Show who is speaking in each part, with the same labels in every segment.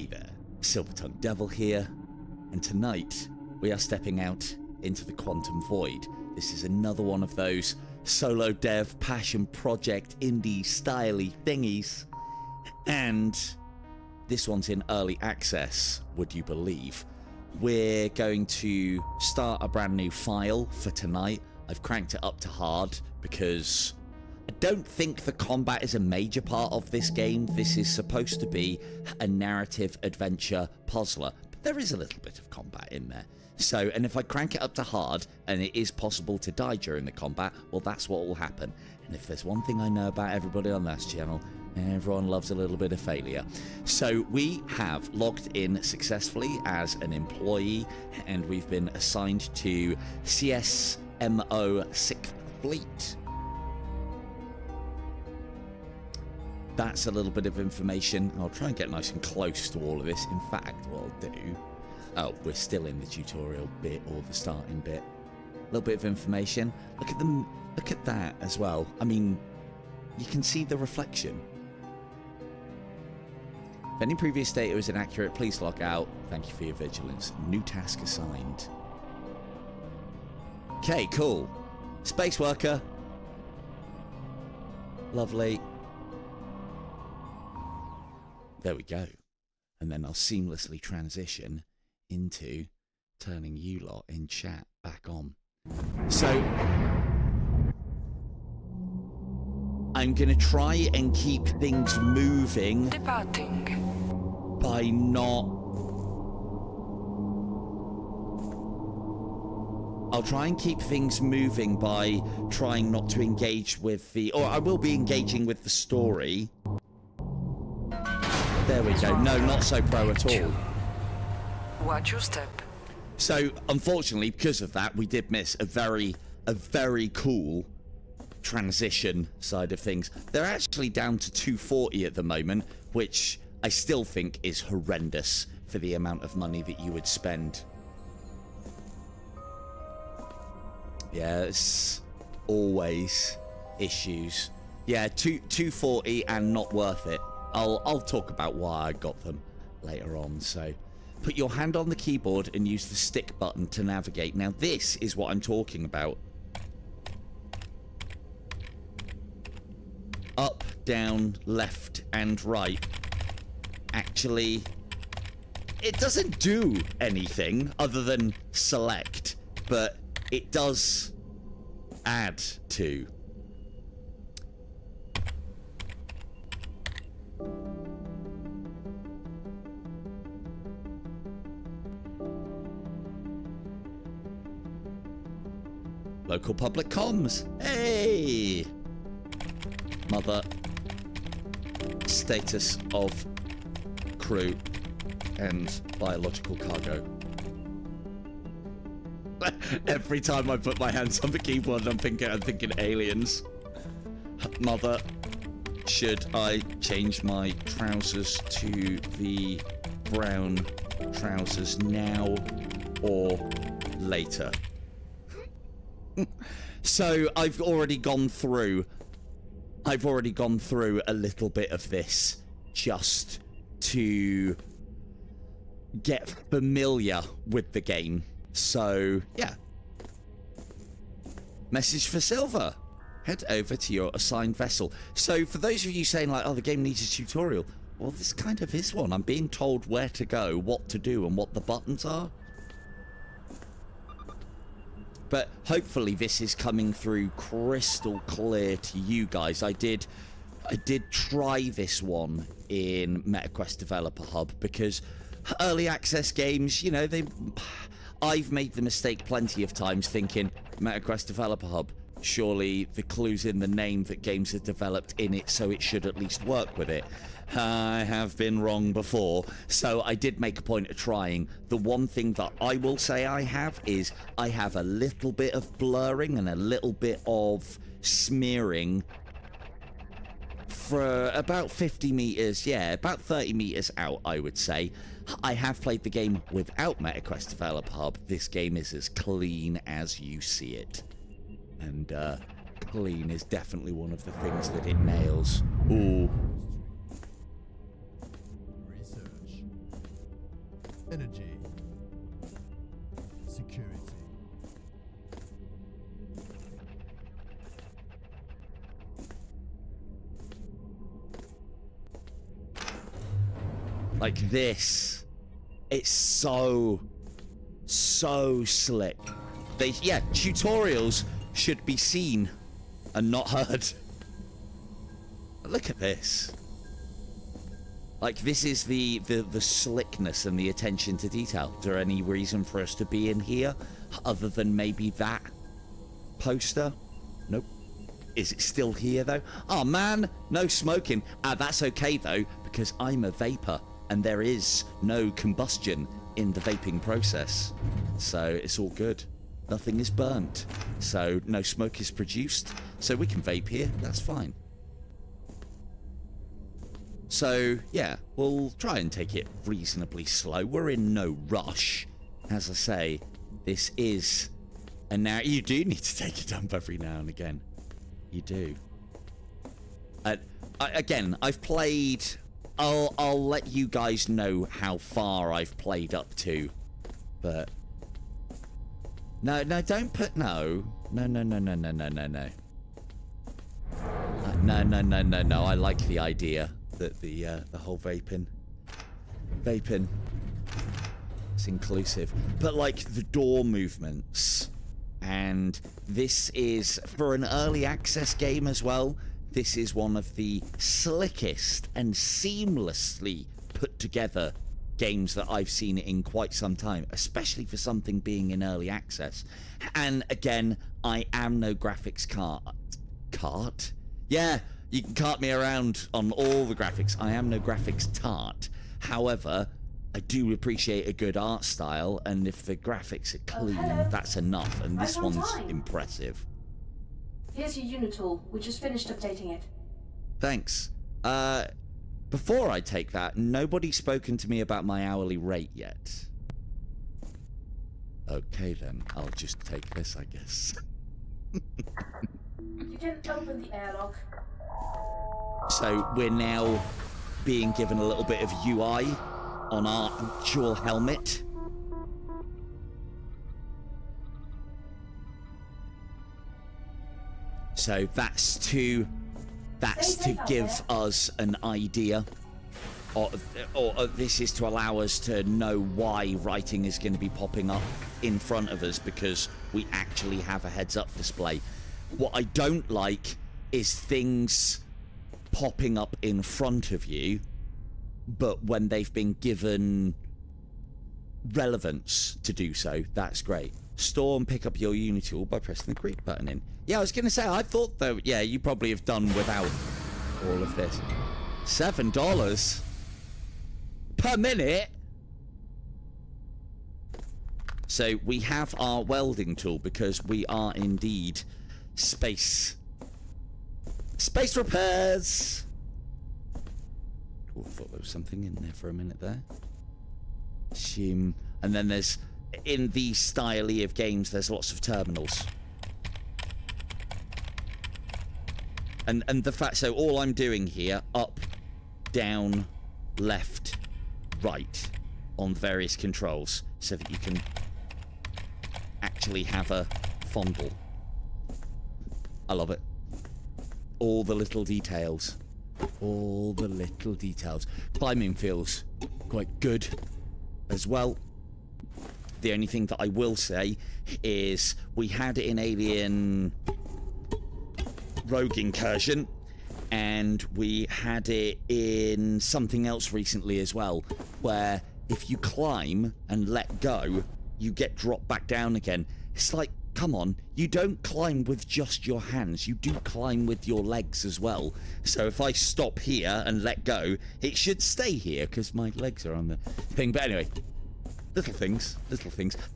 Speaker 1: Hey there, Silver-tongued Devil here, and tonight we are stepping out into the quantum void. This is another one of those solo dev passion project indie styly thingies, and this one's in early access, would you believe. We're going to start a brand new file for tonight. I've cranked it up to hard because I don't think the combat is a major part of this game. This is supposed to be a narrative adventure puzzler, but there is a little bit of combat in there. So, and if I crank it up to hard and it is possible to die during the combat, well, that's what will happen. And if there's one thing I know about everybody on this channel, everyone loves a little bit of failure. So we have logged in successfully as an employee, and we've been assigned to CSMO 6th Fleet. That's a little bit of information. I'll try and get nice and close to all of this. In fact, what I'll do... Oh, we're still in the tutorial bit, or the starting bit. A little bit of information. Look at them. Look at that as well. I mean, you can see the reflection. If any previous data is inaccurate, please log out. Thank you for your vigilance. New task assigned. Okay, cool. Space worker. Lovely. There we go. And then I'll seamlessly transition into turning you lot in chat back on. So I'm going to try and keep things moving by not... I'll try and keep things moving by trying not to engage with the... Or I will be engaging with the story. There we go. No, not so pro at all.
Speaker 2: Watch your step.
Speaker 1: So, unfortunately, because of that, we did miss a very cool transition side of things. They're actually down to 240 at the moment, which I still think is horrendous for the amount of money that you would spend. Yeah, it's always issues. Yeah, 240 and not worth it. I'll talk about why I got them later on. So put your hand on the keyboard and use the stick button to navigate. Now this is what I'm talking about. Up, down, left and right. Actually, it doesn't do anything other than select, but it does add to. Local public comms. Hey! Mother. Status of crew and biological cargo. Every time I put my hands on the keyboard, I'm thinking aliens. Mother, should I change my trousers to the brown trousers now or later? So I've already gone through a little bit of this just to get familiar with the game. So yeah. Message for Silver. Head over to your assigned vessel. So for those of you saying like, oh, the game needs a tutorial, well, this kind of is one. I'm being told where to go, what to do, and what the buttons are. But hopefully this is coming through crystal clear to you guys. I did try this one in MetaQuest Developer Hub because early access games, you know, I've made the mistake plenty of times thinking MetaQuest Developer Hub, surely the clue's in the name that games are developed in it, so it should at least work with it. I have been wrong before, so I did make a point of trying. The one thing that I will say I have is I have a little bit of blurring and a little bit of smearing for about 50 meters, yeah, about 30 meters out, I would say. I have played the game without MetaQuest Developer Hub. This game is as clean as you see it. And clean is definitely one of the things that it nails. Ooh.
Speaker 3: Energy. Security.
Speaker 1: Like this. It's so slick. Yeah, tutorials should be seen and not heard. Look at this. Like, this is the slickness and the attention to detail. Is there any reason for us to be in here other than maybe that poster? Nope. Is it still here, though? Oh, man, no smoking. That's okay, though, because I'm a vapor, and there is no combustion in the vaping process. So it's all good. Nothing is burnt. So no smoke is produced. So we can vape here. That's fine. So, yeah, we'll try and take it reasonably slow. We're in no rush. As I say, this is... And now you do need to take a dump every now and again. You do. Again, I've played... I'll let you guys know how far I've played up to. But... No, don't put... No. No. No. I like the idea that the whole vaping, it's inclusive. But like the door movements, and this is for an early access game as well. This is one of the slickest and seamlessly put together games that I've seen in quite some time, especially for something being in early access. And again, I am no graphics cart. Yeah, you can cart me around on all the graphics. I am no graphics tart. However, I do appreciate a good art style, and if the graphics are clean, that's enough. And this one's impressive.
Speaker 4: Here's your unit tool. We just finished updating it.
Speaker 1: Thanks. Before I take that, nobody's spoken to me about my hourly rate yet. Okay then, I'll just take this, I guess.
Speaker 4: You can open the airlock.
Speaker 1: So we're now being given a little bit of UI on our actual helmet. So that's to give us an idea, or this is to allow us to know why writing is going to be popping up in front of us, because we actually have a heads-up display. What I don't like is things popping up in front of you, but when they've been given relevance to do so, that's great. Store and pick up your unit tool by pressing the creep button in. Yeah, I was going to say, I thought, though, yeah, you probably have done without all of this. $7 per minute? So we have our welding tool because we are indeed space repairs. Oh, I thought there was something in there for a minute there. Assume. And then there's, in these style of games, there's lots of terminals. And the fact, so all I'm doing here, up, down, left, right, on various controls, so that you can actually have a fondle. I love it. All the little details. All the little details. Climbing feels quite good as well. The only thing that I will say is we had it in Alien Rogue Incursion, and we had it in something else recently as well, where if you climb and let go, you get dropped back down again. It's like, come on, you don't climb with just your hands, you do climb with your legs as well. So if I stop here and let go, it should stay here because my legs are on the thing. But anyway, little things.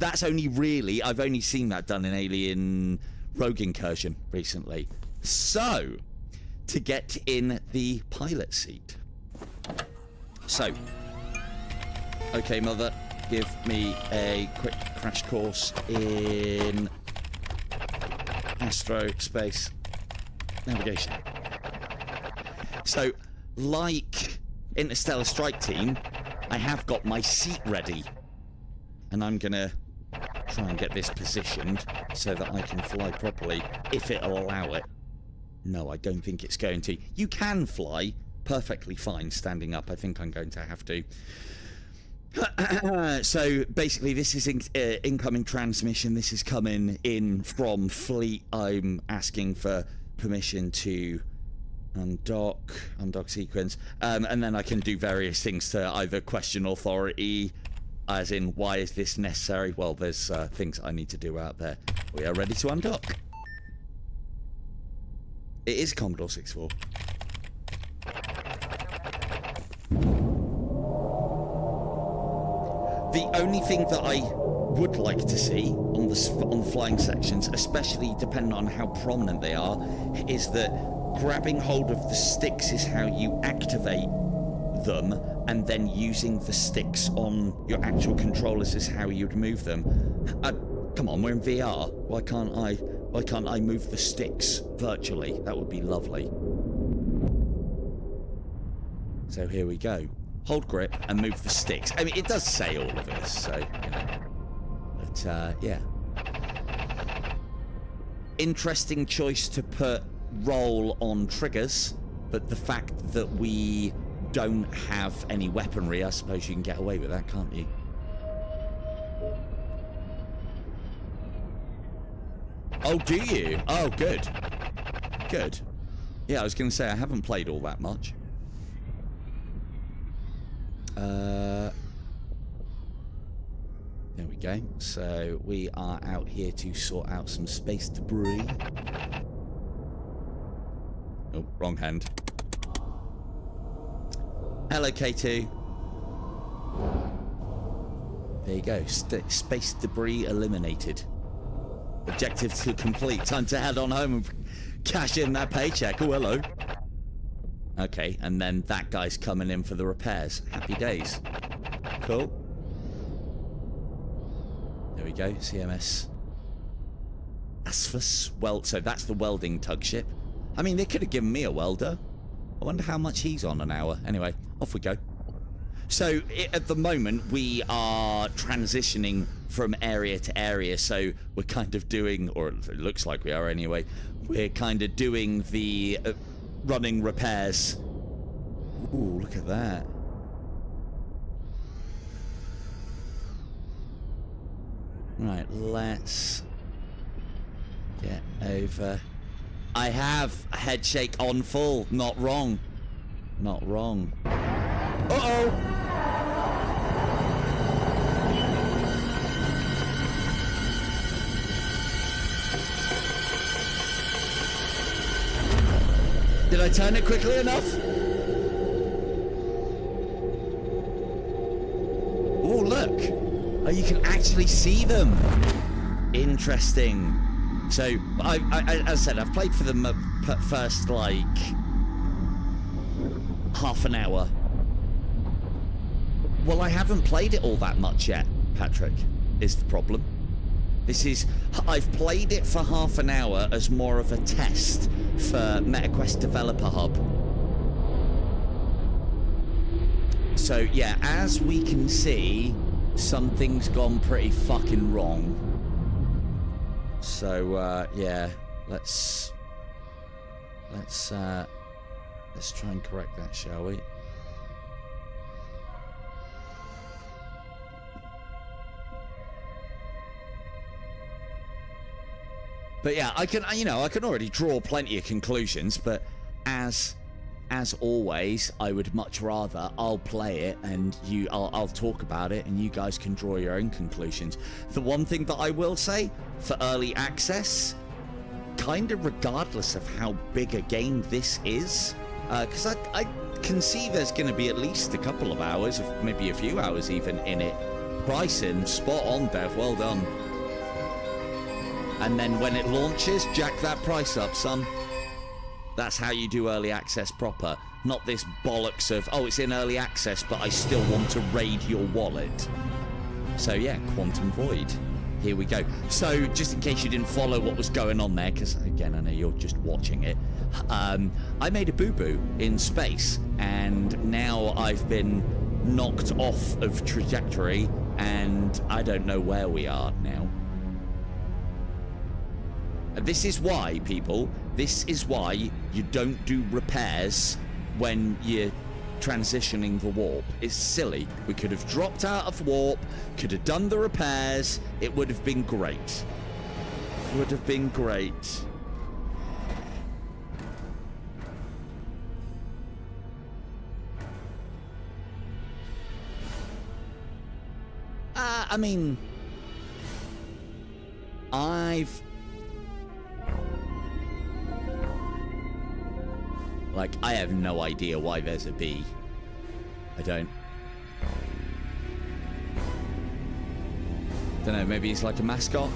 Speaker 1: That's only really, I've only seen that done in Alien Rogue Incursion recently. So, to get in the pilot seat. So, okay, Mother, give me a quick crash course in aerospace navigation. So, like Interstellar Strike Team, I have got my seat ready and I'm gonna try and get this positioned so that I can fly properly, if it'll allow it. No, I don't think it's going to. You can fly perfectly fine standing up. I think I'm going to have to. So basically this is incoming transmission. This is coming in from fleet. I'm asking for permission to undock sequence, and then I can do various things to either question authority, as in why is this necessary. Well, there's things I need to do out there. We are ready to undock. It is Commodore 64. The only thing that I would like to see on the flying sections, especially depending on how prominent they are, is that grabbing hold of the sticks is how you activate them, and then using the sticks on your actual controllers is how you'd move them. Come on, we're in VR. Why can't I move the sticks virtually? That would be lovely. So here we go. Hold grip and move the sticks. I mean, it does say all of this, so, you know. But, yeah. Interesting choice to put roll on triggers, but the fact that we don't have any weaponry, I suppose you can get away with that, can't you? Oh, do you? Oh, good. Good. Yeah, I was going to say, I haven't played all that much. There we go. So we are out here to sort out some space debris. Oh, wrong hand. Hello, K2. There you go. Space debris eliminated. Objective to complete. Time to head on home and cash in that paycheck. Oh, hello. Okay, and then that guy's coming in for the repairs. Happy days. Cool. There we go, CMS. Asphus. Well, so that's the welding-tugship. I mean, they could have given me a welder. I wonder how much he's on an hour. Anyway, off we go. So, at the moment, we are transitioning from area to area, so we're kind of doing, or it looks like we are anyway, we're kind of doing the running repairs. Ooh, look at that. Right, let's get over. I have a head shake on full. Not wrong. Not wrong. Uh-oh! Did I turn it quickly enough? Oh, look. Oh, you can actually see them. Interesting. So, as I said, I've played for them first, like, half an hour. Well, I haven't played it all that much yet, Patrick, is the problem. I've played it for half an hour as more of a test for MetaQuest Developer Hub. So, yeah, as we can see, something's gone pretty fucking wrong. So, yeah, let's try and correct that, shall we? But yeah, I can already draw plenty of conclusions, but as always, I would much rather I'll play it and I'll talk about it and you guys can draw your own conclusions. The one thing that I will say for early access, kind of regardless of how big a game this is, because I can see there's going to be at least a couple of hours, maybe a few hours even in it. Pricing, spot on, Dev, well done. And then when it launches, jack that price up, son. That's how you do early access proper. Not this bollocks of, oh, it's in early access, but I still want to raid your wallet. So yeah, Quantum Void. Here we go. So, just in case you didn't follow what was going on there, because, again, I know you're just watching it, I made a boo-boo in space, and now I've been knocked off of trajectory and I don't know where we are now. This is why, people, this is why you don't do repairs when you're transitioning the warp. It's silly. We could have dropped out of warp, could have done the repairs. It would have been great. Would have been great. I mean, I have no idea why there's a bee. I don't know, maybe he's like a mascot?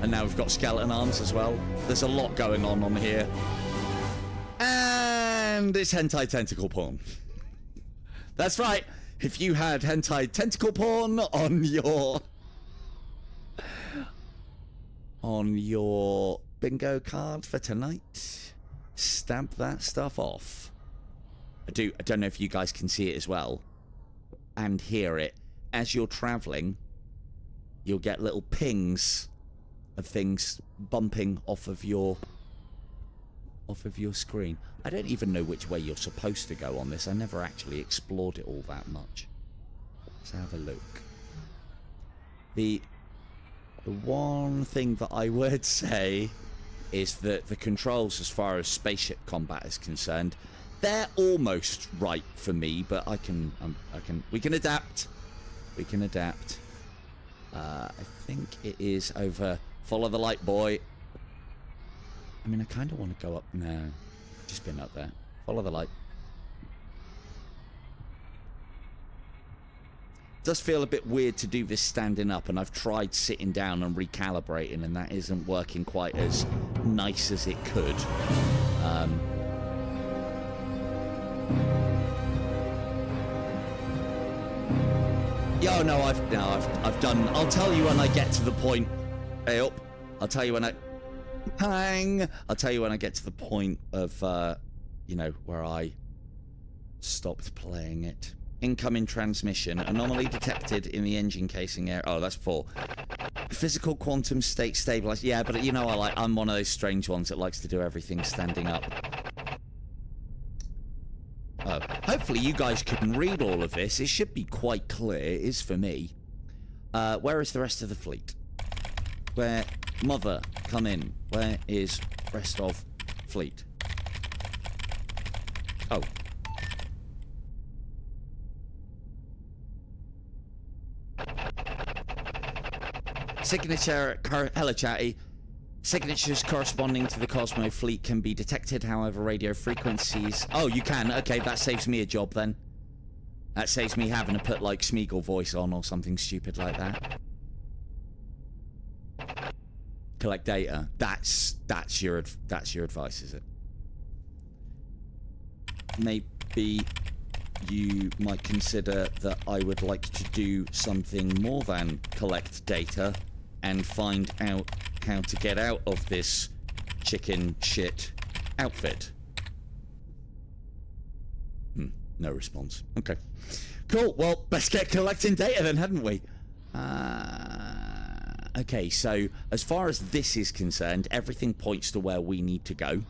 Speaker 1: And now we've got skeleton arms as well. There's a lot going on here. And it's hentai tentacle porn. That's right. If you had hentai tentacle porn on your bingo card for tonight, stamp that stuff off. I don't know if you guys can see it as well and hear it. As you're traveling, you'll get little pings of things bumping off of your screen. I don't even know which way you're supposed to go on this. I never actually explored it all that much. Let's have a look. The one thing that I would say is that the controls, as far as spaceship combat is concerned, they're almost right for me, but we can adapt. We can adapt. I think it is over. Follow the light, boy. I mean, I kind of want to go up. No, just been up there. Follow the light. It does feel a bit weird to do this standing up, and I've tried sitting down and recalibrating, and that isn't working quite as nice as it could. Yeah, no, I've done. I'll tell you when I get to the point. Hey up! I'll tell you when I. Hang! I'll tell you when I get to the point of, you know, where I stopped playing it. Incoming transmission. Anomaly detected in the engine casing area. Oh, that's 4. Physical quantum state stabilized. Yeah, but you know, I'm one of those strange ones that likes to do everything standing up. Oh, hopefully you guys can read all of this. It should be quite clear. It is for me. Where is the rest of the fleet? Where... Mother, come in. Where is rest of fleet? Oh. Signature... Hello, chatty. Signatures corresponding to the Cosmo fleet can be detected, however, radio frequencies... Oh, you can? Okay, that saves me a job, then. That saves me having to put, like, Smeagol voice on or something stupid like that. Collect data. That's your advice, is it? Maybe you might consider that I would like to do something more than collect data and find out how to get out of this chicken shit outfit. No response. Okay. Cool. Well, let's get collecting data then, hadn't we? Okay, so as far as this is concerned, everything points to where we need to go.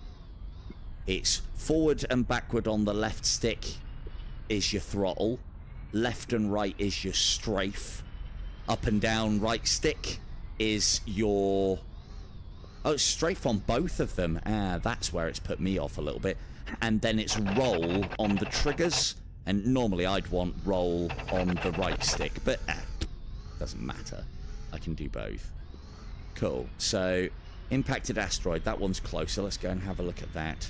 Speaker 1: It's forward and backward on the left stick is your throttle. Left and right is your strafe. Up and down right stick is your... Oh, strafe on both of them. That's where it's put me off a little bit. And then it's roll on the triggers. And normally I'd want roll on the right stick, but doesn't matter. I can do both. Cool. So, impacted asteroid. That one's closer. Let's go and have a look at that.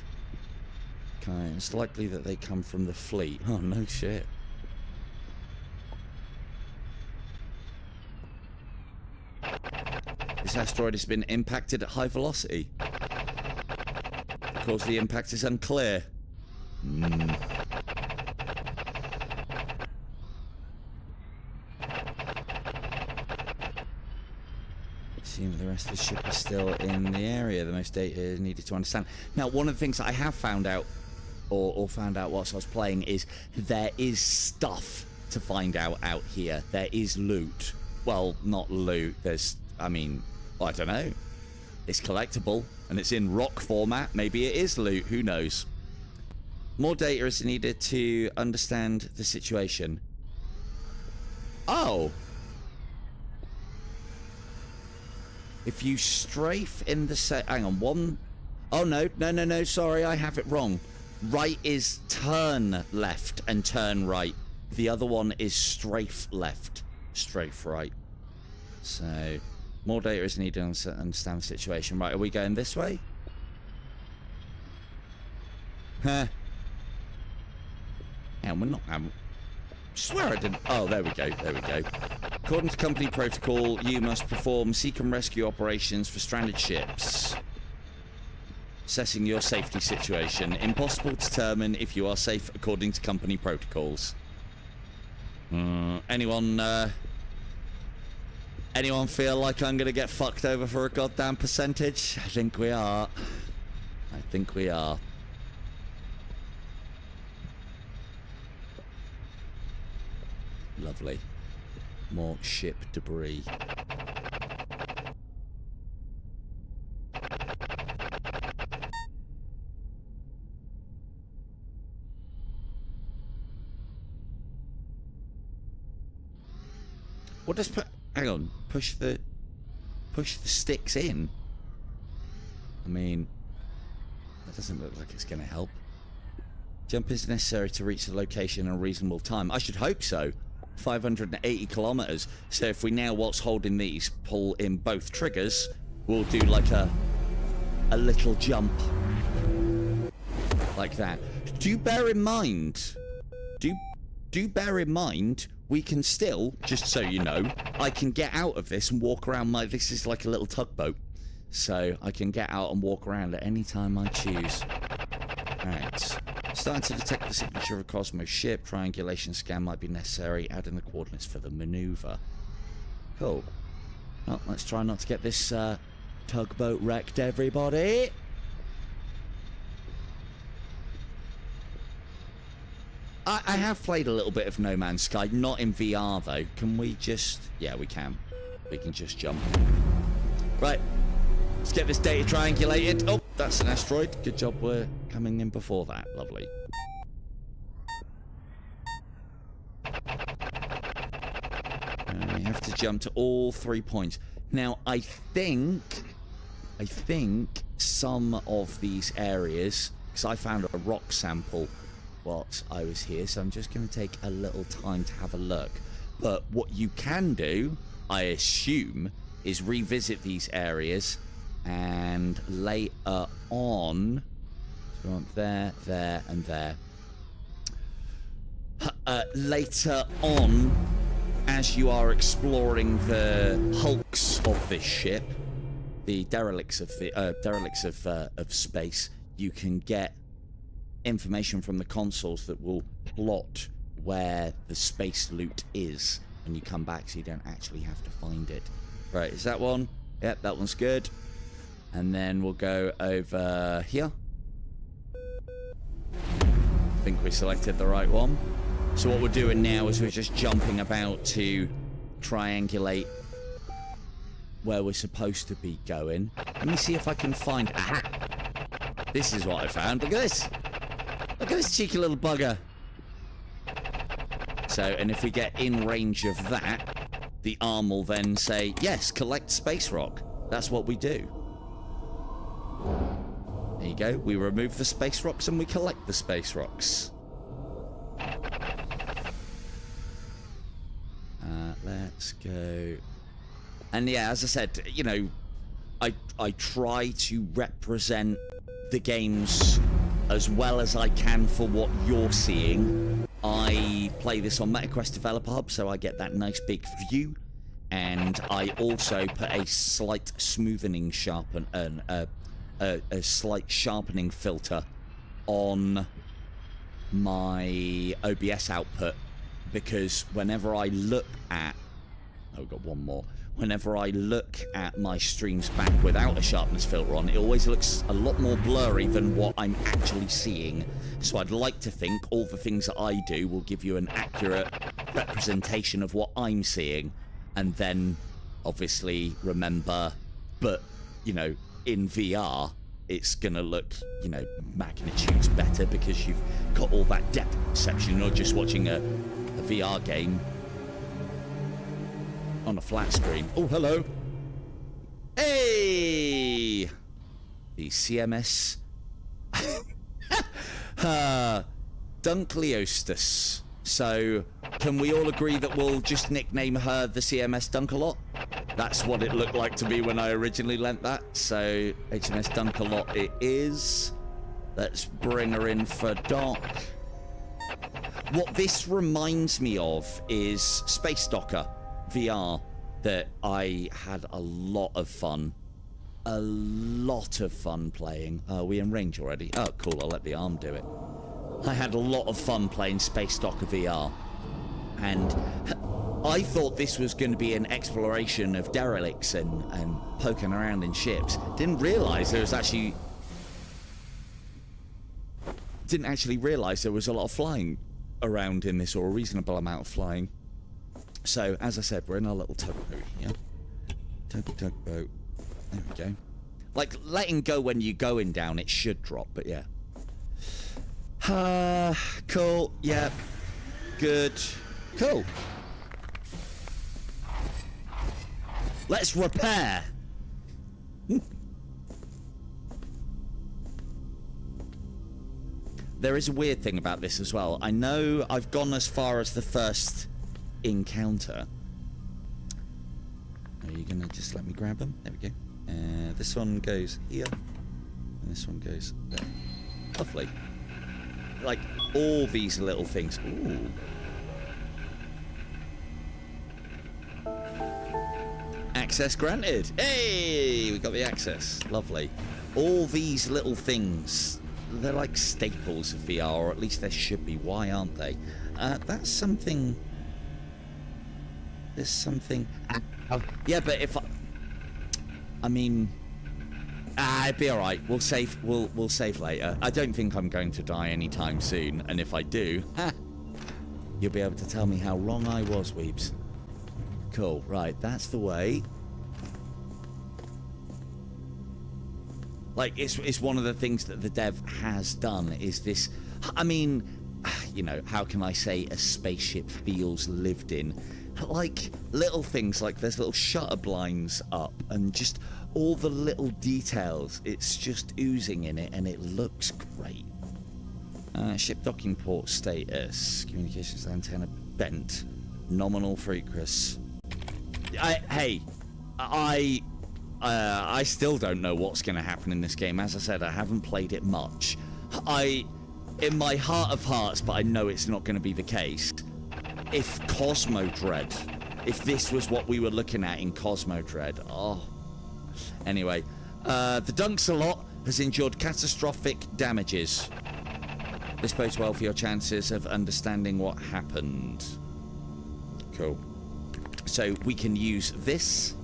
Speaker 1: Okay, it's likely that they come from the fleet. Oh, no shit. This asteroid has been impacted at high velocity. The cause of the impact is unclear. Assume the rest of the ship is still in the area. The most data is needed to understand. Now, one of the things that I have found out, or found out whilst I was playing, is there is stuff to find out here. There is loot. well, not loot. There's, I mean, I don't know. It's collectible, and it's in rock format. Maybe it is loot. Who knows? More data is needed to understand the situation. Oh. If you strafe in the hang on, one... Oh, no, sorry, I have it wrong. Right is turn left and turn right. The other one is strafe left, strafe right. So, more data is needed to understand the situation. Right, are we going this way? Huh. And we're not... I swear I didn't... Oh, there we go, there we go. According to company protocol, you must perform seek and rescue operations for stranded ships. Assessing your safety situation. Impossible to determine if you are safe according to company protocols. Anyone feel like I'm gonna get fucked over for a goddamn percentage? I think we are. I think we are. Lovely. More ship debris. What does hang on, push the sticks in? I mean, that doesn't look like it's going to help. Jump is necessary to reach the location in a reasonable time. I should hope so. 580 kilometers. So if we now, what's holding these, pull in both triggers, we'll do like a little jump like that. Do bear in mind, do bear in mind, we can still, just so you know, I can get out of this and walk around my... This is like a little tugboat. So I can get out and walk around at any time I choose. Alright. Starting to detect the signature of a Cosmos ship. Triangulation scan might be necessary. Add in the coordinates for the maneuver. Cool. Well, let's try not to get this tugboat wrecked, everybody. I have played a little bit of No Man's Sky, not in VR though. Can we just... Yeah, we can. We can just jump. Right. Let's get this data triangulated. Oh, that's an asteroid. Good job we're coming in before that. Lovely. And we have to jump to all 3 points. Now, I think some of these areas... Because I found a rock sample whilst I was here, so I'm just going to take a little time to have a look. But what you can do, I assume, is revisit these areas and later on, so we want there, there, and there. Later on, as you are exploring the hulks of this ship, the derelicts of space, you can get information from the consoles that will plot where the space loot is when you come back, so you don't actually have to find it. Right, is that one? Yep, that one's good. And then we'll go over here. I think we selected the right one. So what we're doing now is we're just jumping about to triangulate where we're supposed to be going. Let me see if I can find... Aha! This is what I found. Look at this! Look at this cheeky little bugger. So, and if we get in range of that, the arm will then say, yes, collect space rock. That's what we do. There you go. We remove the space rocks and we collect the space rocks. Let's go. And yeah, as I said, you know, I try to represent the games as well as I can for what you're seeing. I play this on MetaQuest Developer Hub, so I get that nice big view, and I also put a slight smoothening a slight sharpening filter on my OBS output, because whenever I look at... Oh, we've got one more. Whenever I look at my streams back without a sharpness filter on, it always looks a lot more blurry than what I'm actually seeing. So I'd like to think all the things that I do will give you an accurate representation of what I'm seeing. and then obviously remember, but, you know, in VR, it's gonna look, you know, magnitudes better because you've got all that depth perception. You're not just watching a VR game on a flat screen. Oh, hello. Hey! The CMS... Dunkleostus. So, can we all agree that we'll just nickname her the CMS Dunkalot? That's what it looked like to me when I originally lent that. So, HMS Dunkalot it is. Let's bring her in for dock. What this reminds me of is Space Docker VR that I had a lot of fun. A lot of fun playing. Are we in range already? Oh, cool. I'll let the arm do it. I had a lot of fun playing Space Docker VR. And I thought this was going to be an exploration of derelicts and poking around in ships. Didn't realise there was actually... Didn't actually realise there was a lot of flying around in this, or a reasonable amount of flying. So, as I said, we're in our little tugboat here. Tugboat. There we go. Like, letting go when you're going down, it should drop, but yeah. Cool. Yeah. Good. Cool. Let's repair. There is a weird thing about this as well. I know I've gone as far as the first encounter. Are you gonna just let me grab them? There we go. This one goes here, and this one goes there. Lovely. Like, all these little things. Ooh. Access granted. Hey, we got the access. Lovely. All these little things, they're like staples of VR, or at least there should be. Why aren't they? That's something... There's something... Yeah, but if I mean... it'd be alright. We'll save later. I don't think I'm going to die anytime soon, and if I do, you'll be able to tell me how wrong I was, weeps. Cool, right, that's the way. Like, it's one of the things that the dev has done, is this... I mean, you know, how can I say a spaceship feels lived in? Like, little things, like there's little shutter blinds up, and just all the little details, it's just oozing in it, and it looks great. Ship docking port status, communications antenna bent, nominal frequency. I still don't know what's going to happen in this game. As I said, I haven't played it much. In my heart of hearts, but I know it's not going to be the case, if Cosmo Dread, if this was what we were looking at in Cosmo Dread, oh. Anyway, the Dunkalot has endured catastrophic damages. This bodes well for your chances of understanding what happened. Cool. So we can use this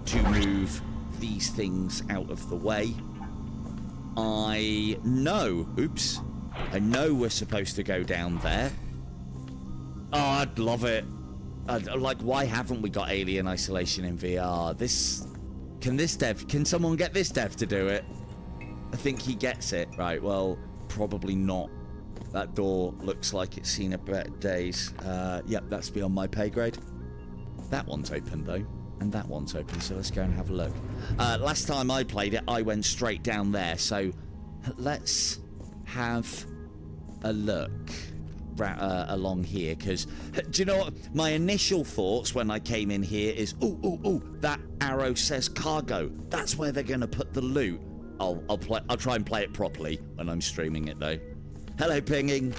Speaker 1: to move these things out of the way. I know we're supposed to go down there. Oh, I'd love it. Like, why haven't we got Alien Isolation in VR? Can someone get this dev to do it? I think he gets it. Right, well, probably not. That door looks like it's seen a better days. Yep, that's beyond my pay grade. That one's open, though. And that one's open, so let's go and have a look. Last time I played it, I went straight down there, so let's have a look along here, because do you know what my initial thoughts when I came in here is, ooh, that arrow says cargo. That's where they're gonna put the loot. I'll try and play it properly when I'm streaming it, though. Hello, pinging.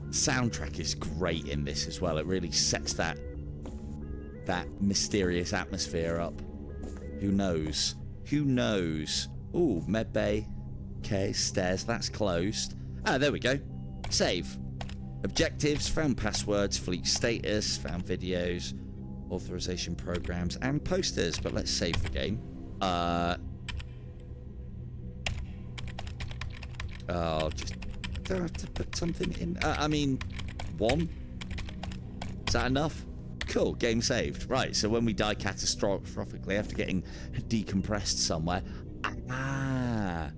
Speaker 1: Soundtrack is great in this as well. It really sets that mysterious atmosphere up. Who knows? Ooh, med bay. Okay, stairs. That's closed. Ah, there we go. Save. Objectives, found passwords, fleet status, found videos, authorization programs, and posters. But let's save the game. I'll just... Do I have to put something in? I mean, 1. Is that enough? Cool, game saved. Right, so when we die catastrophically after getting decompressed somewhere... Ah!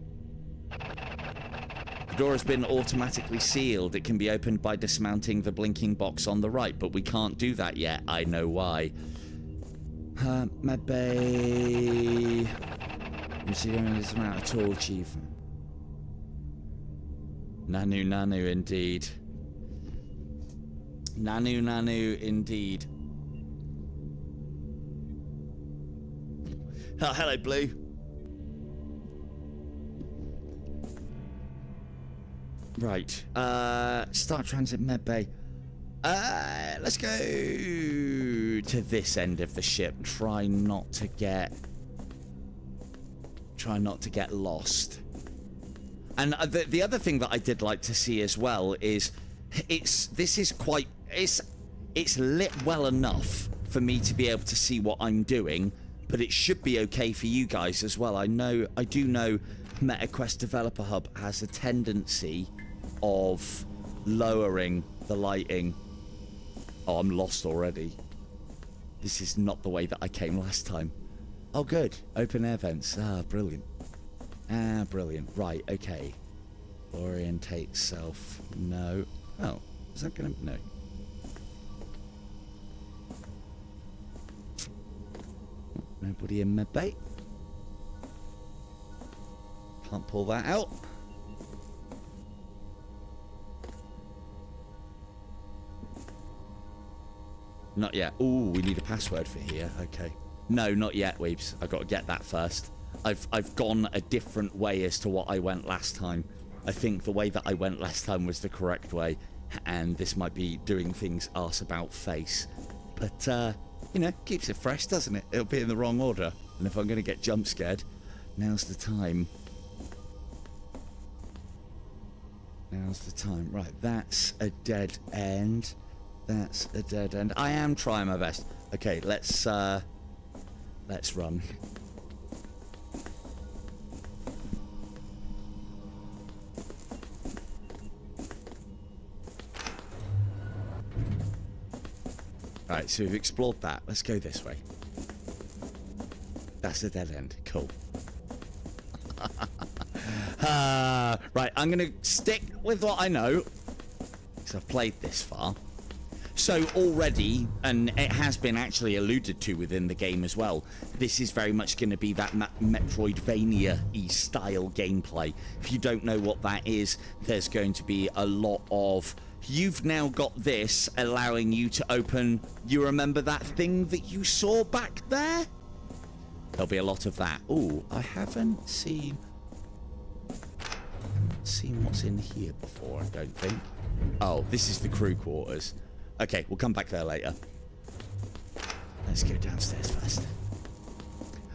Speaker 1: The door has been automatically sealed. It can be opened by dismounting the blinking box on the right, but we can't do that yet. I know why. Medbay... Museum is not at all, Chief. Nanu, indeed. Nanu, indeed. Oh, hello, Blue. Right. Start transit medbay. Let's go to this end of the ship. Try not to get lost. And the other thing that I did like to see as well is it's lit well enough for me to be able to see what I'm doing, but it should be okay for you guys as well. I do know MetaQuest Developer Hub has a tendency of lowering the lighting. Oh, I'm lost already. This is not the way that I came last time. Oh, good. Open air vents. Ah, brilliant. Ah, brilliant. Right, okay. Orientate self. No. Oh, is that gonna... No. Nobody in medbay. Can't pull that out. Not yet. Ooh, we need a password for here. Okay. No, not yet, Weebs. I've got to get that first. I've gone a different way as to what I went last time. I think the way that I went last time was the correct way, and this might be doing things arse about face. But, you know, keeps it fresh, doesn't it? It'll be in the wrong order. And if I'm going to get jump scared, now's the time. Now's the time. Right, that's a dead end. That's a dead end. I am trying my best. Okay, let's run. Right, so we've explored that. Let's go this way. That's a dead end. Cool. Right, I'm going to stick with what I know, because I've played this far. So already, and it has been actually alluded to within the game as well, this is very much going to be that Metroidvania-y style gameplay. If you don't know what that is, there's going to be a lot of... You've now got this allowing you to open... You remember that thing that you saw back there? There'll be a lot of that. Ooh, I haven't seen what's in here before, I don't think. Oh, this is the crew quarters. Okay, we'll come back there later. Let's go downstairs first.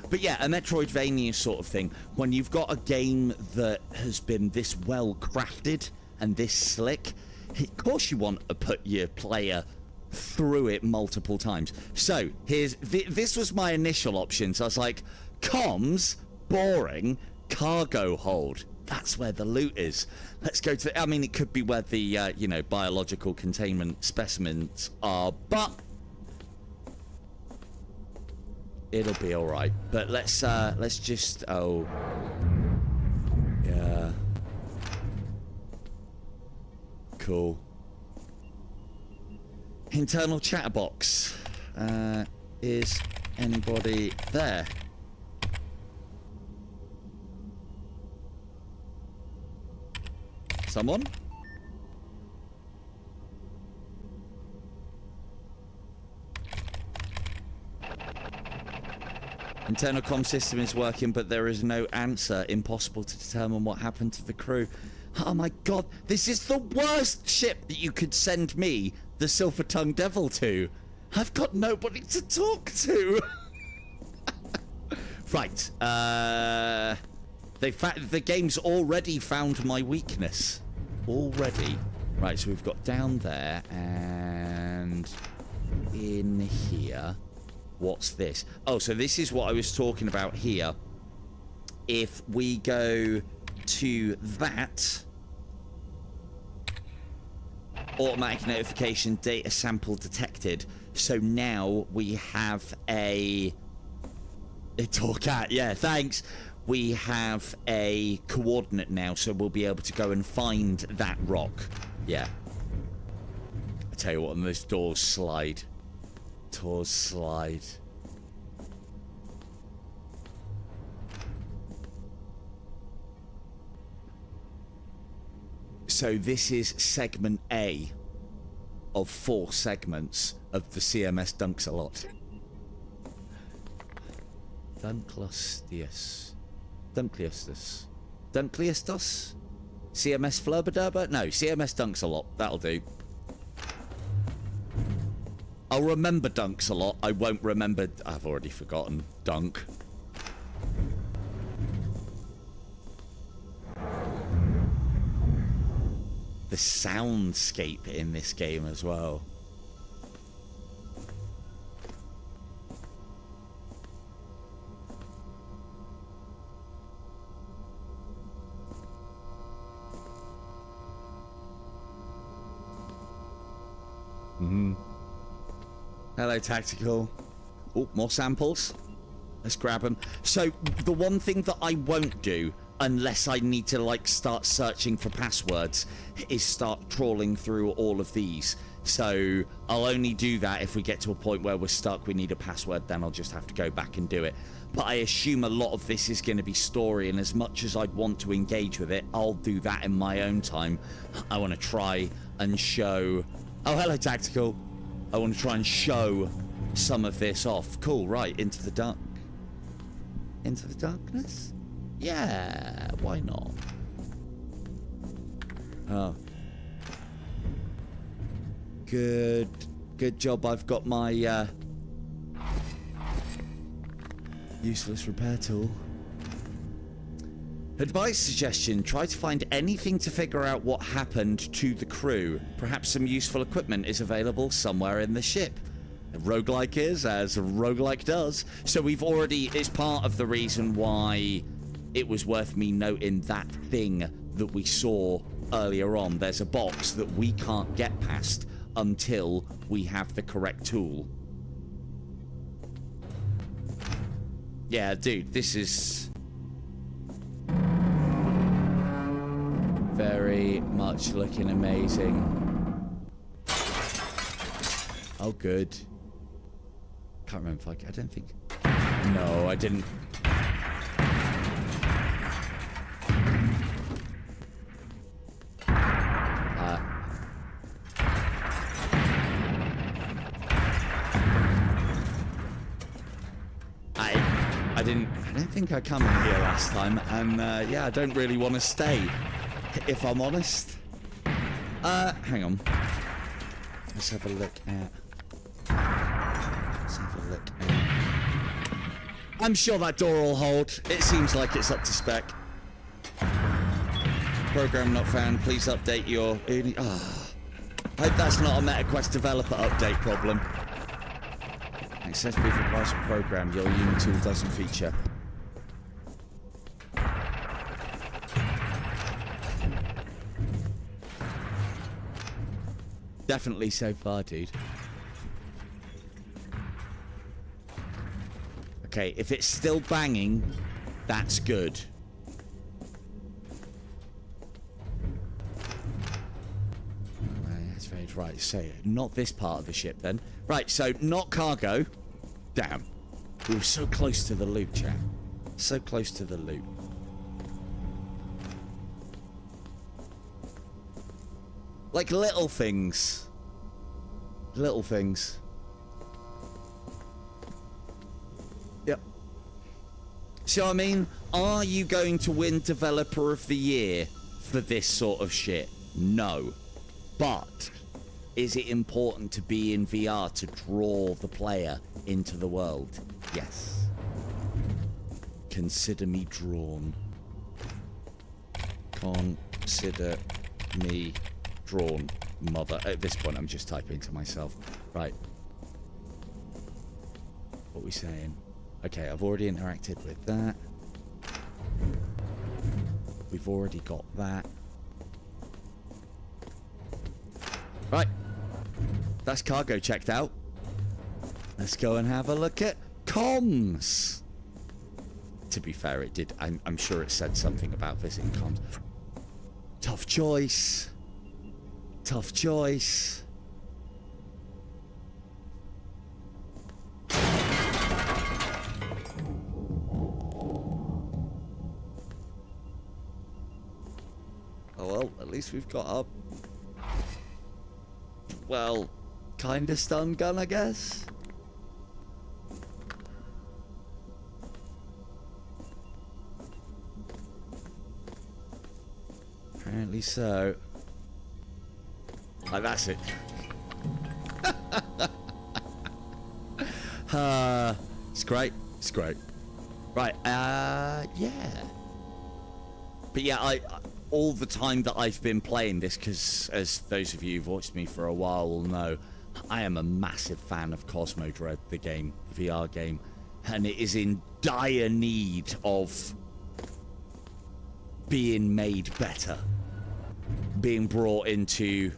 Speaker 1: But yeah, a Metroidvania sort of thing. When you've got a game that has been this well crafted and this slick, of course you want to put your player through it multiple times. So this was my initial options. I was like, comms, boring, cargo hold. That's where the loot is. Let's go to... I mean, it could be where the, you know, biological containment specimens are, but... It'll be alright. But let's just... Oh. Yeah. Cool. Internal chatterbox. Is anybody there? Someone? Internal comm system is working, but there is no answer. Impossible to determine what happened to the crew. Oh my god, this is the worst ship that you could send me, the Silver-Tongued Devil, to. I've got nobody to talk to. Right, the game's already found my weakness. Already. Right, so we've got down there and in here. What's this? Oh, so this is what I was talking about here. If we go to that... automatic notification, data sample detected. So now we have a cat. Yeah, thanks. We have a coordinate now, so we'll be able to go and find that rock. Yeah. I tell you what, and those doors slide. Doors slide. So this is segment A of 4 segments of the CMS Dunks-a-lot. Dunkleustus. Dunkleustus? CMS Flurbaderba? No, CMS Dunks-a-lot. That'll do. I'll remember Dunks-a-lot. I won't remember... I've already forgotten Dunk. The soundscape in this game as well. Hello, Tactical. Oh, more samples. Let's grab them. So, the one thing that I won't do, unless I need to, like, start searching for passwords, is start trawling through all of these. So, I'll only do that if we get to a point where we're stuck, we need a password, then I'll just have to go back and do it. But I assume a lot of this is going to be story, and as much as I'd want to engage with it, I'll do that in my own time. I want to try and show... Oh, hello, Tactical. I want to try and show some of this off. Cool, right, into the dark. Into the darkness? Yeah, why not? Oh. Good job I've got my useless repair tool. Advice suggestion, try to find anything to figure out what happened to the crew. Perhaps some useful equipment is available somewhere in the ship. A roguelike is, as a roguelike does. So we've already, it's part of the reason why it was worth me noting that thing that we saw earlier on. There's a box that we can't get past until we have the correct tool. Yeah, dude, this is... very much looking amazing. Oh, good. Can't remember if I don't think... No, I didn't. I don't think I come in here last time, and yeah, I don't really want to stay, if I'm honest. Hang on. Let's have a look at... I'm sure that door will hold. It seems like it's up to spec. Program not found. Please update your... I hope that's not a MetaQuest developer update problem. Access proof requires a program your unit tool doesn't feature. Definitely so far, dude. Okay, if it's still banging, that's good. That's very right. So, not this part of the ship, then. Right, so, not cargo. Damn. We were so close to the loot, chat. So close to the loot. Like little things. Little things. Yep. So, I mean, are you going to win Developer of the Year for this sort of shit? No. But, is it important to be in VR to draw the player into the world? Yes. Consider me drawn. Consider me drawn, mother. At this point, I'm just typing to myself. Right. What are we saying? Okay, I've already interacted with that. We've already got that. Right. That's cargo checked out. Let's go and have a look at comms. To be fair, it did. I'm sure it said something about visiting comms. Tough choice. Tough choice. Oh well, at least we've got a... well, kind of stun gun, I guess. Apparently so. Like, that's it. It's great. It's great. Right, yeah. But yeah, I all the time that I've been playing this, because as those of you who've watched me for a while will know, I am a massive fan of Cosmo Dread, the game, the VR game, and it is in dire need of being made better, being brought into...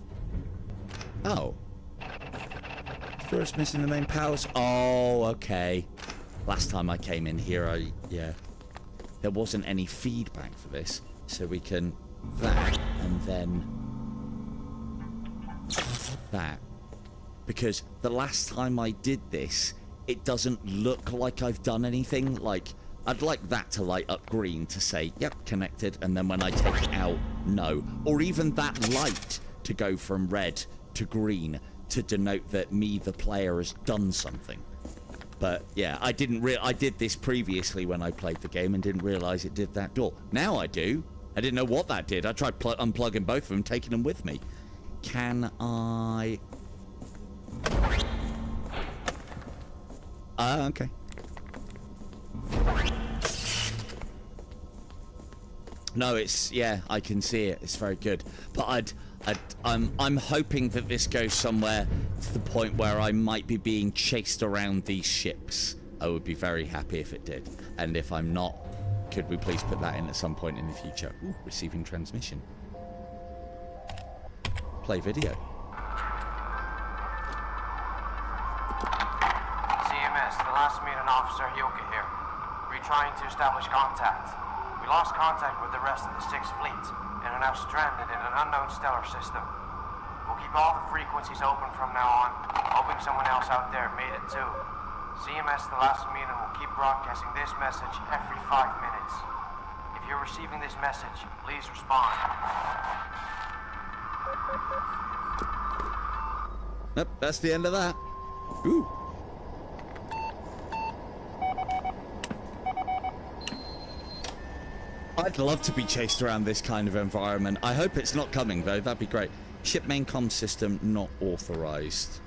Speaker 1: oh, first missing the main powers. Oh, okay. Last time I came in here, yeah, there wasn't any feedback for this, so we can that and then that, because the last time I did this, it doesn't look like I've done anything. Like, I'd like that to light up green to say, yep, connected, and then when I take it out, no. Or even that light to go from red to green to denote that me, the player, has done something. But yeah, I did this previously when I played the game and didn't realize it did that door. Now I do. I didn't know what that did. I tried unplugging both of them, taking them with me. Can I... okay. No, it's... yeah, I can see it. It's very good. But I'm hoping that this goes somewhere to the point where I might be being chased around these ships. I would be very happy if it did. And if I'm not, could we please put that in at some point in the future? Ooh, receiving transmission. Play video.
Speaker 3: CMS, the last meeting officer Hyoka here. We're trying to establish contact. We lost contact with the rest of the 6th Fleet and are now stranded in an unknown stellar system. We'll keep all the frequencies open from now on, hoping someone else out there made it too. CMS, the last meeting, will keep broadcasting this message every 5 minutes. If you're receiving this message, please respond.
Speaker 1: Nope, that's the end of that. Ooh. I'd love to be chased around this kind of environment. I hope it's not coming, though. That'd be great. Ship main comm system not authorized.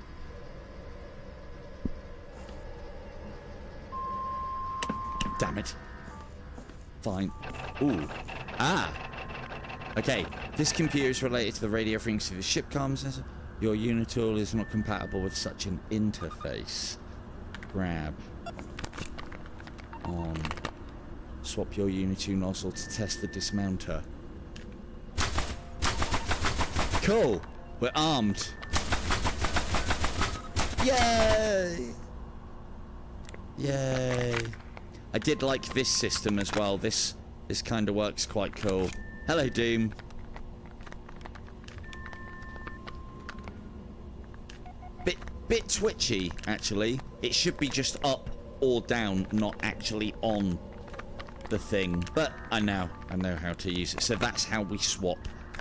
Speaker 1: Damn it. Fine. Ooh. Ah. Okay. This computer is related to the radio frequency of the ship comms. Your unit tool is not compatible with such an interface. Grab. On. Swap your Unit 2 nozzle to test the dismounter. Cool! We're armed. Yay! Yay! I did like this system as well. This kind of works quite cool. Hello, Doom. Bit twitchy, actually. It should be just up or down, not actually on the thing, but I know how to use it. So that's how we swap.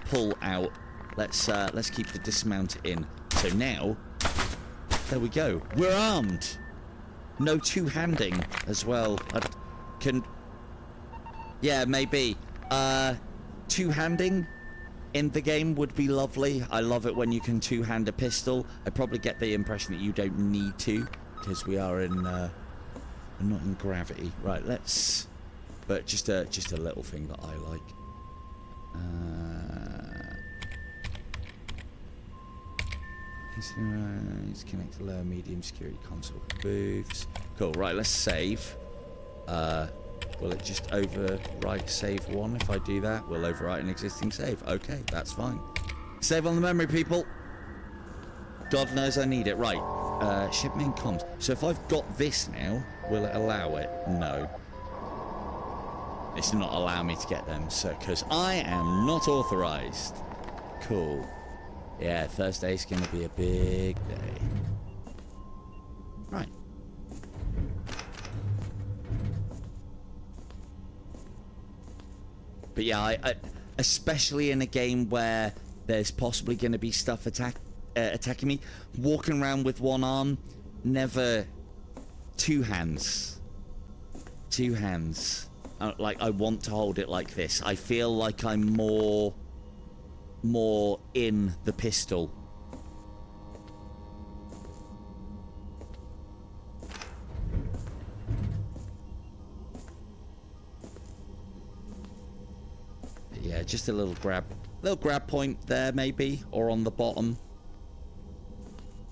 Speaker 1: Pull out. Let's keep the dismount in. So now, there we go. We're armed. No two-handing as well. Yeah, maybe. Two-handing in the game would be lovely. I love it when you can two-hand a pistol. I probably get the impression that you don't need to, because we are in we're not in gravity. Right, let's... but just a little thing that I like. Let's connect to lower medium security console booths. Cool, right, let's save. Will it just overwrite save 1 if I do that? We'll overwrite an existing save. Okay, that's fine. Save on the memory, people. God knows I need it. Right. Ship main comms. So if I've got this now, will it allow it? No. It's not allowing me to get them, so because I am not authorized. Cool. Yeah, Thursday's gonna be a big day. Right. But yeah, I especially in a game where there's possibly going to be stuff attacking me, walking around with one arm, never two hands. Two hands. Like, I want to hold it like this. I feel like I'm more in the pistol. Yeah, just a little grab point there maybe, or on the bottom.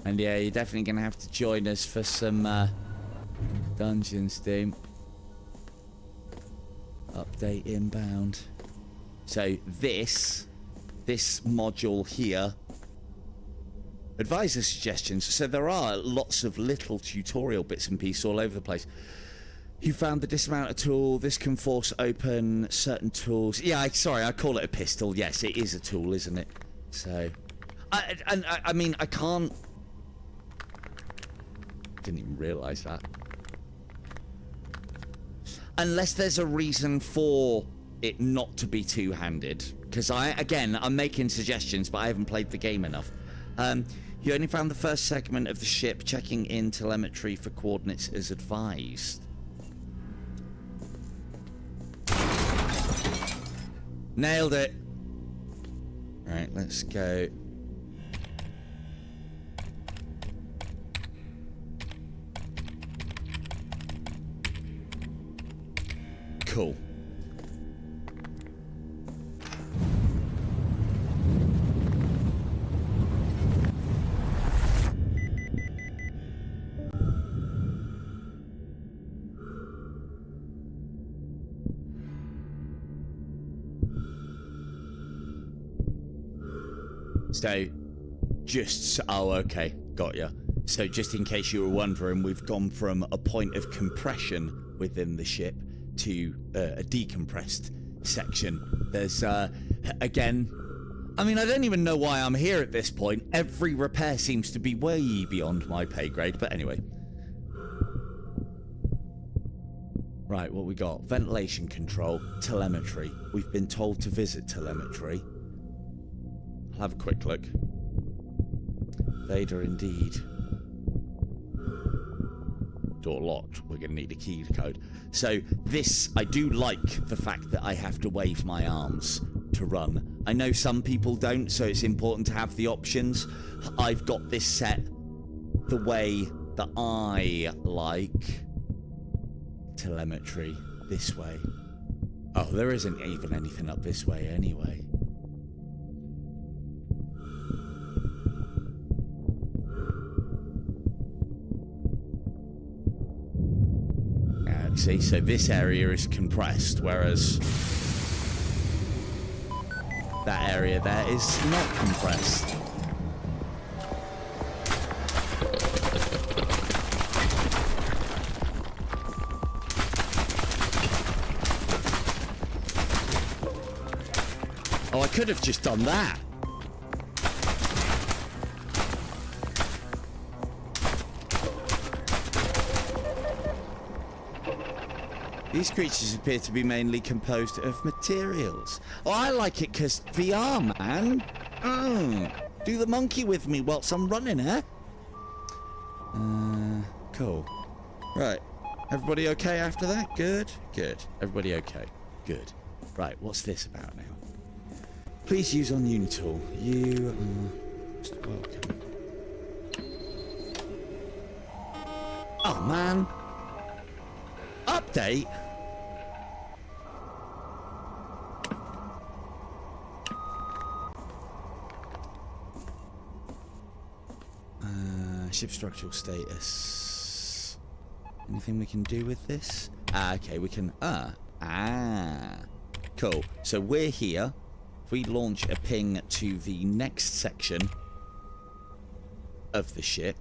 Speaker 1: And yeah, you're definitely gonna have to join us for some dungeons, team. Update inbound. So this module here, advisor suggestions. So there are lots of little tutorial bits and pieces all over the place. You found the dismounter tool. This can force open certain tools. Yeah, sorry, I call it a pistol. Yes, it is a tool, isn't it? So, I mean, I can't. Didn't even realize that. Unless there's a reason for it not to be two-handed. Because I'm making suggestions, but I haven't played the game enough. You only found the first segment of the ship. Checking in telemetry for coordinates as advised. Nailed it. Right, let's go. Cool. So, oh, okay, got ya. So, just in case you were wondering, we've gone from a point of compression within the ship to a decompressed section. There's, again, I mean, I don't even know why I'm here at this point. Every repair seems to be way beyond my pay grade, but anyway. Right, what we got? Ventilation control, telemetry. We've been told to visit telemetry. I'll have a quick look. Vader indeed. Door locked. We're going to need a key code. So this, I do like the fact that I have to wave my arms to run. I know some people don't, so it's important to have the options. I've got this set the way that I like. Telemetry. This way. Oh, there isn't even anything up this way anyway. See, so this area is compressed, whereas that area there is not compressed. Oh, I could have just done that. These creatures appear to be mainly composed of materials. Oh, I like it because VR, man. Do the monkey with me whilst I'm running, eh? Cool. Right. Everybody okay after that? Good? Good. Everybody okay? Good. Right, what's this about now? Please use on Unitool. You are most welcome. Oh, man. Update? Ship structural status. Anything we can do with this? Okay, we can... Cool. So we're here. If we launch a ping to the next section... of the ship.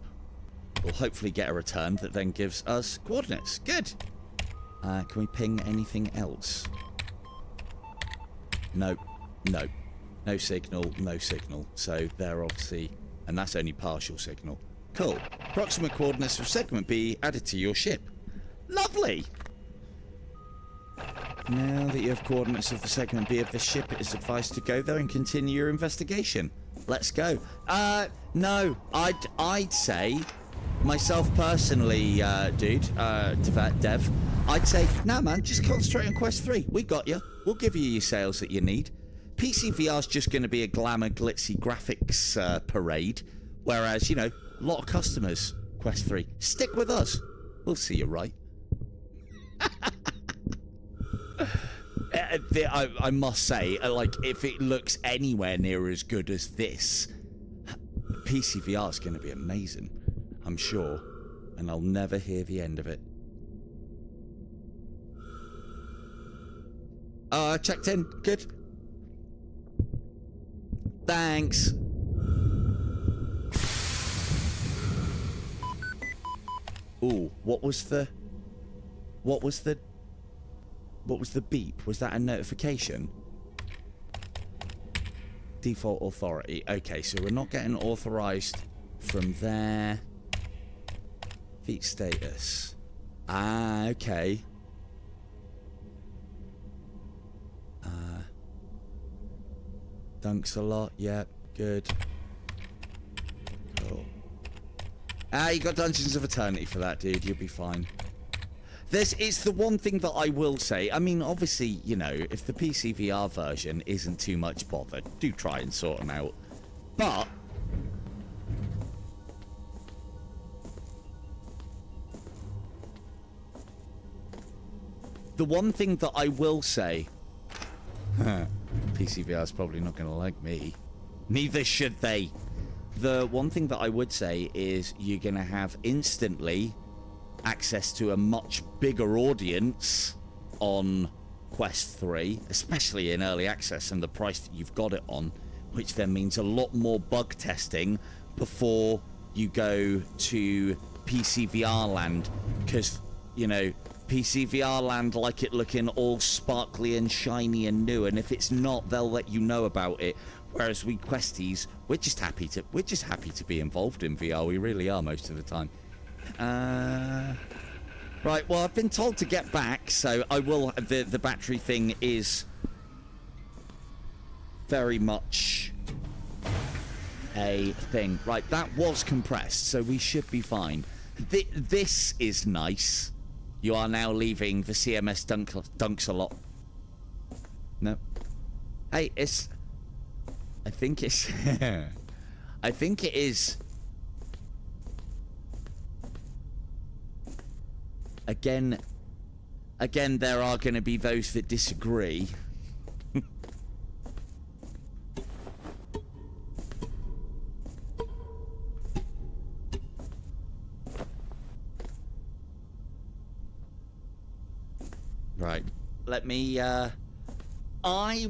Speaker 1: We'll hopefully get a return that then gives us coordinates. Good. Can we ping anything else? No. No. No signal, no signal. So they're obviously... And that's only partial signal. Cool. Approximate coordinates of segment B added to your ship. Lovely! Now that you have coordinates of the segment B of the ship, it is advised to go there and continue your investigation. Let's go. No. I'd say... Myself personally, dude, Dev, I'd say, nah, man, just concentrate on Quest 3. We got you. We'll give you your sales that you need. PCVR's just going to be a glamour, glitzy graphics parade, whereas, you know, a lot of customers, Quest 3. Stick with us. We'll see you right. I must say, like, if it looks anywhere near as good as this, PCVR's going to be amazing. I'm sure, and I'll never hear the end of it. Checked in. Good. Thanks. Ooh, what was the beep? Was that a notification? Default authority. Okay, so we're not getting authorized from there. Feat status. Ah, okay. Dunks a lot. Yep, good. Cool. You got Dungeons of Eternity for that, dude. You'll be fine. It's the one thing that I will say. I mean, obviously, you know, if the PC VR version isn't too much bother, do try and sort them out. But the one thing that I will say, PCVR is probably not going to like me. Neither should they. The one thing that I would say is you're going to have instantly access to a much bigger audience on Quest 3, especially in early access and the price that you've got it on, which then means a lot more bug testing before you go to PCVR land, because, you know, PCVR land like it looking all sparkly and shiny and new, and if it's not, they'll let you know about it. Whereas we Questies, we're just happy to be involved in VR. We really are most of the time. Right, well, I've been told to get back, so I will. The battery thing is very much a thing. Right, that was compressed, so we should be fine. This is nice. You are now leaving the CMS dunks a lot. No. Hey, it's... I think it's... I think it is... Again, there are going to be those that disagree. Right, let me, I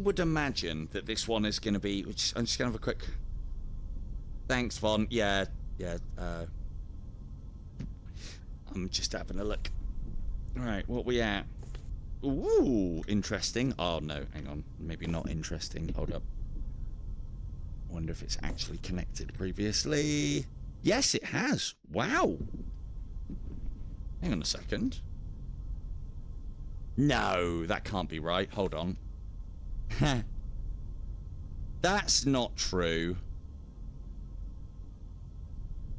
Speaker 1: would imagine that this one is going to be, which I'm just going to have a quick, thanks, Vaughn, yeah, I'm just having a look. Right, what we at? Ooh, interesting. Oh, no, hang on, maybe not interesting, hold up. Wonder if it's actually connected previously. Yes, it has, wow. Hang on a second. No, that can't be right. Hold on. That's not true.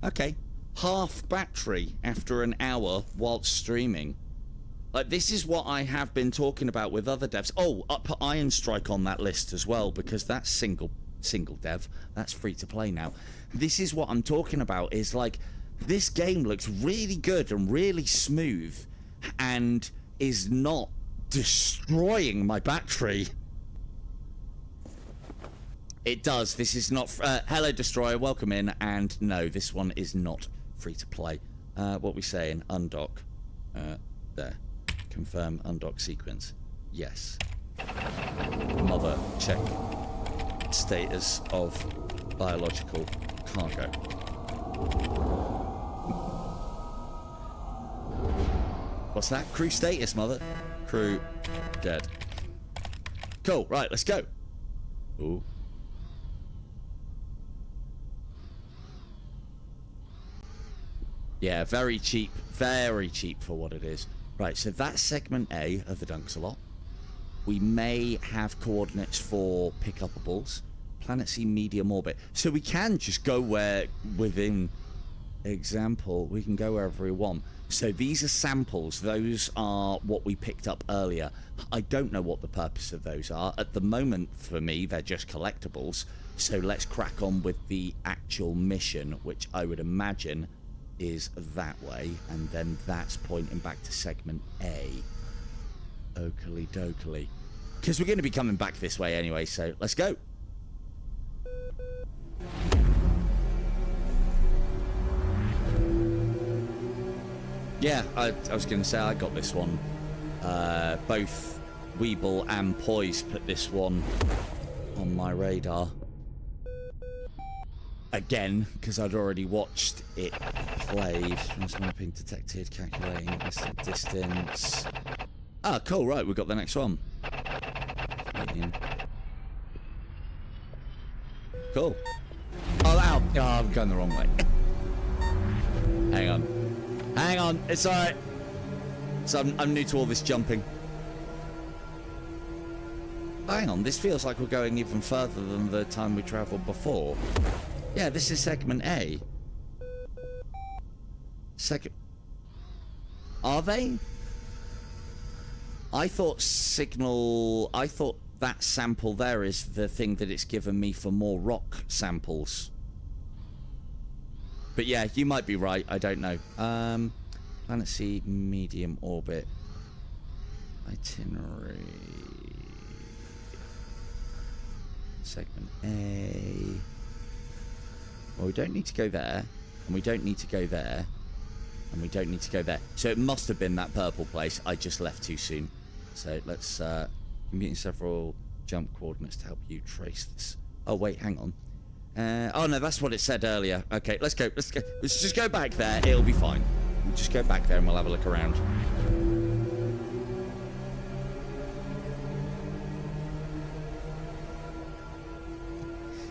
Speaker 1: Okay. Half battery after an hour whilst streaming. This is what I have been talking about with other devs. Oh, put Iron Strike on that list as well, because that's single dev. That's free to play now. This is what I'm talking about, is like, this game looks really good and really smooth, and is not destroying my battery. It does. This is not... hello, Destroyer. Welcome in. And no, this one is not free to play. What we saying? Undock. There. Confirm undock sequence. Yes. Mother, check status of biological cargo. What's that? Crew status, mother. Crew dead. Cool. Right, let's go. Ooh. Yeah, very cheap for what it is. Right, so that's segment A of the Dunks-a-lot. We may have coordinates for pick-upables. Planet C medium orbit. So we can just go where, within example, we can go wherever we want. So these are samples. Those are what we picked up earlier. I don't know what the purpose of those are. At the moment, for me, they're just collectibles. So let's crack on with the actual mission, which I would imagine is that way, and then that's pointing back to segment A. Oakley dokley. Because we're going to be coming back this way anyway, so let's go. Yeah, I was going to say I got this one. Both Weeble and Poise put this one on my radar. Again, because I'd already watched it played. Mapping detected, calculating distance. Ah, cool, right, we've got the next one. Cool. Oh, ow. Oh, I'm going the wrong way. Hang on, it's alright. So I'm new to all this jumping. Hang on, this feels like we're going even further than the time we travelled before. Yeah, this is segment A. Are they? I thought that sample there is the thing that it's given me for more rock samples. But yeah, you might be right, I don't know. Planet C, medium orbit. Itinerary. Segment A. Well, we don't need to go there, and we don't need to go there, and we don't need to go there. So it must have been that purple place. I just left too soon. So let's computing several jump coordinates to help you trace this. Oh wait, hang on. Oh no, that's what it said earlier. Okay, let's go. Let's just go back there. It'll be fine. We'll just go back there and we'll have a look around.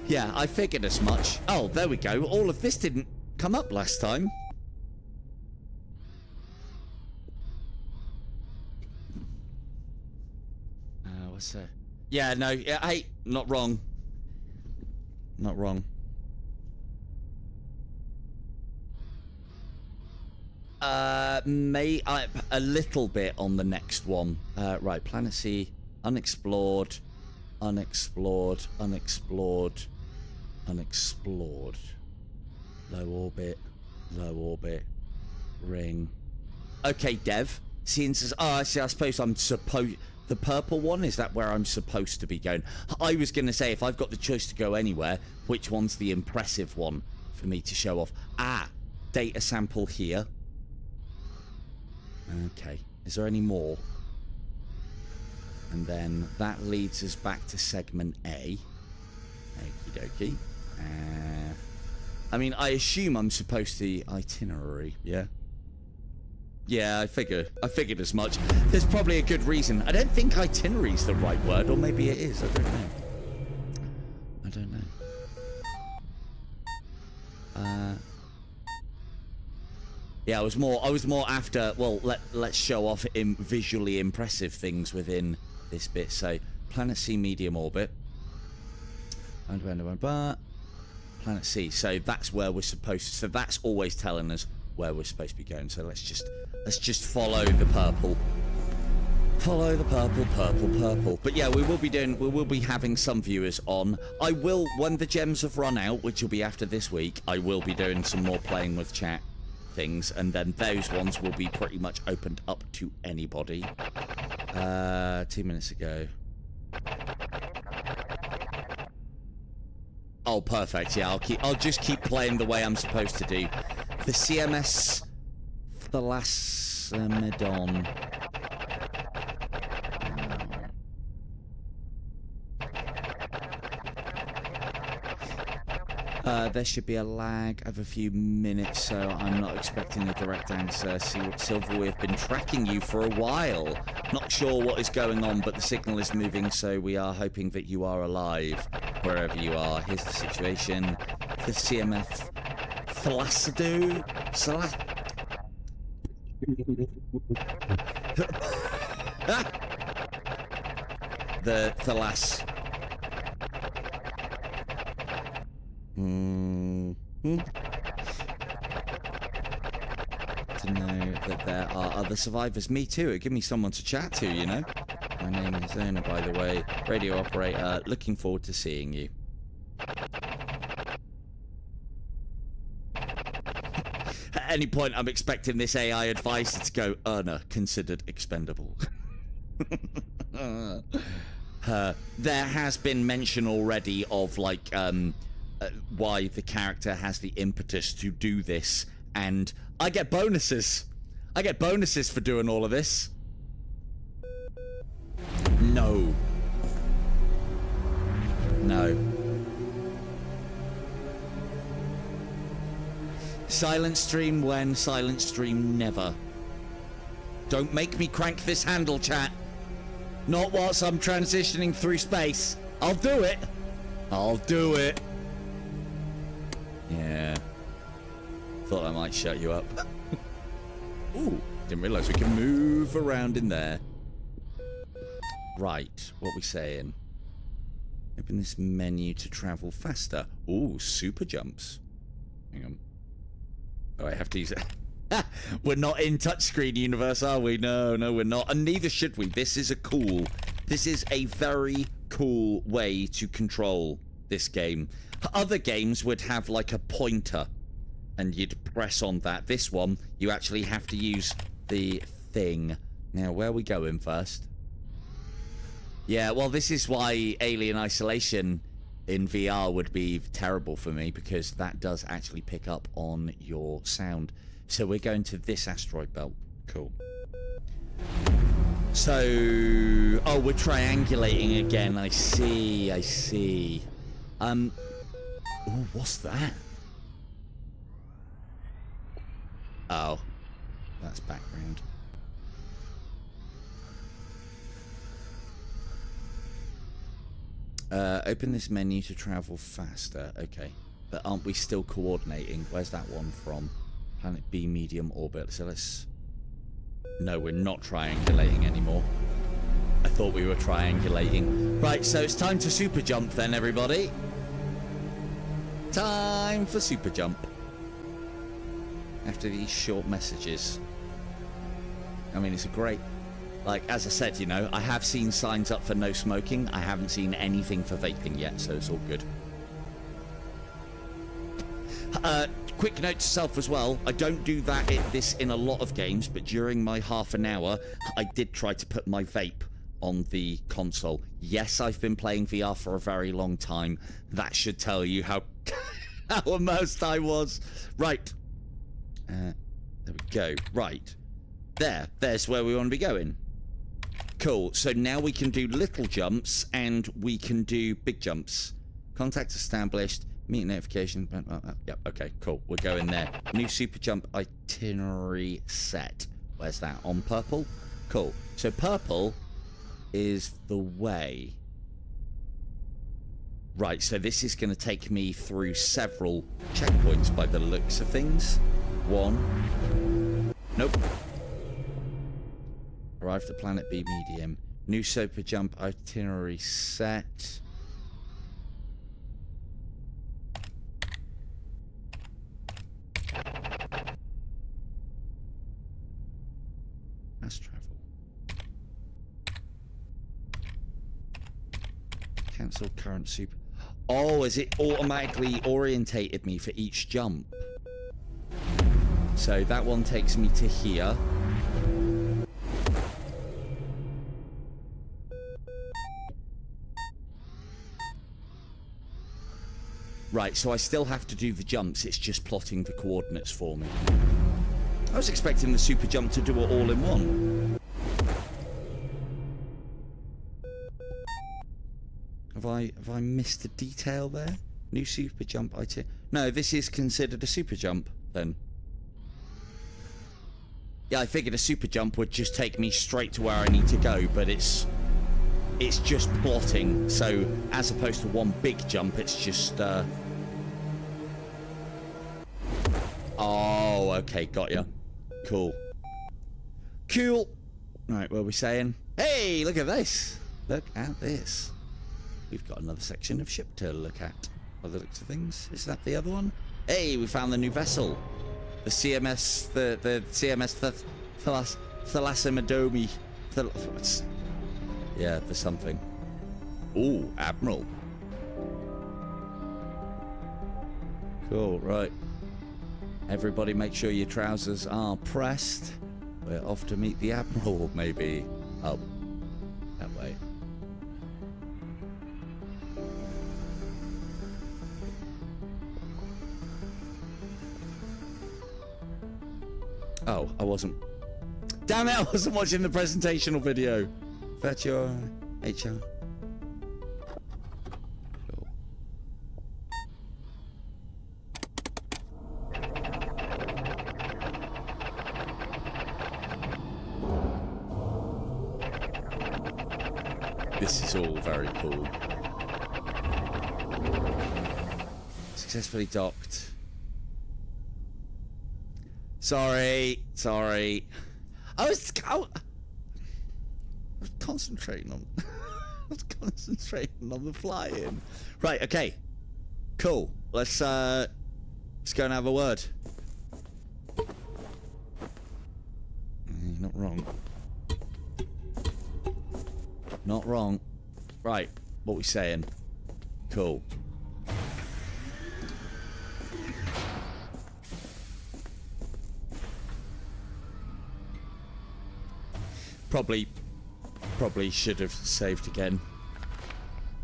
Speaker 1: Yeah, I figured as much. Oh, there we go. All of this didn't come up last time. What's that? Yeah, no, yeah, hey, not wrong. Not wrong. A little bit on the next one. Right, Planet C, unexplored, unexplored, unexplored, unexplored. Low orbit, ring. Okay, Dev. Since I suppose I'm supposed. The purple one, is that where I'm supposed to be going? I was going to say, if I've got the choice to go anywhere, which one's the impressive one for me to show off? Ah, data sample here. Okay, is there any more? And then that leads us back to segment A. Okie dokie. I mean, I assume I'm supposed to... Itinerary, yeah? Yeah, I figured as much. There's probably a good reason. I don't think itinerary is the right word, or maybe it is. I don't know. Yeah, I was more after. Well, let's show off visually impressive things within this bit. So, Planet C medium orbit. Planet C. So that's where we're supposed to. So that's always telling us where we're supposed to be going. So let's just follow the purple. Follow the purple. But yeah, we will be having some viewers on. I will, when the gems have run out, which will be after this week, I will be doing some more playing with chat things, and then those ones will be pretty much opened up to anybody. 2 minutes ago. Oh, perfect. Yeah, I'll just keep playing the way I'm supposed to do. The CMS Thalassemedon. There should be a lag of a few minutes, so I'm not expecting a direct answer. Silver, we've been tracking you for a while. Not sure what is going on, but the signal is moving, so we are hoping that you are alive wherever you are. Here's the situation. The CMF Thalasido? The Thalas. To know that there are other survivors. Me too. It give me someone to chat to, you know. My name is Zona, by the way. Radio operator. Looking forward to seeing you. At any point, I'm expecting this AI advisor to go, Erna, considered expendable. There has been mention already of, like, why the character has the impetus to do this, and I get bonuses. I get bonuses for doing all of this. No. No. Silent stream when, silent stream never. Don't make me crank this handle, chat. Not whilst I'm transitioning through space. I'll do it. I'll do it. Yeah. Thought I might shut you up. Ooh, didn't realise we can move around in there. Right, what we saying? Open this menu to travel faster. Ooh, super jumps. Hang on. Oh, I have to use it. We're not in touchscreen universe, are we? No, no, we're not. And neither should we. This is a very cool way to control this game. Other games would have like a pointer and you'd press on that. This one, you actually have to use the thing. Now, where are we going first? Yeah, well, this is why Alien Isolation in VR would be terrible for me, because that does actually pick up on your sound. So we're going to this asteroid belt. Cool. So, oh, we're triangulating again. I see, I see. Ooh, what's that? Oh, that's background. Open this menu to travel faster. Okay, but aren't we still coordinating? Where's that one from? Planet B medium orbit. So let's... No, we're not triangulating anymore. I thought we were triangulating. Right, so it's time to super jump then, everybody. Time for super jump. After these short messages. I mean, it's a great... Like, as I said, you know, I have seen signs up for no smoking. I haven't seen anything for vaping yet, so it's all good. Quick note to self as well. I don't do this in a lot of games, but during my half an hour, I did try to put my vape on the console. Yes, I've been playing VR for a very long time. That should tell you how, how immersed I was. Right. There we go. Right. There's where we want to be going. Cool. So now we can do little jumps and we can do big jumps. Contact established. Meet notification. Yep. Okay. Cool. We're going there. New super jump itinerary set. Where's that? On purple. Cool. So purple is the way. Right. So this is going to take me through several checkpoints by the looks of things. One. Nope. Arrived at planet B medium. New super jump itinerary set. Fast travel. Cancel current super. Oh, is it automatically orientated me for each jump? So that one takes me to here. Right, so I still have to do the jumps, it's just plotting the coordinates for me. I was expecting the super jump to do it all in one. Have I missed a detail there? New super jump item. No, this is considered a super jump, then. Yeah, I figured a super jump would just take me straight to where I need to go, but it's just plotting. So, as opposed to one big jump, it's just, Oh, okay, got ya. Cool. Cool. Right, what are we saying? Hey, look at this. Look at this. We've got another section of ship to look at, by the looks of things. Is that the other one? Hey, we found the new vessel. The CMS, the CMS Thalassimidomi. Yeah, there's something. Ooh, Admiral. Cool, right. Everybody make sure your trousers are pressed. We're off to meet the Admiral, maybe. Oh, that way. Oh, I wasn't. Damn it, I wasn't watching the presentational video. Virtual HR. Cool. This is all very cool. Successfully docked. Sorry. I was concentrating on the flying. Right, okay. Cool. Let's go and have a word. You're not wrong. Not wrong. Right, what we saying? Cool. Probably should have saved again.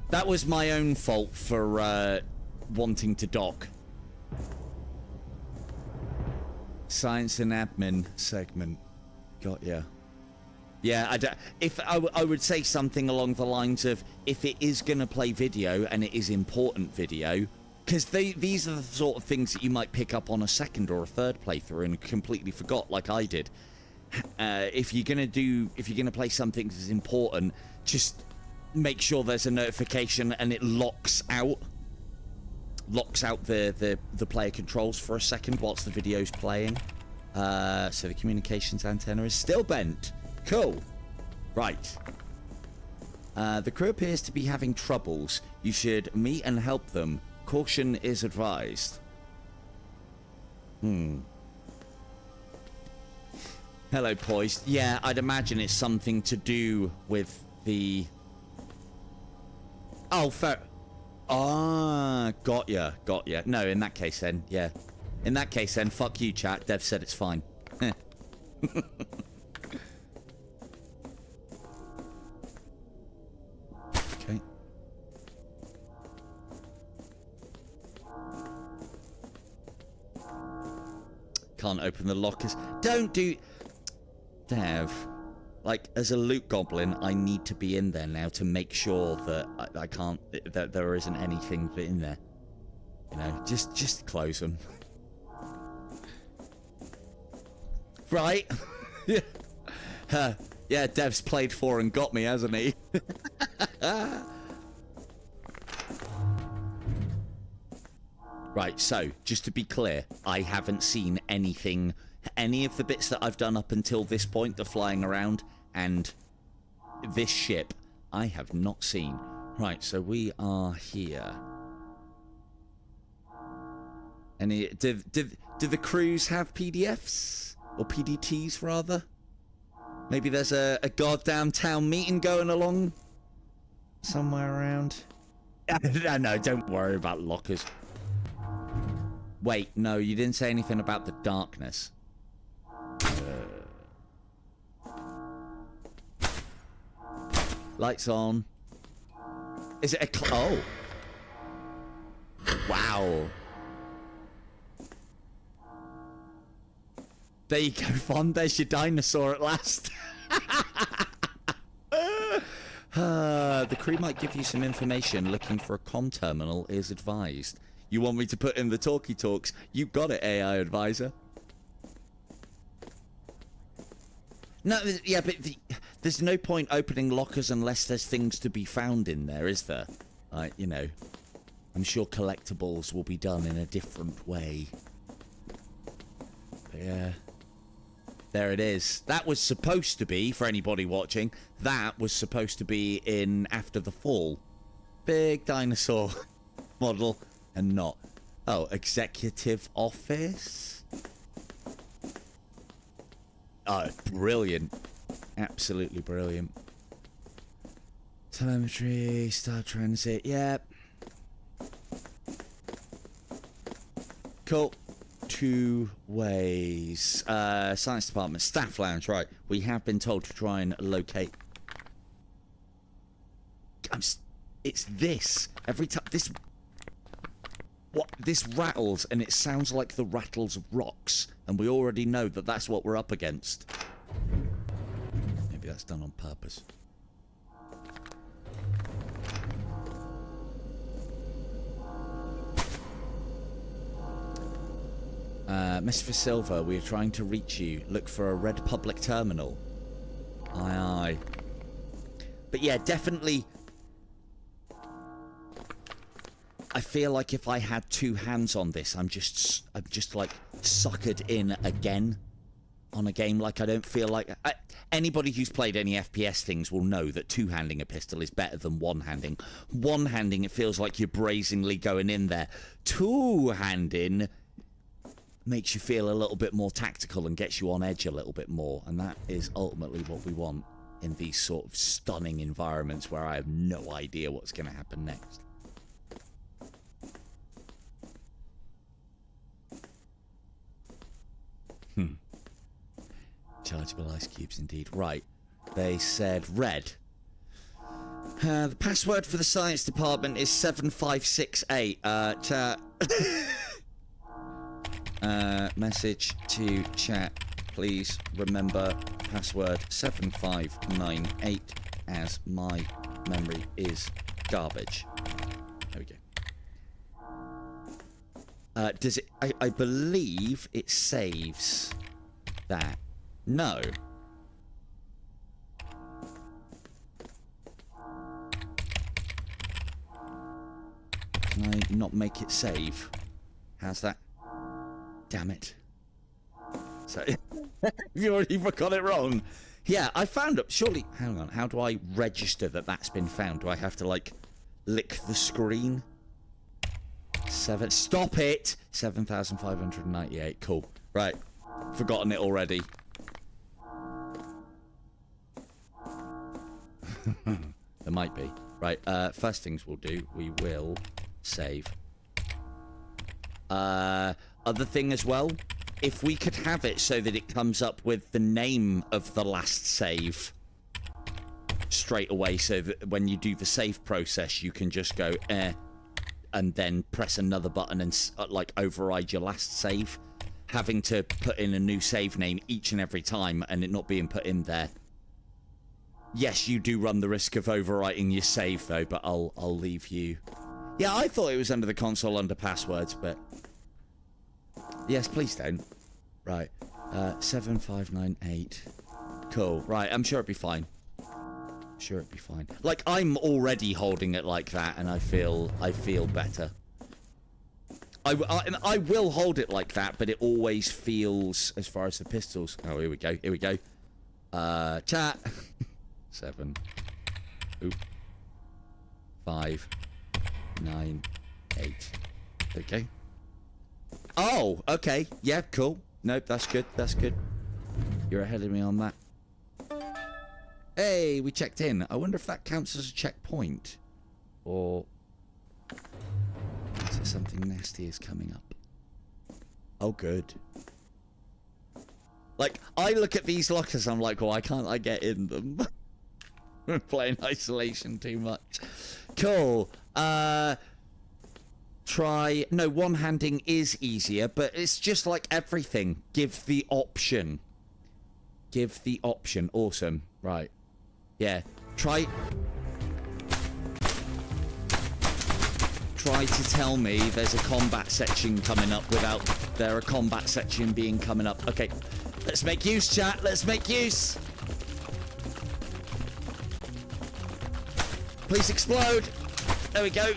Speaker 1: That was my own fault for wanting to dock. Science and admin segment. Got ya. Yeah, I would say something along the lines of, if it is going to play video and it is important video, because these are the sort of things that you might pick up on a second or a third playthrough and completely forgot, like I did. If you're gonna play something that's important, just make sure there's a notification and it locks out the player controls for a second whilst the video's playing. So the communications antenna is still bent. Cool. Right. The crew appears to be having troubles. You should meet and help them. Caution is advised. Hello, Poised. Yeah, I'd imagine it's something to do with the... Oh, fair... Ah, got ya. No, in that case then, yeah. In that case then, fuck you, chat. Dev said it's fine. Okay. Can't open the lockers. Don't do... Dev, like, as a loot goblin, I need to be in there now to make sure that I can't, that there isn't anything in there. You know, just close them. Right? Yeah. Yeah, Dev's played 4 and got me, hasn't he? Right, so, just to be clear, I haven't seen anything... Any of the bits that I've done up until this point, the flying around, and this ship, I have not seen. Right, so we are here. Any... Do the crews have PDFs? Or PDTs, rather? Maybe there's a goddamn town meeting going along? Somewhere around? No, don't worry about lockers. Wait, no, you didn't say anything about the darkness. Lights on. Is it a oh. Wow. There you go, Fon. There's your dinosaur at last. The crew might give you some information. Looking for a comm terminal is advised. You want me to put in the talkie talks? You got it, AI advisor. No, yeah, but there's no point opening lockers unless there's things to be found in there, is there? You know, I'm sure collectibles will be done in a different way. But yeah. There it is. That was supposed to be, for anybody watching, that was supposed to be in After the Fall. Big dinosaur model, and not. Oh, executive office? Oh, brilliant. Absolutely brilliant. Telemetry, star transit, yep. Cool. 2 ways. Science department, staff lounge, right. We have been told to try and locate. It's this. Every time, this rattles, and it sounds like the rattles of rocks, and we already know that that's what we're up against. Maybe that's done on purpose. Mr. Silva, we are trying to reach you. Look for a red public terminal. Aye, aye. But yeah, definitely. I feel like if I had 2 hands on this, I'm just like suckered in again on a game. Like, I don't feel like anybody who's played any FPS things will know that 2-handing a pistol is better than 1-handing. 1-handing, it feels like you're brazenly going in there. 2-handing makes you feel a little bit more tactical and gets you on edge a little bit more, and that is ultimately what we want in these sort of stunning environments where I have no idea what's going to happen next. Chargeable ice cubes indeed. Right, they said red. The password for the science department is 7568. Chat. Message to chat. Please remember password 7598 as my memory is garbage. There we go. Does it... I believe it saves that. No. Can I not make it save? How's that? Damn it. So, you already got it wrong. Yeah, I found it. Surely, hang on. How do I register that that's been found? Do I have to, like, lick the screen? Stop it! 7,598. Cool. Right. Forgotten it already. There might be. Right, first things we'll do, we will save. Other thing as well, if we could have it so that it comes up with the name of the last save straight away, so that when you do the save process, you can just go, and then press another button and, like, override your last save. Having to put in a new save name each and every time and it not being put in there. Yes, you do run the risk of overwriting your save, though, but I'll leave you. Yeah, I thought it was under the console under passwords, but... Yes, please don't. Right. 7598. Cool. Right, I'm sure it'll be fine. Sure it'll be fine. Like, I'm already holding it like that, and I feel better. I will hold it like that, but it always feels, as far as the pistols... Oh, here we go. Here we go. Chat. 7. Oop. 5. 9. 8. Okay. Oh, okay. Yeah, cool. Nope, that's good. That's good. You're ahead of me on that. Hey, we checked in. I wonder if that counts as a checkpoint. Or... is it something nasty is coming up? Oh, good. Like, I look at these lockers, I'm like, why can't I get in them? We're playing isolation too much. Cool. Try... No, one-handing is easier, but it's just like everything. Give the option. Give the option. Awesome. Right. Yeah. Try try to tell me there's a combat section coming up without there a combat section being coming up. Okay, let's make use, chat. Let's make use. Please explode. There we go.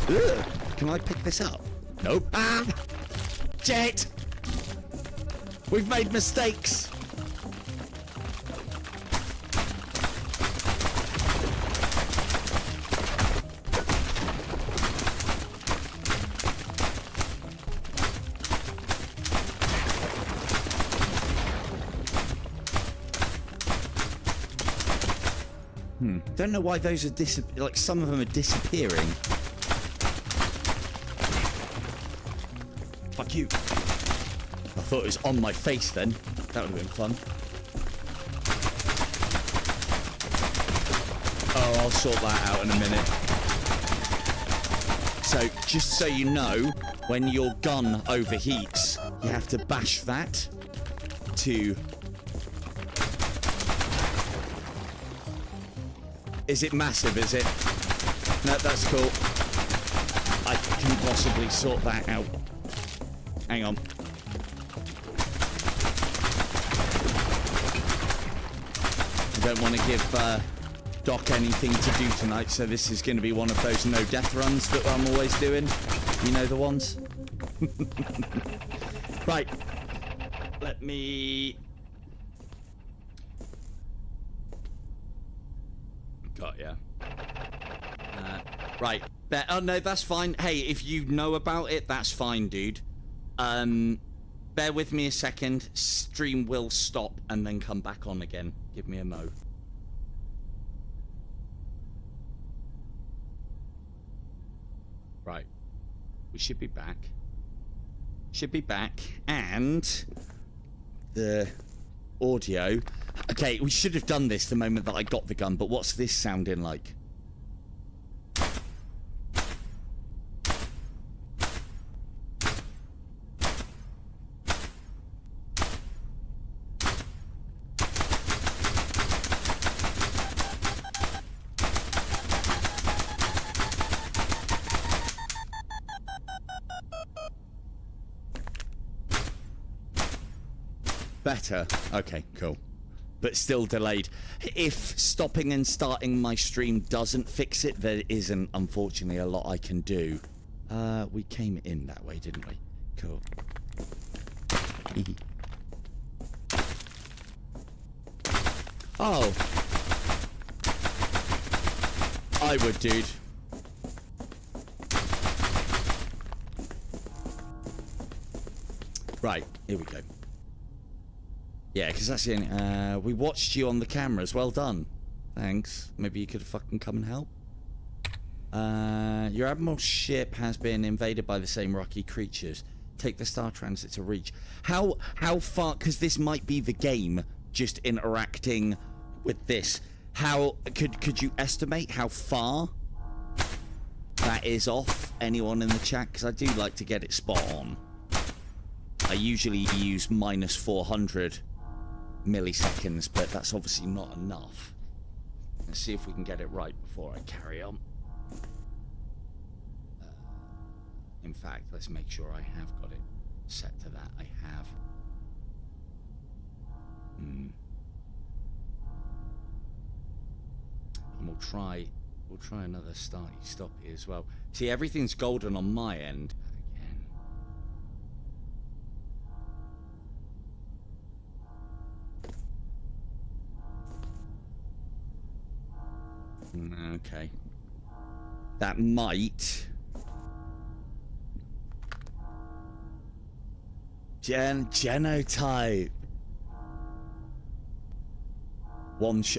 Speaker 1: Ugh. Can I pick this up? Nope. Ah! Jet! We've made mistakes. Don't know why those are like some of them are disappearing. Fuck you. I thought it was on my face then. That would have been fun. Oh, I'll sort that out in a minute. So, just so you know, when your gun overheats, you have to bash that to... Is it massive, is it? No, that's cool. I can possibly sort that out. Hang on. I don't want to give Doc anything to do tonight, so this is going to be one of those no death runs that I'm always doing. You know the ones? Right. Let me... Got ya. Right. Oh, no, that's fine. Hey, if you know about it, that's fine, dude. Bear with me a second. Stream will stop and then come back on again. Give me a mo. Right. We should be back. Should be back. And the audio. Okay, we should have done this the moment that I got the gun, but what's this sounding like? Better. Okay, cool. But still delayed. If stopping and starting my stream doesn't fix it, there isn't, unfortunately, a lot I can do. We came in that way, didn't we? Cool. Oh. I would, dude. Right, here we go. Yeah, because that's the only... we watched you on the cameras. Well done. Thanks. Maybe you could fucking come and help. Your admiral's ship has been invaded by the same rocky creatures. Take the star transit to reach. How far... Because this might be the game just interacting with this. How... Could you estimate how far that is off? Anyone in the chat? Because I do like to get it spot on. I usually use minus 400 milliseconds, but that's obviously not enough. Let's see if we can get it right before I carry on. In fact, let's make sure I have got it set to that. I have. And we'll try another starty stoppy as well. See, everything's golden on my end. Okay. That might... Genotype.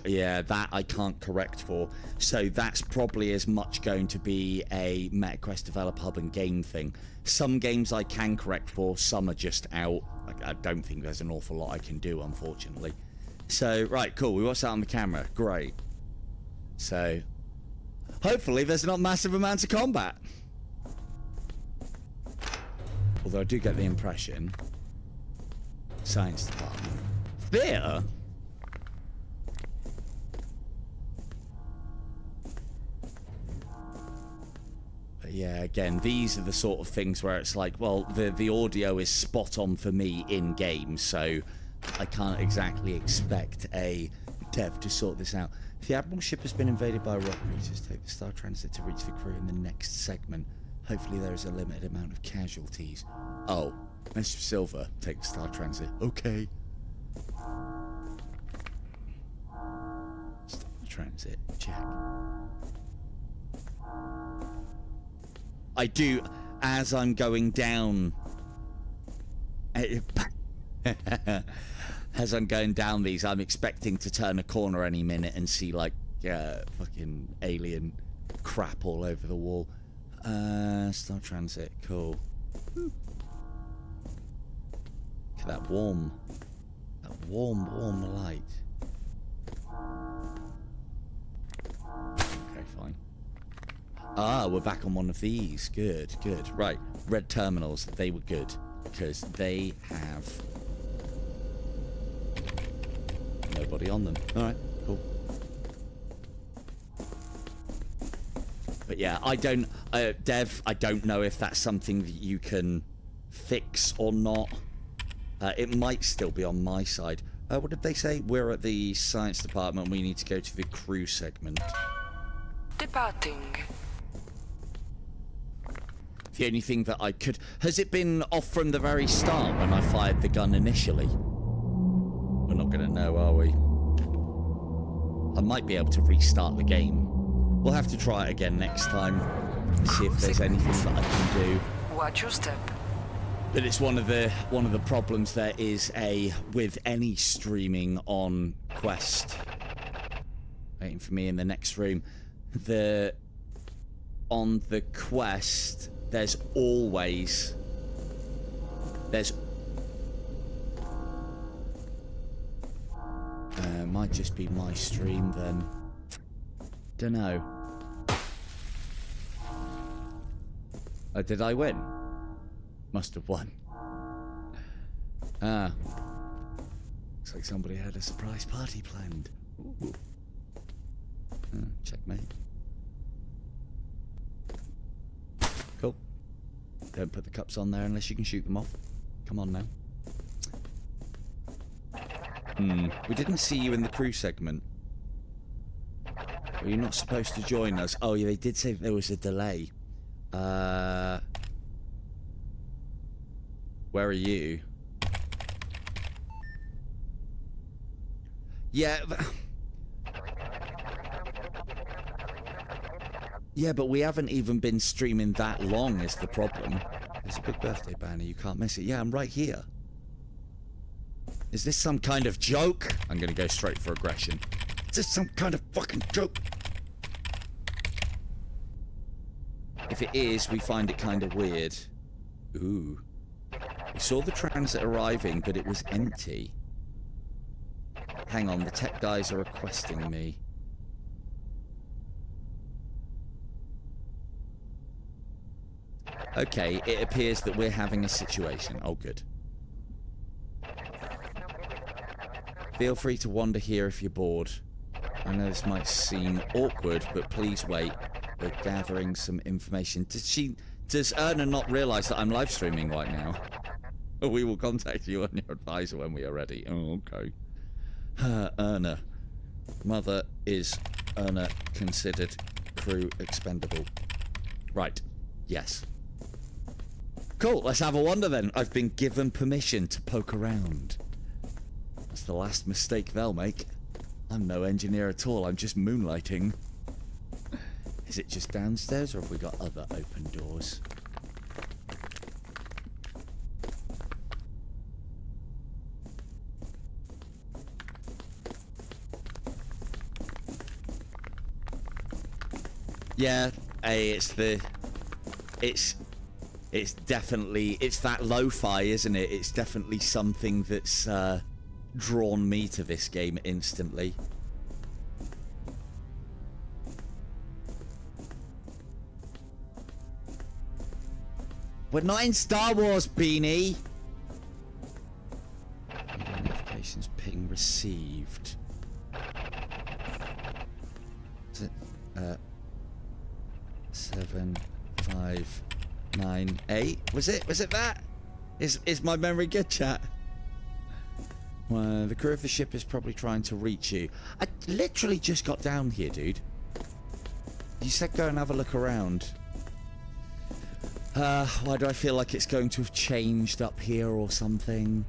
Speaker 1: Yeah, that I can't correct for. So that's probably as much going to be a MetaQuest Develop Hub and game thing. Some games I can correct for, some are just out. I don't think there's an awful lot I can do, unfortunately. So, right, cool. We watched that on the camera. Great. So, hopefully there's not massive amounts of combat. Although I do get the impression... Science department. There? But yeah, again, these are the sort of things where it's like, well, the audio is spot on for me in-game, so I can't exactly expect a dev to sort this out. If the admiral ship has been invaded by rock creatures, take the Star Transit to reach the crew in the next segment. Hopefully there is a limited amount of casualties. Oh, Mr. Silver, take the Star Transit. Okay. Star Transit, check. I do, as I'm going down... As I'm going down these, I'm expecting to turn a corner any minute and see, like, fucking alien crap all over the wall. Star Transit, cool. Look at that warm light. Okay, fine. Ah, we're back on one of these. Good, good. Right, red terminals, they were good because they have nobody on them. Alright, cool. But yeah, I don't... Dev, I don't know if that's something that you can fix or not. It might still be on my side. What did they say? We're at the science department. We need to go to the crew segment.
Speaker 2: Departing.
Speaker 1: The only thing that I could... Has it been off from the very start when I fired the gun initially? We're not going to know, are we? I might be able to restart the game. We'll have to try it again next time. See if there's anything that I can do.
Speaker 2: Watch your step.
Speaker 1: But it's one of the problems there is with any streaming on Quest. Waiting for me in the next room. On the Quest, there's always might just be my stream then. Dunno. Did I win? Must have won. Ah. Looks like somebody had a surprise party planned. Ooh. Checkmate. Cool. Don't put the cups on there unless you can shoot them off. Come on now. We didn't see you in the crew segment. Were you not supposed to join us? Oh, yeah, they did say there was a delay. Where are you? Yeah. Yeah, but we haven't even been streaming that long is the problem. There's a big birthday banner. You can't miss it. Yeah, I'm right here. Is this some kind of joke? I'm going to go straight for aggression. Is this some kind of fucking joke? If it is, we find it kind of weird. Ooh. We saw the transit arriving, but it was empty. Hang on, the tech guys are requesting me. Okay, it appears that we're having a situation. Oh, good. Feel free to wander here if you're bored. I know this might seem awkward, but please wait. We're gathering some information. Does Erna not realise that I'm live streaming right now? We will contact you and your advisor when we are ready. Oh, okay. Erna. Mother is Erna considered crew expendable. Right. Yes. Cool, let's have a wander then. I've been given permission to poke around. That's the last mistake they'll make. I'm no engineer at all, I'm just moonlighting. Is it just downstairs, or have we got other open doors? Yeah, hey, it's definitely, it's that lo-fi, isn't it? It's definitely something that's drawn me to this game instantly. We're not in Star Wars, Beanie. Notifications ping received. Is it 7598? Was it that? Is my memory good, chat? Well, the crew of the ship is probably trying to reach you. I literally just got down here, dude. You said go and have a look around. Why do I feel like it's going to have changed up here or something?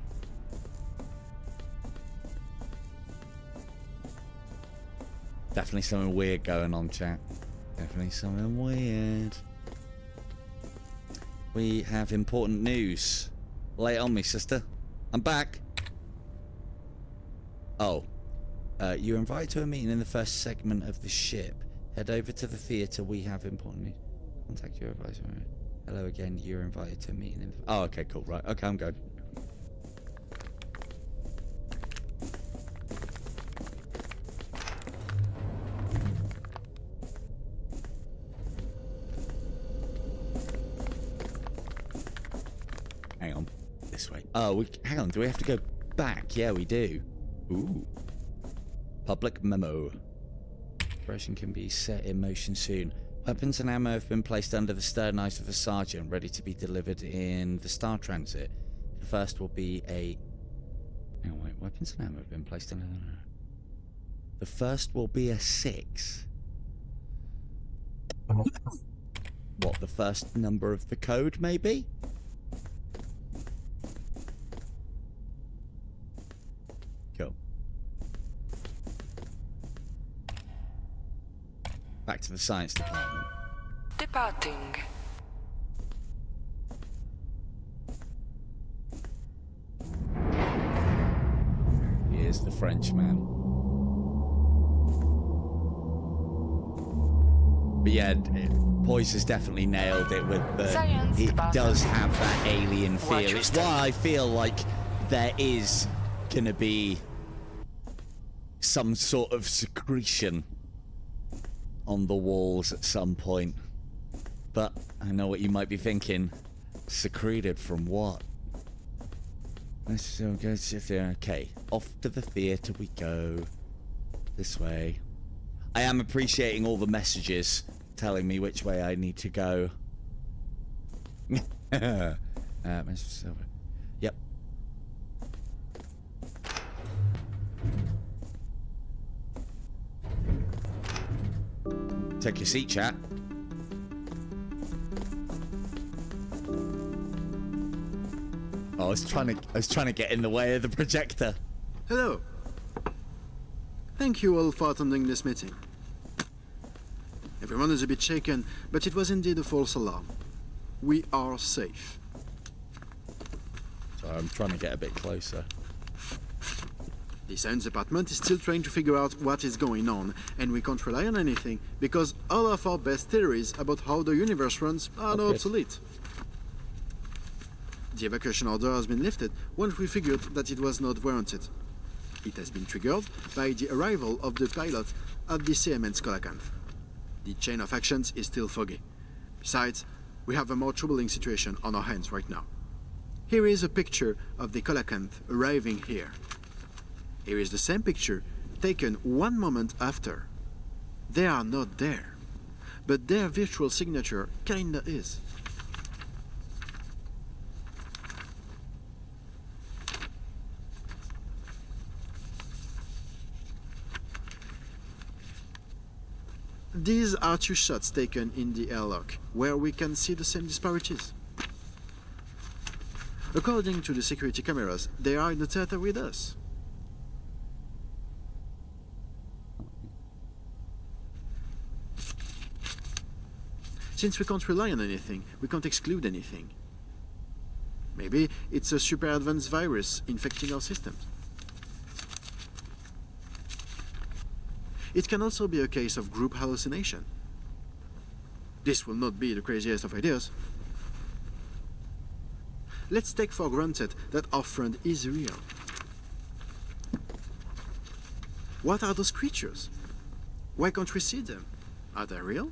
Speaker 1: Definitely something weird going on, chat. Definitely something weird. We have important news. Lay it on me, sister. I'm back. Oh. You're invited to a meeting in the first segment of the ship. Head over to the theatre. We have important news. Contact your advisor. Hello again. You're invited to a meeting in the... Oh, okay, cool. Right. Okay, I'm good. Hang on. This way. Oh, hang on. Do we have to go back? Yeah, we do. Ooh. Public memo. Operation can be set in motion soon. Weapons and ammo have been placed under the stern eyes of the sergeant, ready to be delivered in the Star Transit. The first will be a... Hang on, wait. Weapons and ammo have been placed under... The first will be a 6. What, the first number of the code, maybe? Cool. Back to the science department.
Speaker 2: Departing.
Speaker 1: Here's the Frenchman. But yeah, Poise has definitely nailed it with the...
Speaker 2: Science
Speaker 1: it
Speaker 2: department.
Speaker 1: does have that alien feel.
Speaker 2: Watch your
Speaker 1: It's
Speaker 2: step.
Speaker 1: why I feel like there is gonna be some sort of secretion on the walls at some point. But I know what you might be thinking. Secreted from what? Let's go there. Okay, off to the theatre we go. This way. I am appreciating all the messages telling me which way I need to go. Yep. Take your seat, chat. Oh, I was trying to get in the way of the projector.
Speaker 5: Hello. Thank you all for attending this meeting. Everyone is a bit shaken, but it was indeed a false alarm. We are safe.
Speaker 1: Sorry, I'm trying to get a bit closer.
Speaker 5: The science department is still trying to figure out what is going on, and we can't rely on anything because all of our best theories about how the universe runs are now
Speaker 1: Okay.
Speaker 5: obsolete. The evacuation order has been lifted once we figured that it was not warranted. It has been triggered by the arrival of the pilot at the CMN's Colacanth. The chain of actions is still foggy. Besides, we have a more troubling situation on our hands right now. Here is a picture of the Colacanth arriving here. Here is the same picture taken 1 moment after. They are not there, but their virtual signature kinda is. These are 2 shots taken in the airlock, where we can see the same disparities. According to the security cameras, they are in the theater with us. Since we can't rely on anything, we can't exclude anything. Maybe it's a super advanced virus infecting our systems. It can also be a case of group hallucination. This will not be the craziest of ideas. Let's take for granted that our friend is real. What are those creatures? Why can't we see them? Are they real?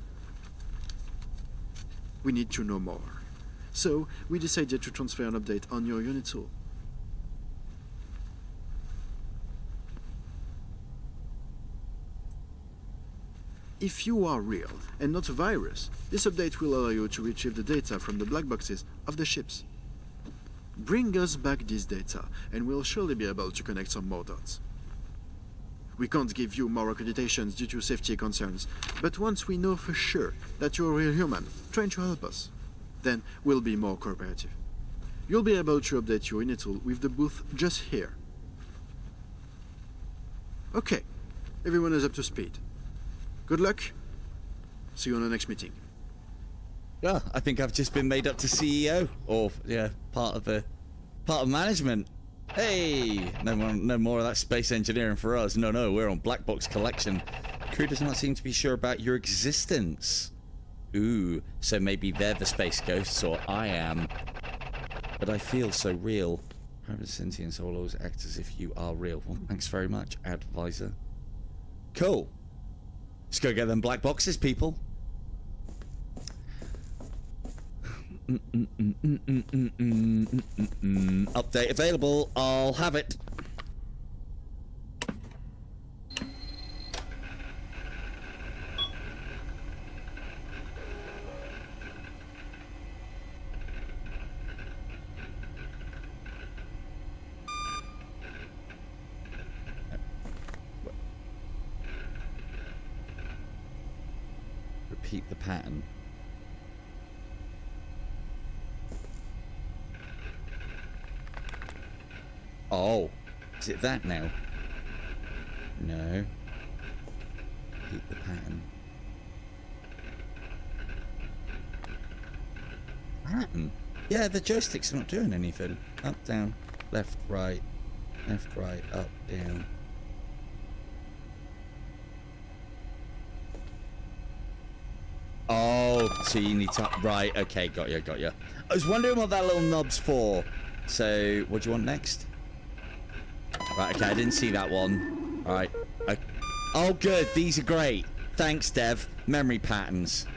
Speaker 5: We need to know more. so we decided to transfer an update on your unit tool. If you are real and not a virus, this update will allow you to retrieve the data from the black boxes of the ships. Bring us back this data, and we'll surely be able to connect some more dots. We can't give you more accreditations due to safety concerns, but once we know for sure that you're a real human trying to help us, then we'll be more cooperative. You'll be able to update your unit tool with the booth just here. Okay, everyone is up to speed. Good luck. See you on the next meeting.
Speaker 1: Yeah, I think I've just been made up to CEO, or yeah, part of management. Hey, no more of that space engineering for us. No, we're on Black Box Collection. Crew does not seem to be sure about your existence. Ooh, so maybe they're the space ghosts, or I am. But I feel so real. Private sentient soul always act as if you are real. Well, thanks very much, advisor. Cool. Let's go get them black boxes, people. Update available. I'll have it. Repeat the pattern. Oh, is it that now? No. Repeat the pattern. Pattern? Yeah, the joystick's not doing anything. Up, down, left, right, up, down. Oh, so you need to... Right, okay, got you. I was wondering what that little knob's for. So, what do you want next? Right, okay, I didn't see that one. Alright. Oh, good, these are great. Thanks, Dev. Memory patterns.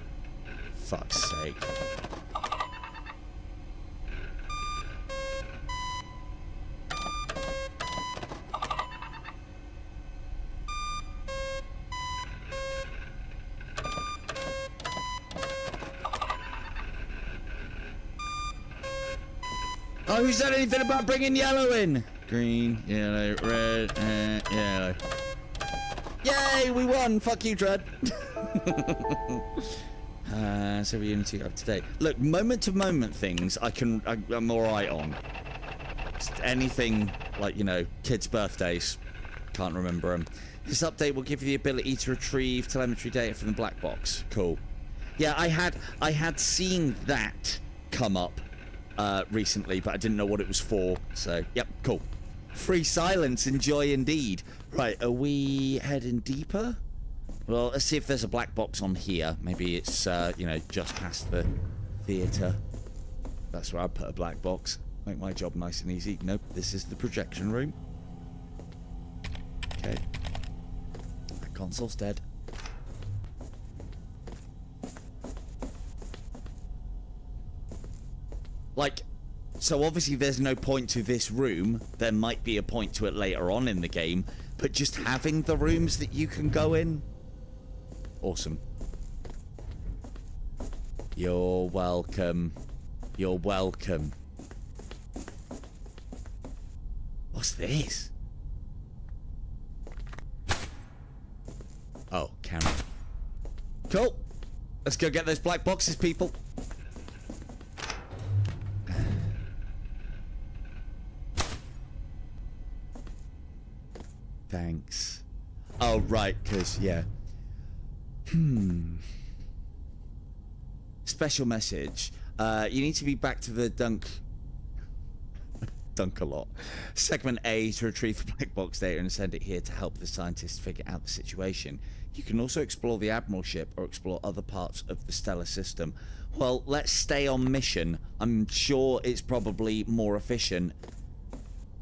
Speaker 1: Fuck's sake. Oh, who said anything about bringing yellow in? Green, yellow, red, and yellow. Yay, we won! Fuck you, Dread. So we only two up to date. Look, moment-to-moment things I'm alright on. Just anything like, you know, kids' birthdays. Can't remember them. This update will give you the ability to retrieve telemetry data from the black box. Cool. Yeah, I had seen that come up recently, but I didn't know what it was for. So, yep, cool. Free silence, enjoy indeed. Right, are we heading deeper? Well, let's see if there's a black box on here. Maybe it's, you know, just past the theatre. That's where I'd put a black box. Make my job nice and easy. Nope, this is the projection room. Okay. That console's dead. Like, so obviously there's no point to this room. There might be a point to it later on in the game, but just having the rooms that you can go in, awesome. You're welcome. You're welcome. What's this? Oh, camera. Cool. Let's go get those black boxes, people. Thanks. Oh, right, because, yeah. Special message. You need to be back to the dunk a lot. Segment A to retrieve the black box data and send it here to help the scientists figure out the situation. You can also explore the admiral ship or explore other parts of the stellar system. Well, let's stay on mission. I'm sure it's probably more efficient.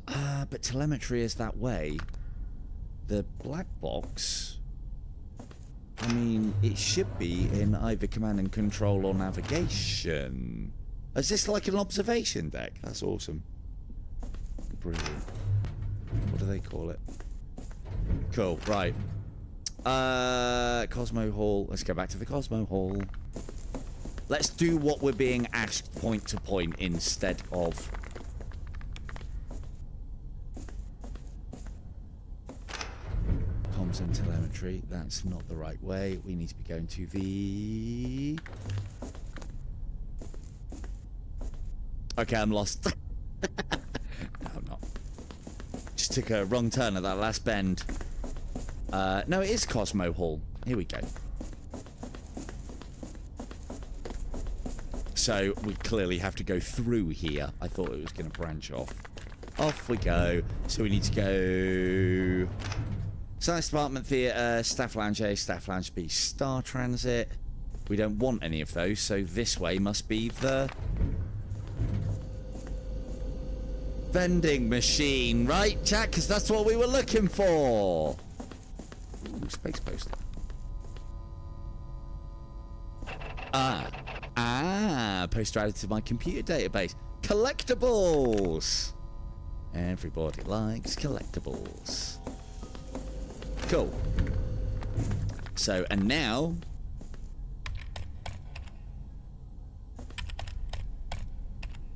Speaker 1: But telemetry is that way. The black box, I mean, it should be in either command and control or navigation. Is this like an observation deck? That's awesome. Brilliant. What do they call it? Cool, right. Cosmo Hall. Let's go back to the Cosmo Hall. Let's do what we're being asked point to point instead of... comms and telemetry. That's not the right way. We need to be going to the... Okay, I'm lost. No, I'm not. Just took a wrong turn at that last bend. No, it is Cosmo Hall. Here we go. So we clearly have to go through here. I thought it was going to branch off. Off we go. So we need to go... Science Department Theatre, Staff Lounge A, Staff Lounge B, Star Transit. We don't want any of those, so this way must be the... vending machine, right, chat? Because that's what we were looking for. Ooh, space poster. Poster added to my computer database. Collectibles. Everybody likes collectibles. Cool. So, and now...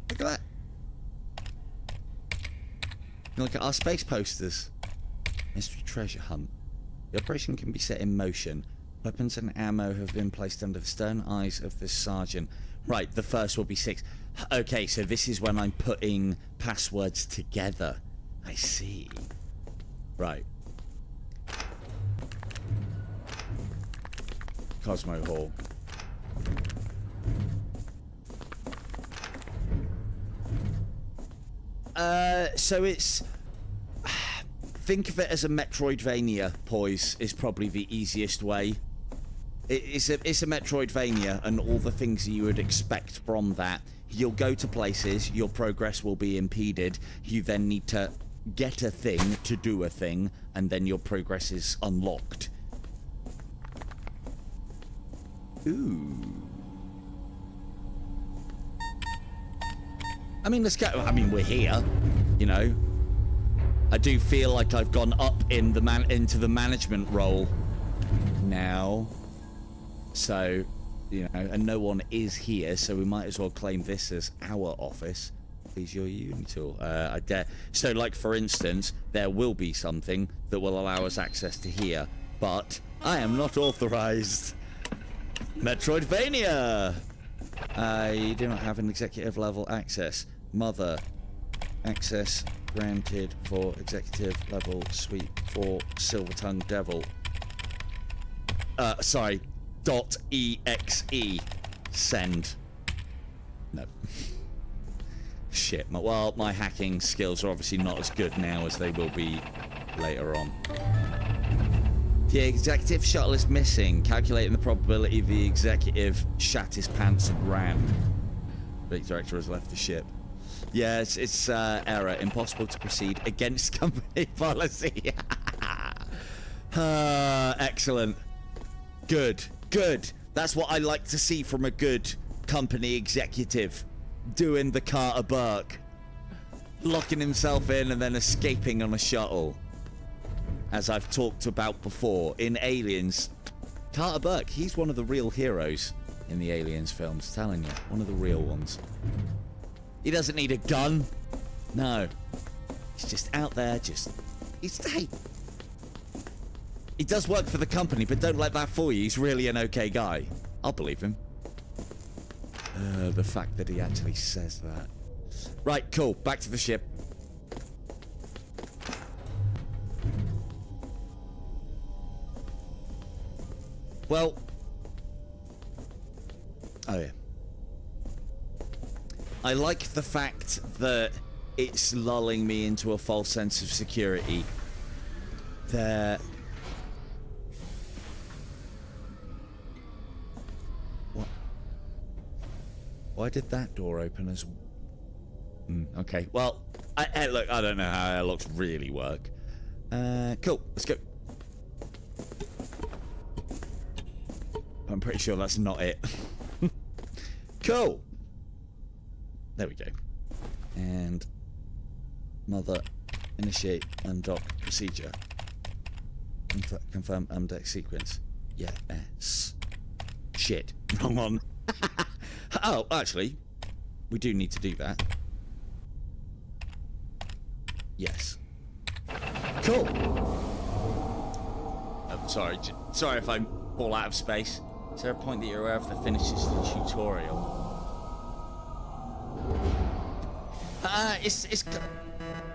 Speaker 1: look at that. Look at our space posters. Mystery treasure hunt. The operation can be set in motion. Weapons and ammo have been placed under the stern eyes of the sergeant. Right, the first will be 6. Okay, so this is when I'm putting passwords together. I see. Right. Cosmo Hall. So it's... think of it as a Metroidvania, poise, is probably the easiest way. It's a Metroidvania, and all the things you would expect from that. You'll go to places, your progress will be impeded, you then need to get a thing to do a thing, and then your progress is unlocked. Ooh. I mean, let's go. I mean, we're here, you know. I do feel like I've gone up in the into the management role now. So, you know, and no one is here, so we might as well claim this as our office. Please, your Unitool. I dare. So, like, for instance, there will be something that will allow us access to here, but I am not authorized. Metroidvania! You do not have an executive level access. Mother. Access granted for executive level suite for Silver Tongue Devil. Sorry. .exe. Send. No. Shit. Well, my hacking skills are obviously not as good now as they will be later on. The executive shuttle is missing. Calculating the probability the executive shat his pants and ran. The director has left the ship. Yeah, it's error. Impossible to proceed against company policy. Excellent. Good. Good. That's what I like to see from a good company executive. Doing the Carter Burke. Locking himself in and then escaping on a shuttle. As I've talked about before, in Aliens, Carter Burke, he's one of the real heroes in the Aliens films, telling you. One of the real ones. He doesn't need a gun. No. He's just out there, hey. He does work for the company, but don't let that fool you. He's really an okay guy. I'll believe him. The fact that he actually says that. Right, cool. Back to the ship. Well. Oh, yeah. I like the fact that it's lulling me into a false sense of security. There... What? Why did that door open as... okay, well, look, I don't know how airlocks really work. Cool, let's go. I'm pretty sure that's not it. Cool. There we go. And mother, initiate undock procedure. Confirm undock sequence. Yes. Shit. Wrong one. Oh, actually, we do need to do that. Yes. Cool. Oh, sorry. Sorry if I'm all out of space. Is there a point that you're aware of that finishes the tutorial? It's...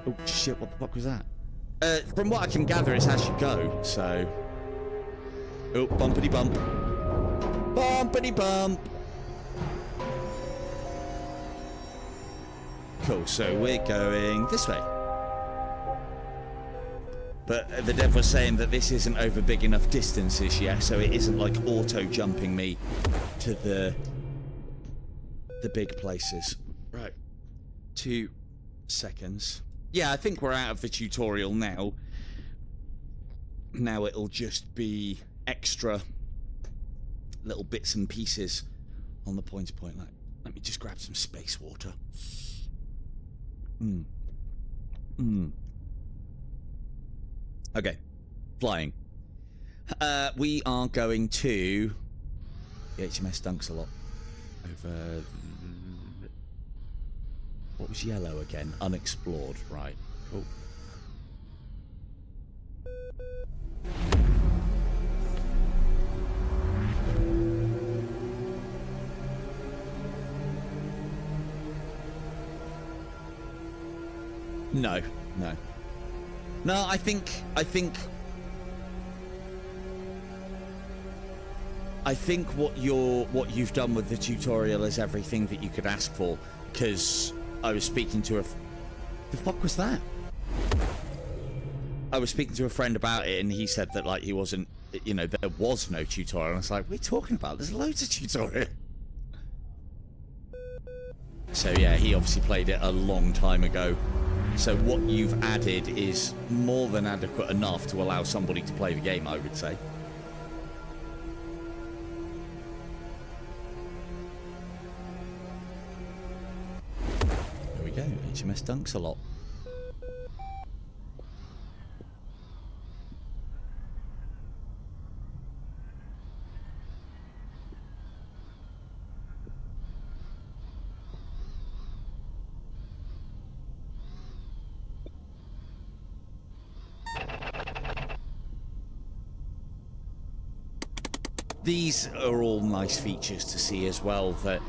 Speaker 1: Oh, shit, what the fuck was that? From what I can gather, it's as you go, so... Oh, bumpity bump. Bumpity bump! Cool, so we're going this way. But the dev was saying that this isn't over big enough distances yet, so it isn't like auto-jumping me to the big places. Right. 2 seconds. Yeah, I think we're out of the tutorial now. Now it'll just be extra little bits and pieces on the point-to-point. Like, let me just grab some space water. Okay, flying. We are going to the HMS Dunks a lot. Over. What was yellow again? Unexplored, right? Cool. No. No, I think what you've done with the tutorial is everything that you could ask for, because I was speaking to the fuck was that? I was speaking to a friend about it, and he said that, like, he wasn't, you know, there was no tutorial. And I was like, what are you talking about? There's loads of tutorial. So yeah, he obviously played it a long time ago. So what you've added is more than adequate enough to allow somebody to play the game, I would say. There we go, HMS Dunks a lot. These are all nice features to see as well, that,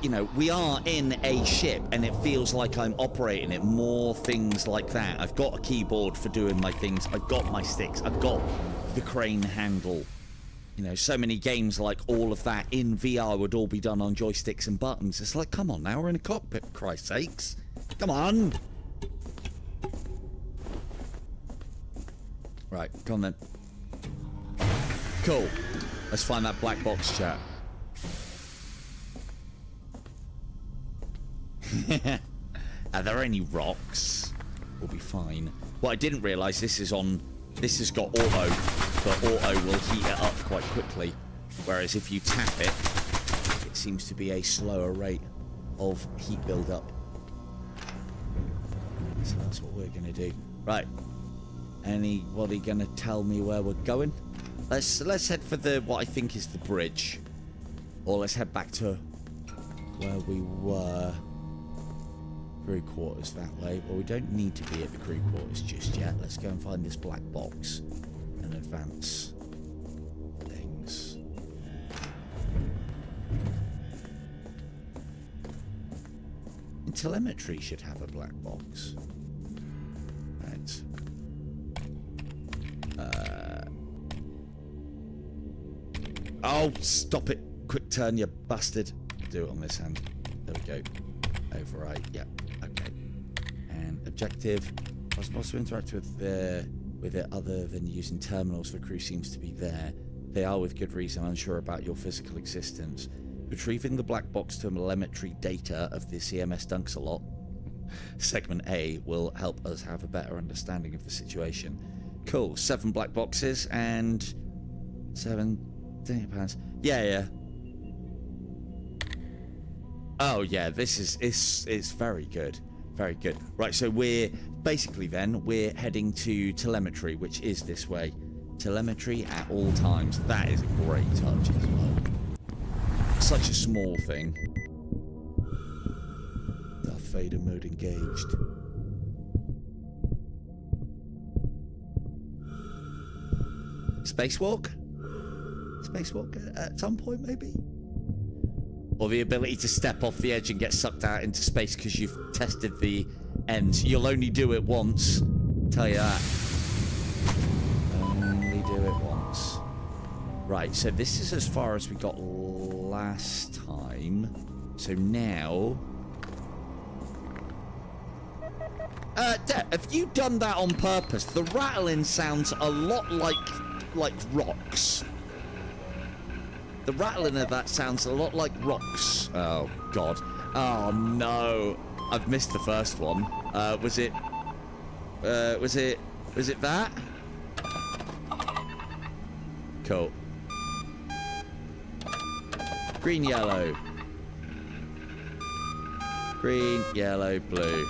Speaker 1: you know, we are in a ship and it feels like I'm operating it. More things like that. I've got a keyboard for doing my things. I've got my sticks. I've got the crane handle. You know, so many games like all of that in VR would all be done on joysticks and buttons. It's like, come on now, we're in a cockpit, for Christ's sakes. Come on. Right, come on then. Cool. Let's find that black box, chat. Are there any rocks? We'll be fine. What I didn't realise, this has got auto, but auto will heat it up quite quickly. Whereas if you tap it, it seems to be a slower rate of heat build-up. So that's what we're going to do. Right. Anybody going to tell me where we're going? Let's head for what I think is the bridge. Or let's head back to where we were. Crew quarters that way. Well, we don't need to be at the crew quarters just yet. Let's go and find this black box and advance things. And telemetry should have a black box. Right. Oh, stop it. Quick turn, you bastard. Do it on this hand. There we go. Override. Yeah. Okay. And objective. I was supposed to interact with it other than using terminals. The crew seems to be there. They are, with good reason, unsure about your physical existence. Retrieving the black box telemetry data of the CMS Dunks a lot. Segment A will help us have a better understanding of the situation. Cool. 7 black boxes and 7 £30. Yeah. Oh yeah, this is it's very good. Very good. Right, so we're basically then we're heading to telemetry, which is this way. Telemetry at all times. That is a great touch as well. Such a small thing. Darth Vader mode engaged. Spacewalk? Spacewalk at some point, maybe? Or the ability to step off the edge and get sucked out into space because you've tested the ends. You'll only do it once. Tell you that. Only do it once. Right, so this is as far as we got last time. So now... have you done that on purpose? The rattling sounds a lot like rocks. The rattling of that sounds a lot like rocks. Oh, God. Oh, no. I've missed the first one. Was it that? Cool. Green, yellow. Green, yellow, blue.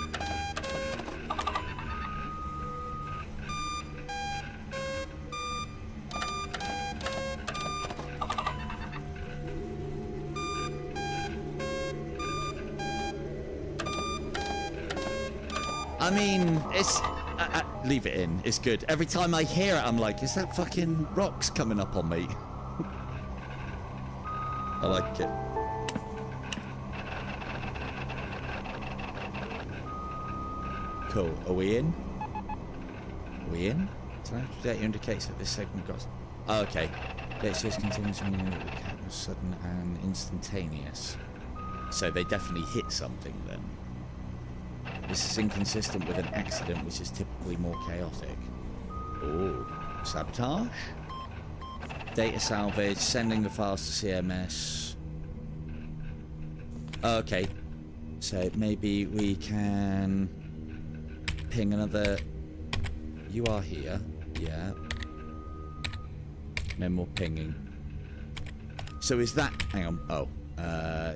Speaker 1: I mean, it's... leave it in. It's good. Every time I hear it, I'm like, is that fucking rocks coming up on me? I like it. Cool. Are we in? Are we in? Data indicates that this segment goes... Oh, okay. It says continues to mean that the cat was sudden and instantaneous. So they definitely hit something then. This is inconsistent with an accident, which is typically more chaotic. Oh, sabotage? Data salvage, sending the files to CMS. Okay, so maybe we can ping another... You are here, yeah. No more pinging. So is that... Hang on, oh.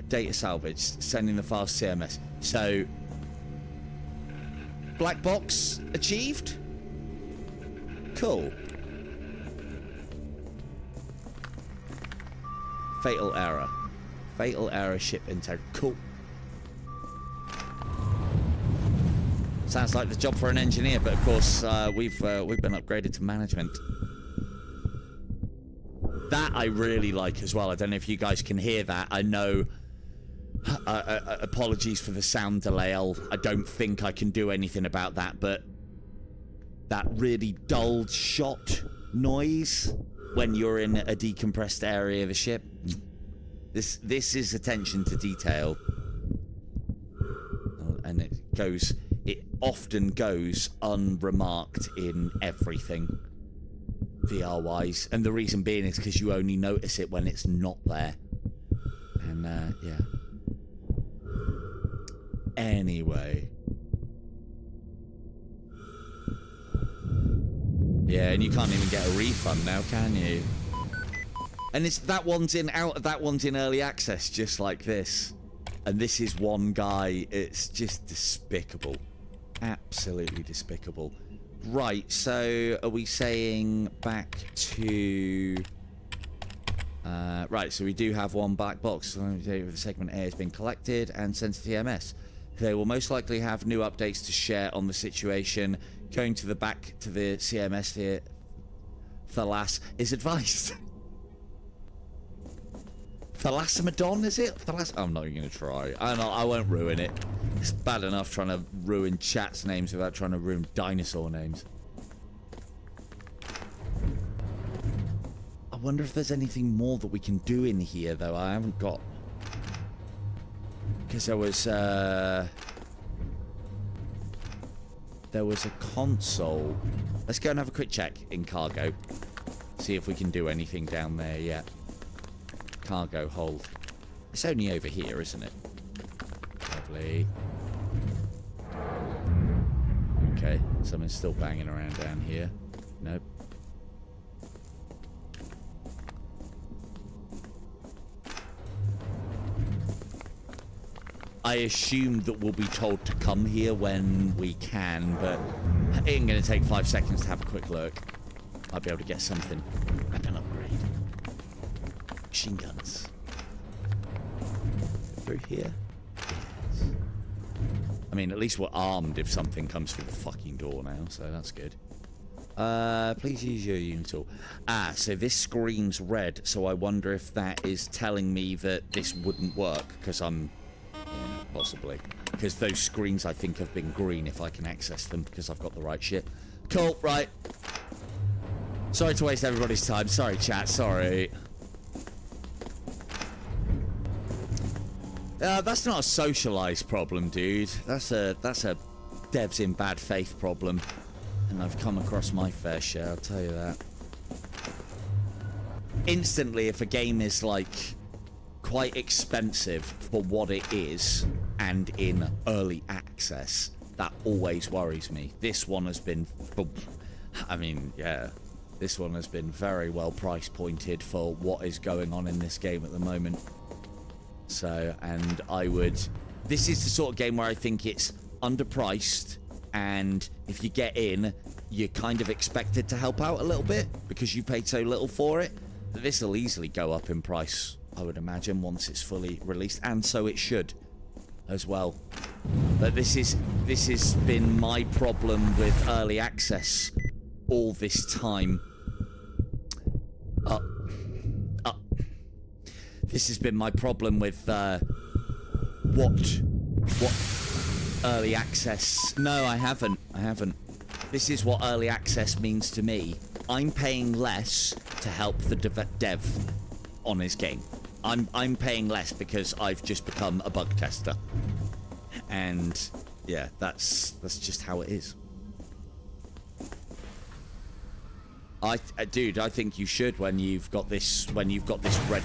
Speaker 1: Data salvage, sending the files to CMS. So... Black box achieved? Cool. Fatal error. Fatal error, ship integrity. Cool. Sounds like the job for an engineer, but of course we've been upgraded to management. That I really like as well. I don't know if you guys can hear that. I know... apologies for the sound delay. I don't think I can do anything about that, but that really dull shot noise when you're in a decompressed area of the ship. This is attention to detail, and it often goes unremarked in everything VR wise, and the reason being is because you only notice it when it's not there. And yeah. Anyway. Yeah, and you can't even get a refund now, can you? And it's that one's in early access, just like this. And this is one guy. It's just despicable. Absolutely despicable. Right, so are we saying back to... right, so we do have one black box. The segment A has been collected and sent to TMS. They will most likely have new updates to share on the situation. Going to the back to the CMS here, Thalas is advised. Thalassamodon, is it? I'm not even going to try. I won't ruin it. It's bad enough trying to ruin chat's names without trying to ruin dinosaur names. I wonder if there's anything more that we can do in here, though. I haven't got... Because there was a console. Let's go and have a quick check in cargo. See if we can do anything down there yet. Cargo hold. It's only over here, isn't it? Lovely. Okay, someone's still banging around down here. Nope. I assume that we'll be told to come here when we can, but it ain't gonna take 5 seconds to have a quick look. I'll be able to get something like an upgrade. Machine guns. Through here? Yes. I mean, at least we're armed if something comes through the fucking door now, so that's good. Please use your unit tool. Ah, so this screams red, so I wonder if that is telling me that this wouldn't work, because I'm... Yeah, possibly. Because those screens, I think, have been green if I can access them, because I've got the right shit. Cool, right. Sorry to waste everybody's time. Sorry, chat, sorry. That's not a socialized problem, dude. That's a devs in bad faith problem. And I've come across my fair share, I'll tell you that. Instantly, if a game is, like, quite expensive for what it is, and in early access, that always worries me. This one has been... I mean, yeah. This one has been very well price pointed for what is going on in this game at the moment. So, and I would... This is the sort of game where I think it's underpriced, and if you get in, you're kind of expected to help out a little bit because you paid so little for it. This will easily go up in price, I would imagine, once it's fully released, and so it should as well. But this has been my problem with early access all this time. This has been my problem with what early access... No, I haven't. This is what early access means to me. I'm paying less to help the dev on his game. I'm paying less because I've just become a bug tester. And yeah, that's just how it is. Dude, I think you should when you've got this ready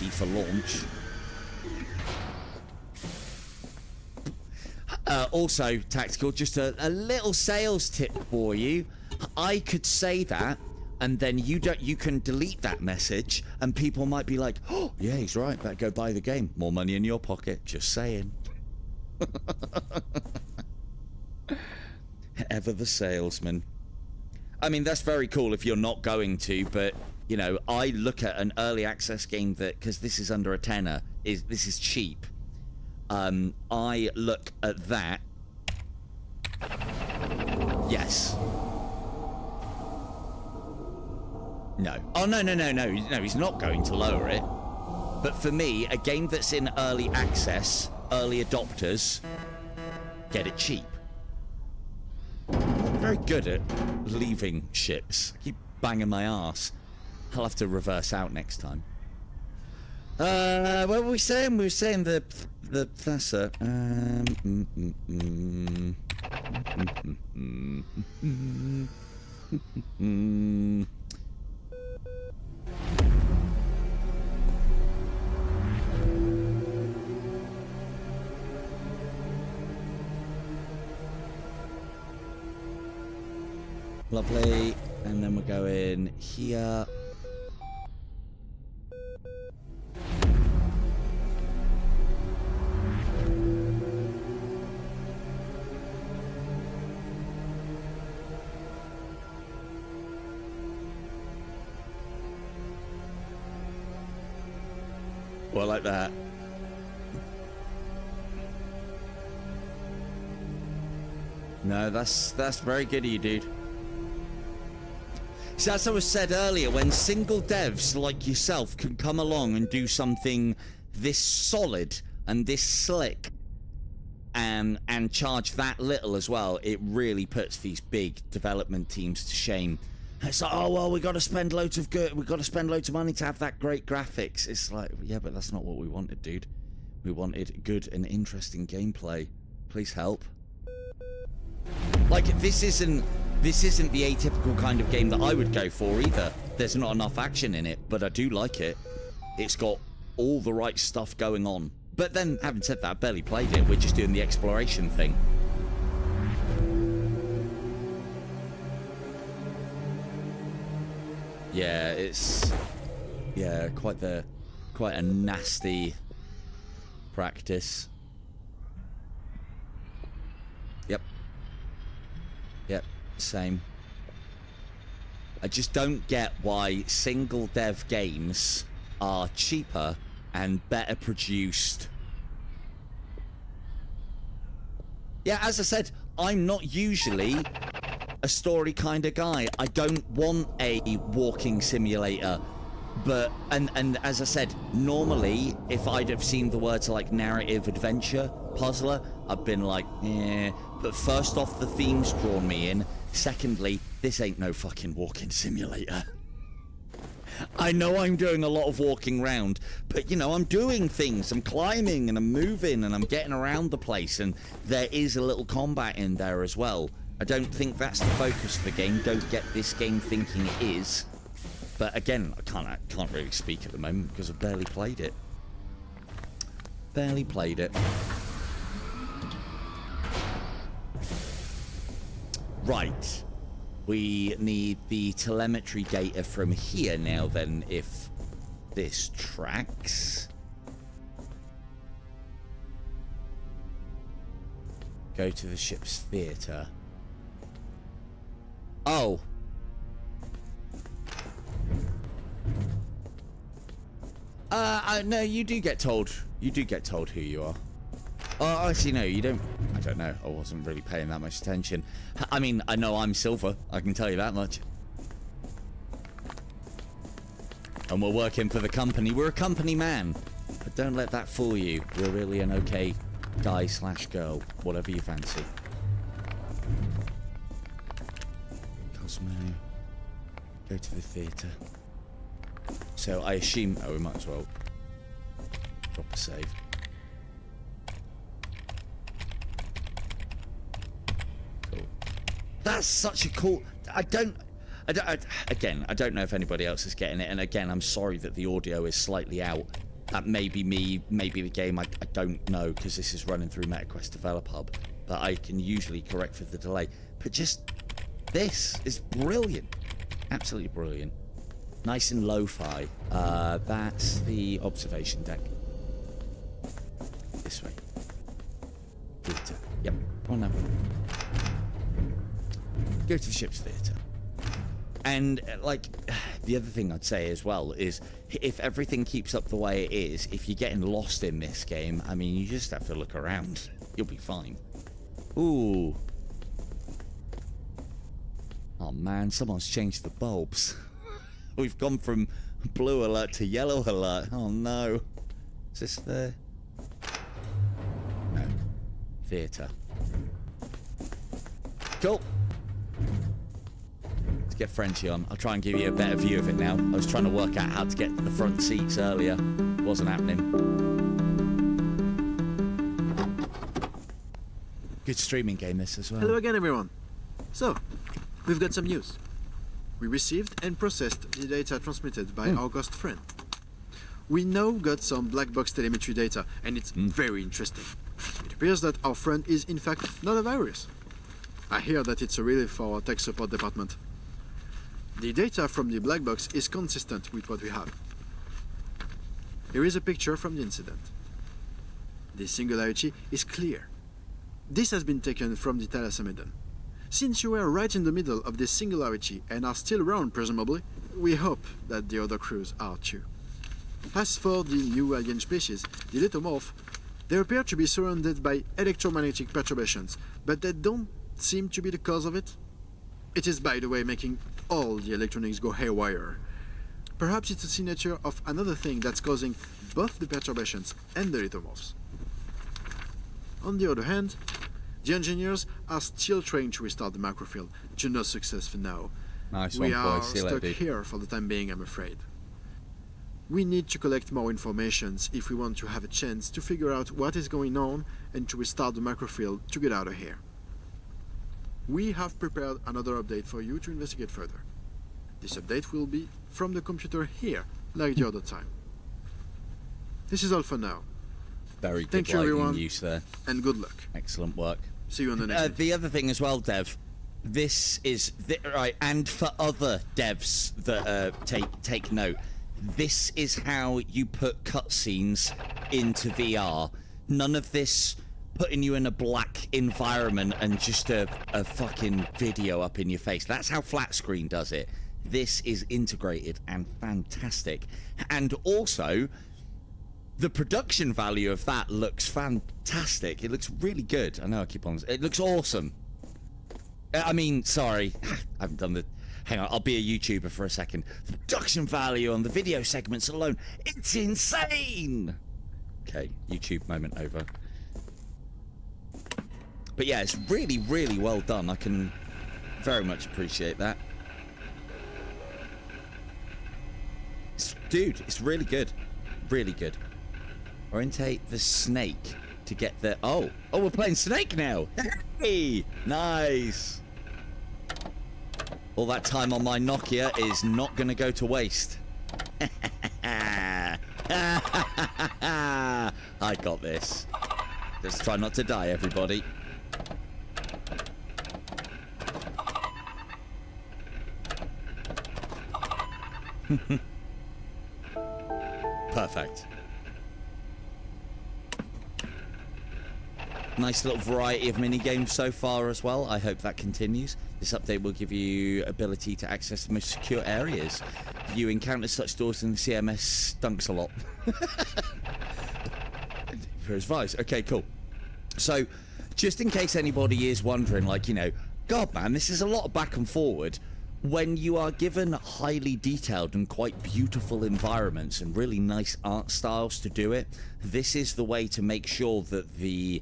Speaker 1: for launch. Also, Tactical, just a little sales tip for you. I could say that, and then you can delete that message, and people might be like, "Oh, yeah, he's right. Better go buy the game. More money in your pocket." Just saying. Ever the salesman. I mean, that's very cool if you're not going to, but you know, I look at an early access game that, because this is under a tenner, this is cheap. I look at that. Yes. No. Oh, no, he's not going to lower it. But for me, a game that's in early access, early adopters, get it cheap. I'm very good at leaving ships. I keep banging my ass. I'll have to reverse out next time. What were we saying? We were saying the Thassa. Lovely. And then we're going here. Well, like that. No, that's very good of you, dude. So as I was said earlier, when single devs like yourself can come along and do something this solid and this slick and charge that little as well, it really puts these big development teams to shame. It's like, oh well, we got to spend loads of money to have that great graphics. It's like, yeah, but that's not what we wanted, dude. We wanted good and interesting gameplay. Please help. Like, this isn't the atypical kind of game that I would go for either. There's not enough action in it, but I do like it. It's got all the right stuff going on. But then, having said that, I barely played it. We're just doing the exploration thing. Yeah, it's quite a nasty practice. same. I just don't get why single dev games are cheaper and better produced. Yeah, as I said, I'm not usually a story kind of guy. I don't want a walking simulator. But, and as I said, normally, if I'd have seen the words like narrative adventure puzzler, I've been like, eh. But first off, the theme's drawn me in. Secondly, this ain't no fucking walking simulator. I know I'm doing a lot of walking around, but you know, I'm doing things. I'm climbing and I'm moving and I'm getting around the place, and there is a little combat in there as well. I don't think that's the focus of the game. Don't get this game thinking it is. But again, I can't really speak at the moment because I've barely played it. Barely played it. Right. We need the telemetry data from here now then, if this tracks. Go to the ship's theatre. Oh. No, you do get told. You do get told who you are. Oh, actually, no, you don't. I don't know. I wasn't really paying that much attention. I mean, I know I'm Silver. I can tell you that much. And we're working for the company. We're a company man. But don't let that fool you. We're really an okay guy / girl. Whatever you fancy. Cosmo. Go to the theatre. So I assume... Oh, we might as well drop a save. Cool. That's such a cool... Again, I don't know if anybody else is getting it. And again, I'm sorry that the audio is slightly out. That may be me, maybe the game. I don't know, because this is running through MetaQuest Develop Hub. But I can usually correct for the delay. But just... This is brilliant. Absolutely brilliant. Nice and lo-fi. That's the observation deck. This way. Theatre. Yep. Come on now. Go to the ship's theatre. And, like, the other thing I'd say as well is, if everything keeps up the way it is, if you're getting lost in this game, I mean, you just have to look around. You'll be fine. Ooh. Oh, man, someone's changed the bulbs. We've gone from blue alert to yellow alert. Oh no. Is this the... No. Theatre. Cool. Let's get Frenchie on. I'll try and give you a better view of it now. I was trying to work out how to get the front seats earlier. Wasn't happening. Good streaming game this as well.
Speaker 5: Hello again, everyone. So, we've got some news. We received and processed the data transmitted by our ghost friend. We now got some black box telemetry data, and it's very interesting. It appears that our friend is in fact not a virus. I hear that it's a relief for our tech support department. The data from the black box is consistent with what we have. Here is a picture from the incident. The singularity is clear. This has been taken from the Thalassomedon. Since you were right in the middle of this singularity and are still around, presumably, we hope that the other crews are too. As for the new alien species, the lithomorph, they appear to be surrounded by electromagnetic perturbations, but they don't seem to be the cause of it. It is, by the way, making all the electronics go haywire. Perhaps it's a signature of another thing that's causing both the perturbations and the lithomorphs. On the other hand, the engineers are still trying to restart the macrofield, to no success for now.
Speaker 1: Nice
Speaker 5: We
Speaker 1: one,
Speaker 5: are
Speaker 1: boys. See you
Speaker 5: stuck
Speaker 1: later.
Speaker 5: here for the time being, I'm afraid. We need to collect more information if we want to have a chance to figure out what is going on and to restart the macrofield to get out of here. We have prepared another update for you to investigate further. This update will be from the computer here, like the other time. This is all for now,
Speaker 1: Very good
Speaker 5: Thank you,
Speaker 1: lighting
Speaker 5: everyone.
Speaker 1: use there.
Speaker 5: and good luck.
Speaker 1: Excellent work.
Speaker 5: See you on the next one.
Speaker 1: The other thing as well, Dev, this is right, and for other devs that take note, this is how you put cutscenes into VR. None of this putting you in a black environment and just a fucking video up in your face. That's how flat screen does it. This is integrated and fantastic. And also, the production value of that looks fantastic. It looks really good. I know I keep on... It looks awesome. I mean, sorry. I haven't done the... Hang on, I'll be a YouTuber for a second. The production value on the video segments alone, it's insane! Okay, YouTube moment over. But yeah, it's really, really well done. I can very much appreciate that. Dude, it's really good. Really good. Orientate the snake to get the... Oh, we're playing Snake now. Hey, nice. All that time on my Nokia is not going to go to waste. I got this. Let's try not to die, everybody. Perfect. Nice little variety of mini games so far as well. I hope that continues. This update will give you ability to access the most secure areas. If you encounter such doors in the CMS, dunks a lot. Here's advice. Okay, cool. So, just in case anybody is wondering, like, you know, God, man, this is a lot of back and forward. When you are given highly detailed and quite beautiful environments and really nice art styles to do it, this is the way to make sure that the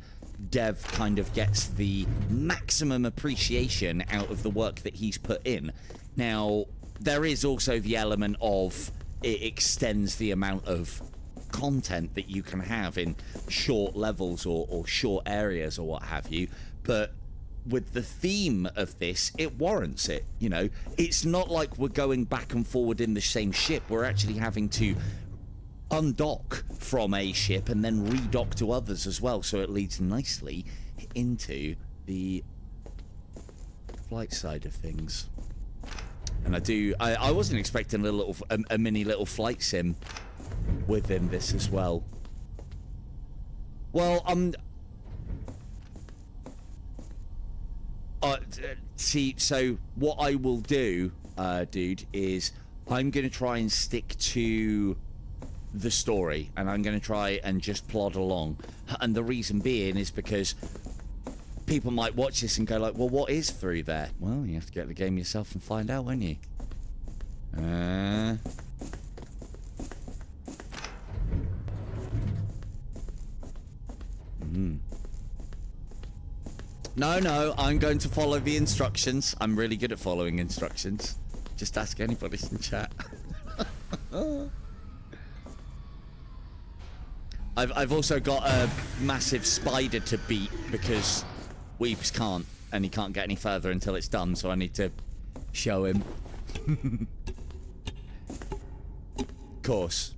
Speaker 1: dev kind of gets the maximum appreciation out of the work that he's put in. Now, there is also the element of it extends the amount of content that you can have in short levels or short areas or what have you, but with the theme of this, it warrants it. You know, it's not like we're going back and forward in the same ship. We're actually having to undock from a ship and then redock to others as well, so it leads nicely into the flight side of things. And I wasn't expecting a mini little flight sim within this as well. Well, see, so what I will do, dude, is I'm going to try and stick to the story, and I'm going to try and just plod along. And the reason being is because people might watch this and go like, well, what is through there? Well, you have to get the game yourself and find out, won't you? No, I'm going to follow the instructions. I'm really good at following instructions. Just ask anybody in chat. I've also got a massive spider to beat because Weeps can't, and he can't get any further until it's done, so I need to show him. Of course.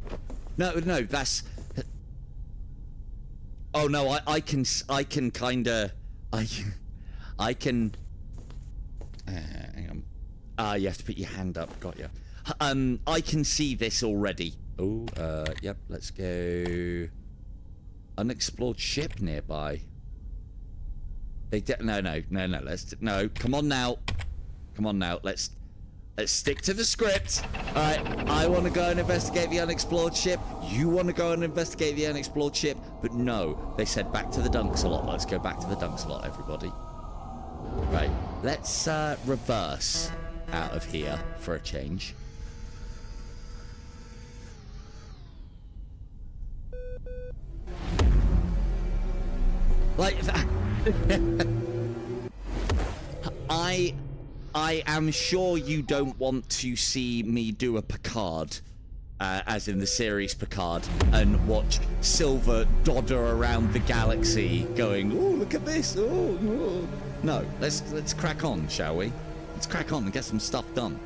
Speaker 1: No, that's... Oh no, I can kinda... I can... hang on. You have to put your hand up. Got you. I can see this already. Oh, yep. Let's go. Unexplored ship nearby. No. No. Come on now. Let's stick to the script. All right. I want to go and investigate the unexplored ship. You want to go and investigate the unexplored ship. But no, they said back to the dunk slot. Let's go back to the dunk slot, everybody. Right. Let's reverse out of here for a change. Like that. I am sure you don't want to see me do a Picard, as in the series Picard, and watch Silver dodder around the galaxy going, oh, look at this, oh. No, let's crack on, shall we? Let's crack on and get some stuff done.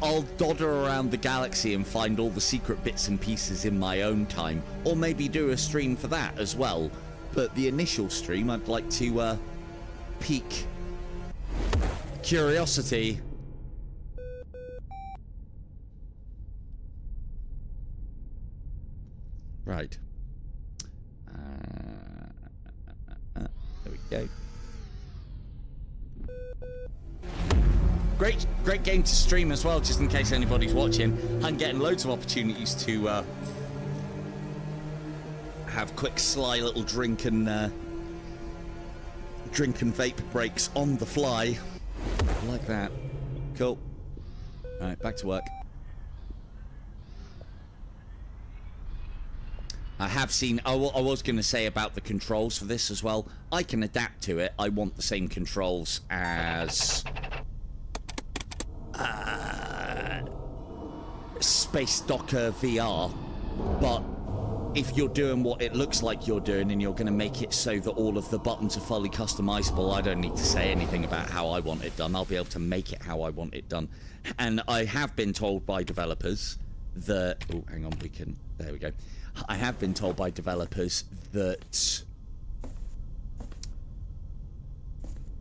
Speaker 1: I'll dodder around the galaxy and find all the secret bits and pieces in my own time, or maybe do a stream for that as well. But the initial stream, I'd like to pique curiosity. Right. There we go. Great game to stream as well, just in case anybody's watching. I'm getting loads of opportunities to have quick, sly little drink and vape breaks on the fly. Like that. Cool. Alright, back to work. I have seen... I was going to say about the controls for this as well. I can adapt to it. I want the same controls as... Space Docker VR, but if you're doing what it looks like you're doing and you're going to make it so that all of the buttons are fully customizable, I don't need to say anything about how I want it done. I'll be able to make it how I want it done. And I have been told by developers that... Oh, hang on, we can... There we go. I have been told by developers that...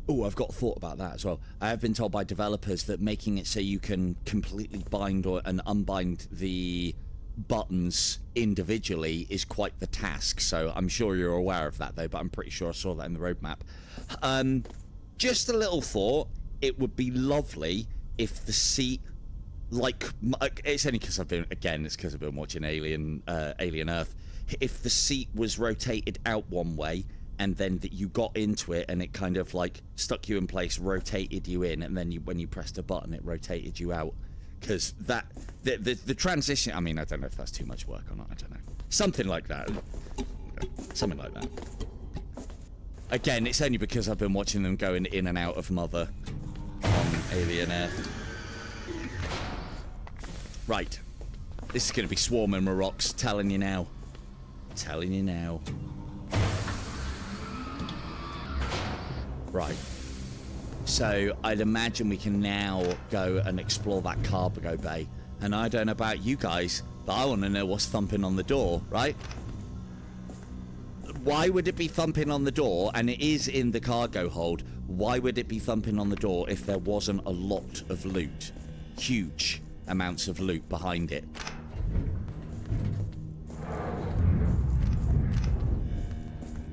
Speaker 1: Oh, I've got a thought about that as well. I have been told by developers that making it so you can completely bind and unbind the buttons individually is quite the task. So I'm sure you're aware of that, though, but I'm pretty sure I saw that in the roadmap. Just a little thought. It would be lovely if the seat... Like, it's only because I've been... Again, it's because I've been watching Alien Earth. If the seat was rotated out one way... and then that you got into it and it kind of like stuck you in place, rotated you in, and then when you pressed a button it rotated you out, because that the transition, I mean, I don't know if that's too much work or not, I don't know, something like that. Again, it's only because I've been watching them going in and out of Mother on Alien Earth. Right, this is going to be swarming with rocks, telling you now. Right, so I'd imagine we can now go and explore that cargo bay. And I don't know about you guys, but I want to know what's thumping on the door, right? Why would it be thumping on the door? And it is in the cargo hold. Why would it be thumping on the door if there wasn't a lot of loot? Huge amounts of loot behind it.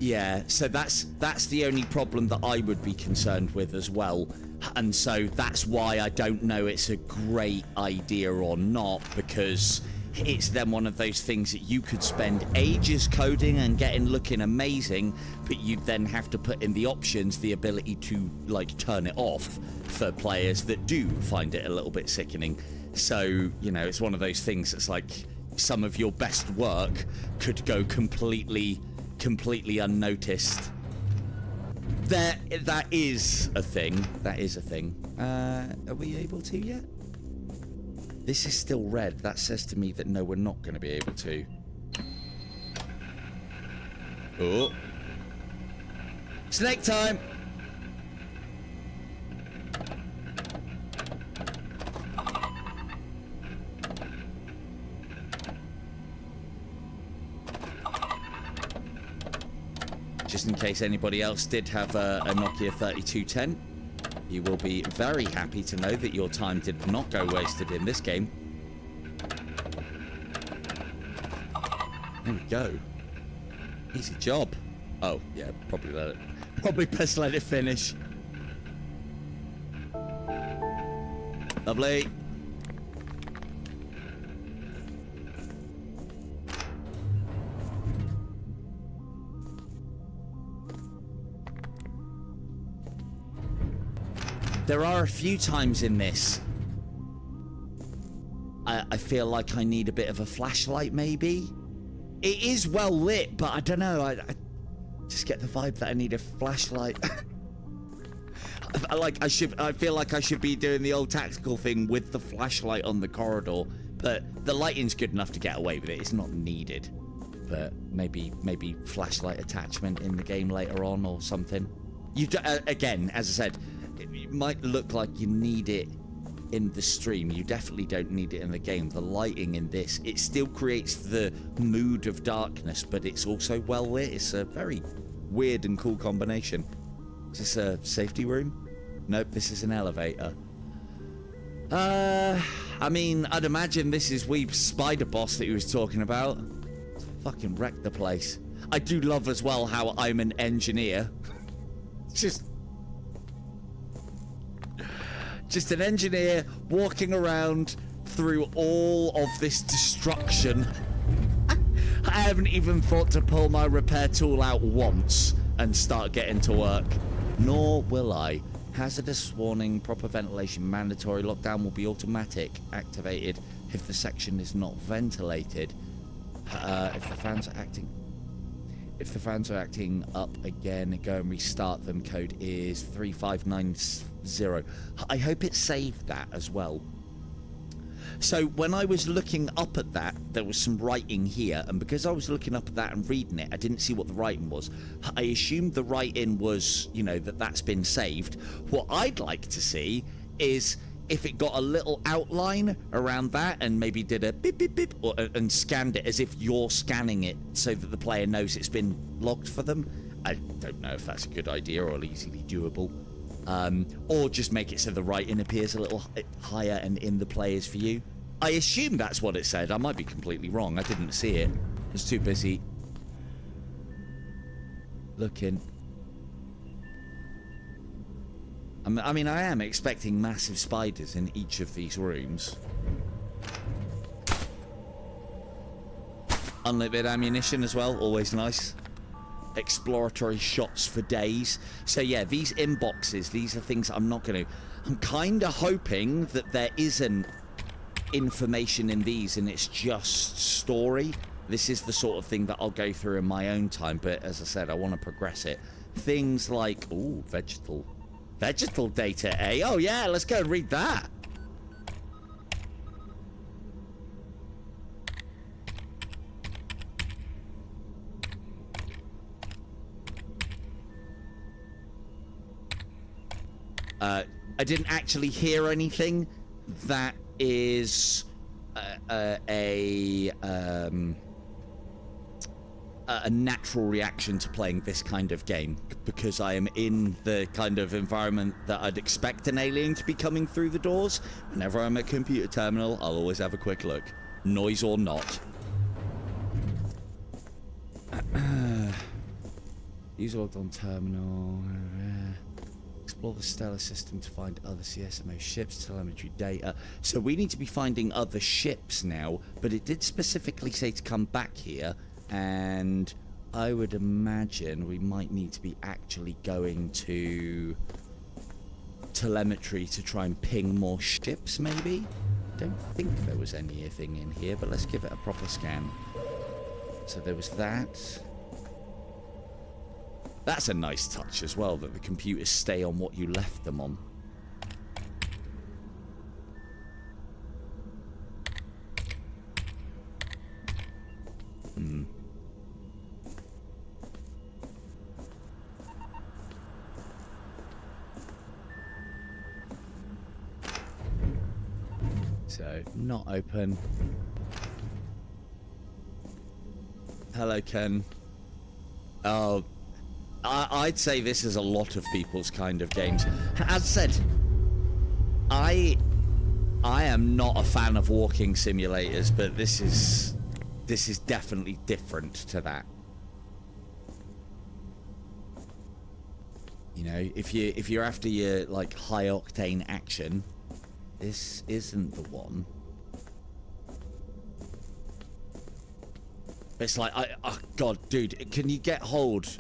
Speaker 1: Yeah, so that's the only problem that I would be concerned with as well. And so that's why I don't know it's a great idea or not, because it's then one of those things that you could spend ages coding and getting looking amazing, but you'd then have to put in the options the ability to, like, turn it off for players that do find it a little bit sickening. So, you know, it's one of those things that's like some of your best work could go completely unnoticed. That is a thing. Are we able to yet? This is still red. That says to me that no, we're not going to be able to. Oh, snake time. Just in case anybody else did have a Nokia 3210, you will be very happy to know that your time did not go wasted in this game. There we go. Easy job. Oh, yeah, probably best let it finish. Lovely. There are a few times in this I feel like I need a bit of a flashlight, maybe. It is well lit, but I don't know. I just get the vibe that I need a flashlight. I feel like I should be doing the old tactical thing with the flashlight on the corridor, but the lighting's good enough to get away with it. It's not needed, but maybe flashlight attachment in the game later on or something. Again, as I said, it might look like you need it in the stream. You definitely don't need it in the game. The lighting in this, it still creates the mood of darkness, but it's also well lit. It's a very weird and cool combination. Is this a safety room? Nope, this is an elevator. I mean, I'd imagine this is Weeb's spider boss that he was talking about. fucking wrecked the place. I do love as well how I'm an engineer. Just an engineer walking around through all of this destruction. I haven't even thought to pull my repair tool out once and start getting to work. Nor will I. Hazardous warning, proper ventilation mandatory. Lockdown will be automatic activated if the section is not ventilated. If the fans are acting up again, go and restart them. Code is 3590. I hope it saved that as well. So when I was looking up at that, there was some writing here, and because I was looking up at that and reading it, I didn't see what the writing was. I assumed the writing was, you know, that's been saved. What I'd like to see is if it got a little outline around that and maybe did a beep beep beep and scanned it as if you're scanning it so that the player knows it's been logged for them. I don't know if that's a good idea or easily doable. Or just make it so the writing appears a little higher and in the player's view. I assume that's what it said. I might be completely wrong. I didn't see it. I was too busy looking. I mean, I am expecting massive spiders in each of these rooms. Unlimited ammunition as well, always nice. Exploratory shots for days. So yeah, these inboxes, these are things I'm not going to... I'm kind of hoping that there isn't information in these and it's just story. This is the sort of thing that I'll go through in my own time, but as I said, I want to progress it. Things like... Ooh, vegetal data, eh? Oh yeah, let's go and read that. I didn't actually hear anything that is a natural reaction to playing this kind of game, because I am in the kind of environment that I'd expect an alien to be coming through the doors. Whenever I'm at a computer terminal, I'll always have a quick look, noise or not. Use logged on terminal. Explore the stellar system to find other CSMO ships, telemetry data. So we need to be finding other ships now, but it did specifically say to come back here, and I would imagine we might need to be actually going to telemetry to try and ping more ships, maybe? Don't think there was anything in here, but let's give it a proper scan. So there was that. That's a nice touch as well, that the computers stay on what you left them on. So, not open. Hello, Ken. Oh, I'd say this is a lot of people's kind of games. As said, I am not a fan of walking simulators, but this is definitely different to that. You know, if you're after your like high octane action, this isn't the one. It's like, oh god, dude, can you get hold?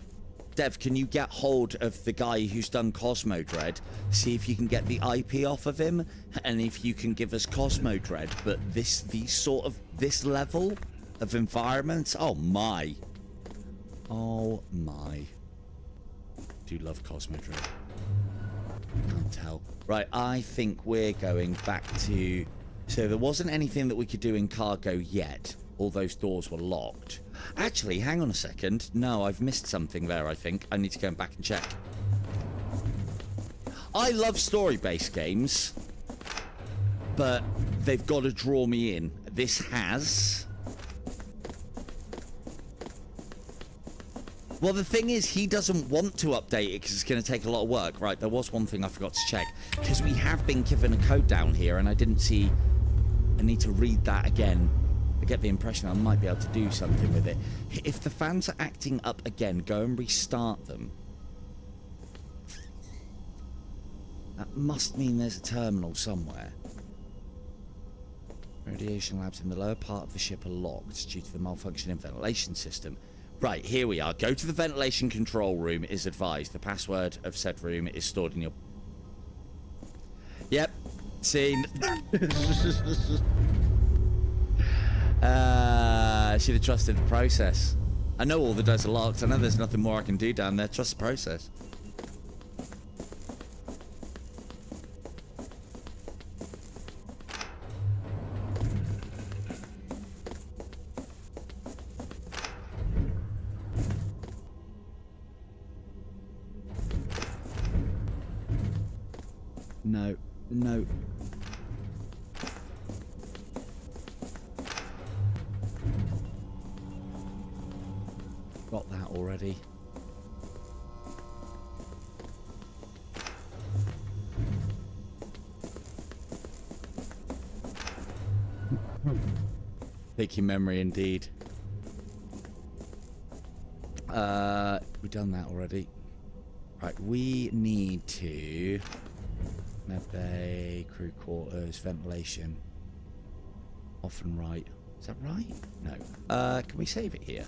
Speaker 1: Dev, can you get hold of the guy who's done Cosmo Dread? See if you can get the IP off of him, and if you can give us Cosmo Dread, but this level of environments. Oh my. Do love Cosmo Dread. Can't tell. Right, I think we're going back to... So there wasn't anything that we could do in cargo yet. All those doors were locked. Actually, hang on a second. No, I've missed something there, I think. I need to go back and check. I love story-based games, but they've got to draw me in. This has... Well, the thing is, he doesn't want to update it because it's going to take a lot of work. Right, there was one thing I forgot to check. Because we have been given a code down here, and I didn't see... I need to read that again. I get the impression I might be able to do something with it. If the fans are acting up again, go and restart them. That must mean there's a terminal somewhere. Radiation labs in the lower part of the ship are locked due to the malfunctioning ventilation system. Right, here we are. Go to the ventilation control room is advised. The password of said room is stored in your... Yep. Seen. I should have trusted the process. I know all the doors are locked. I know there's nothing more I can do down there. Trust the process. No, no. Got that already. Taking memory indeed. We've done that already. Right, we need to... Medbay, crew quarters, ventilation. Off and right. Is that right? No. Can we save it here?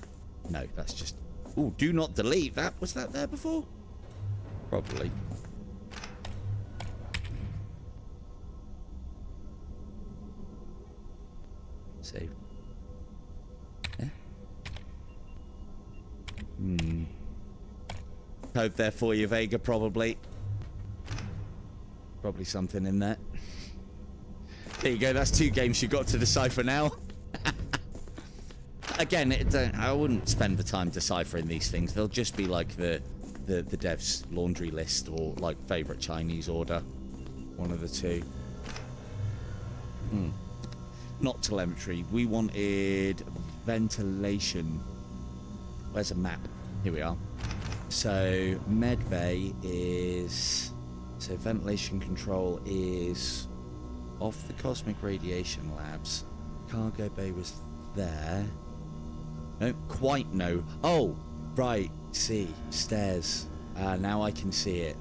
Speaker 1: No, that's just... Ooh, do not delete that. Was that there before? Probably. Save. Yeah. Code there for you, Vega, probably. Probably something in there. There you go, that's 2 games you got to decipher now. Again, I wouldn't spend the time deciphering these things. They'll just be like the dev's laundry list or like favourite Chinese order. One of the two. Not telemetry. We wanted ventilation. Where's a map? Here we are. So, medbay is... So ventilation control is off the cosmic radiation labs. Cargo bay was there. No, quite no. Oh, right. See, stairs. Now I can see it.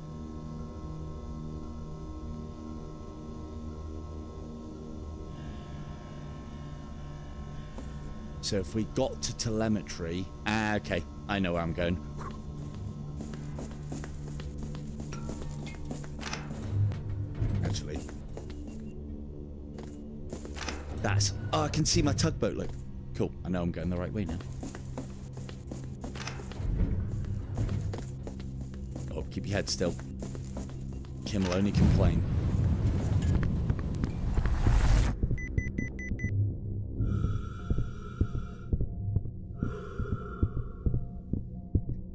Speaker 1: So if we got to telemetry... okay. I know where I'm going. Actually. That's... Oh, I can see my tugboat, look. Cool. I know I'm going the right way now. Oh, keep your head still. Kim will only complain.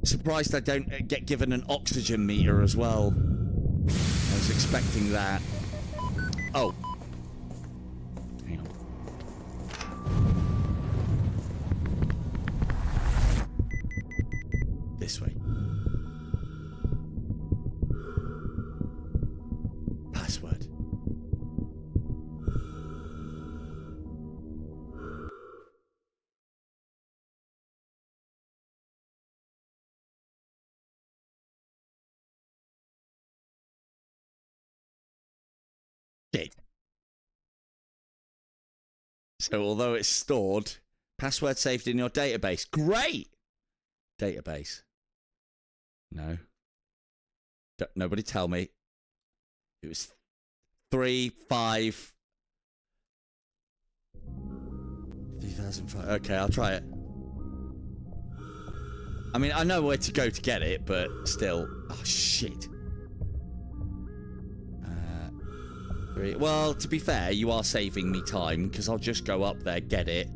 Speaker 1: Surprised I don't get given an oxygen meter as well. I was expecting that. Oh. Hang on. This way. Password. So although it's stored, password saved in your database. Great! Database. No. Nobody tell me. It was 3, 5... 2005. Okay, I'll try it. I mean, I know where to go to get it, but still. Oh, shit. Well, to be fair, you are saving me time, because I'll just go up there, get it,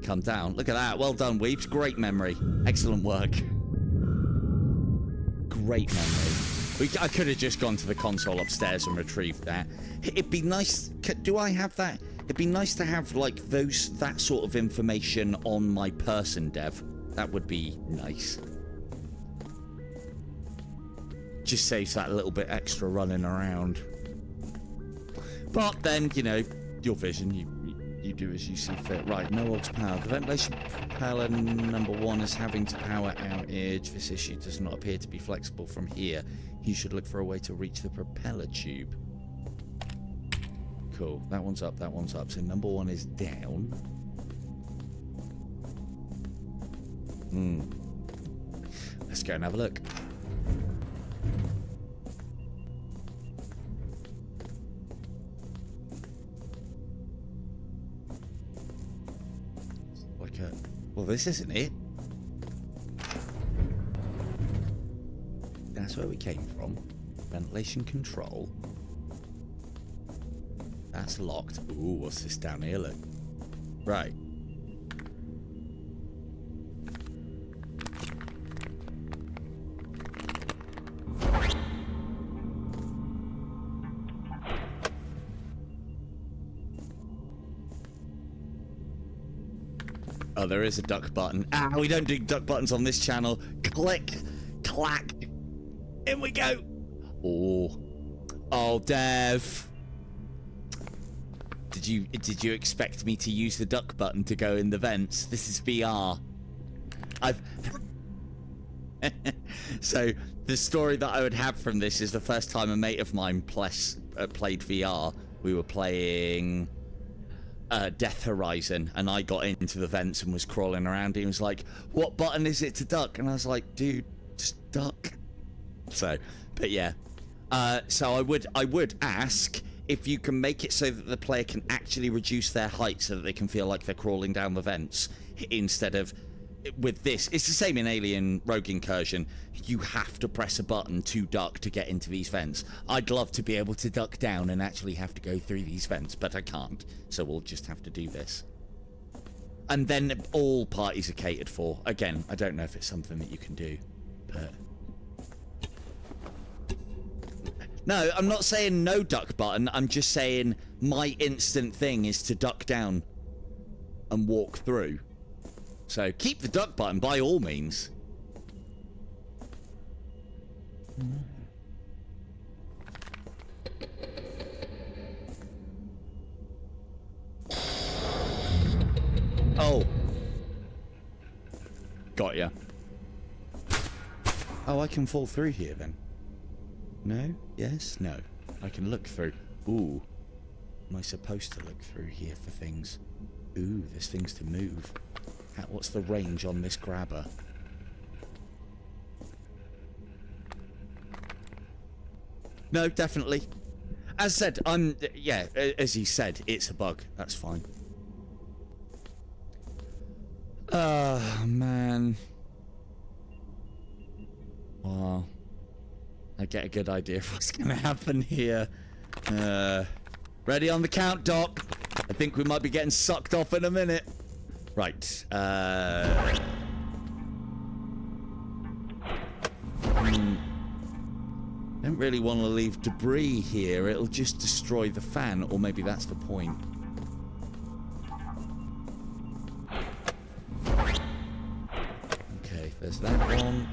Speaker 1: come down. Look at that. Well done, Weeps. Great memory. Excellent work. Great memory. I could have just gone to the console upstairs and retrieved that. It'd be nice... Do I have that? It'd be nice to have, like, that sort of information on my person, Dev. That would be nice. Just saves that little bit extra running around. But then, you know, your vision, You do as you see fit. Right, no aux power. The ventilation propeller number 1 is having to power outage. This issue does not appear to be flexible from here. You should look for a way to reach the propeller tube. Cool. That one's up, that one's up. So number 1 is down. Let's go and have a look. Like a... Well, this isn't it. That's where we came from. Ventilation control. That's locked. Ooh, what's this down here? Look. Right. Oh, there is a duck button. Ah, we don't do duck buttons on this channel. Click, clack. In we go. Oh. Oh, Dev. Did you expect me to use the duck button to go in the vents? This is VR. So the story that I would have from this is the first time a mate of mine played VR. We were playing Death Horizon, and I got into the vents and was crawling around. He was like, "What button is it to duck?" And I was like, "Dude, just duck." So, but yeah. So I would ask if you can make it so that the player can actually reduce their height so that they can feel like they're crawling down the vents instead of with this. It's the same in Alien Rogue Incursion. You have to press a button to duck to get into these vents. I'd love to be able to duck down and actually have to go through these vents, but I can't. So we'll just have to do this. And then all parties are catered for. Again, I don't know if it's something that you can do, but... No, I'm not saying no duck button. I'm just saying my instant thing is to duck down and walk through. So keep the duck button by all means. Oh. Got ya. Oh, I can fall through here then. No? Yes? No. I can look through. Ooh. Am I supposed to look through here for things? Ooh, there's things to move. What's the range on this grabber? No, definitely. As said, yeah, as he said, it's a bug. That's fine. Oh, man. Wow. I get a good idea of what's going to happen here. Ready on the count, Doc. I think we might be getting sucked off in a minute. Right. Don't really want to leave debris here. It'll just destroy the fan, or maybe that's the point. Okay, there's that one.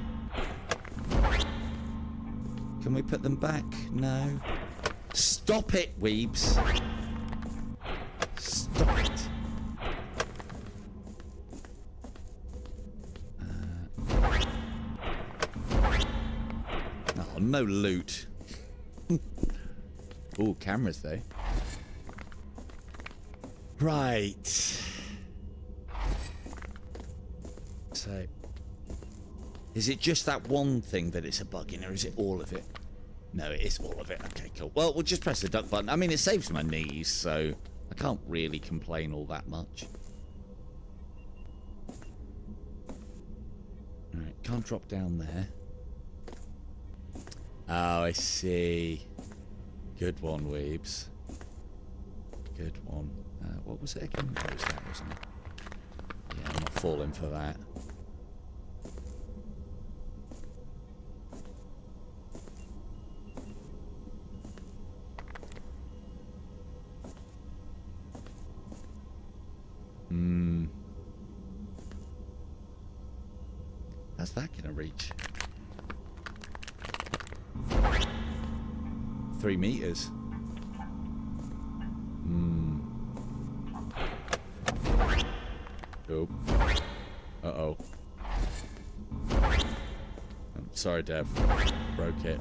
Speaker 1: Can we put them back? No. Stop it, Weebs. Stop it. Oh, no loot. Ooh, cameras though. Right. So, is it just that one thing that it's a bug in, or is it all of it? No, it is all of it. Okay, cool. Well, we'll just press the duck button. I mean, it saves my knees, so I can't really complain all that much. Alright, can't drop down there. Oh, I see. Good one, Weebs. Good one. What was it again? What was that, wasn't it? Yeah, I'm not falling for that. How's that gonna reach? 3 meters. Oop. Uh-oh. Sorry, Dev. Broke it.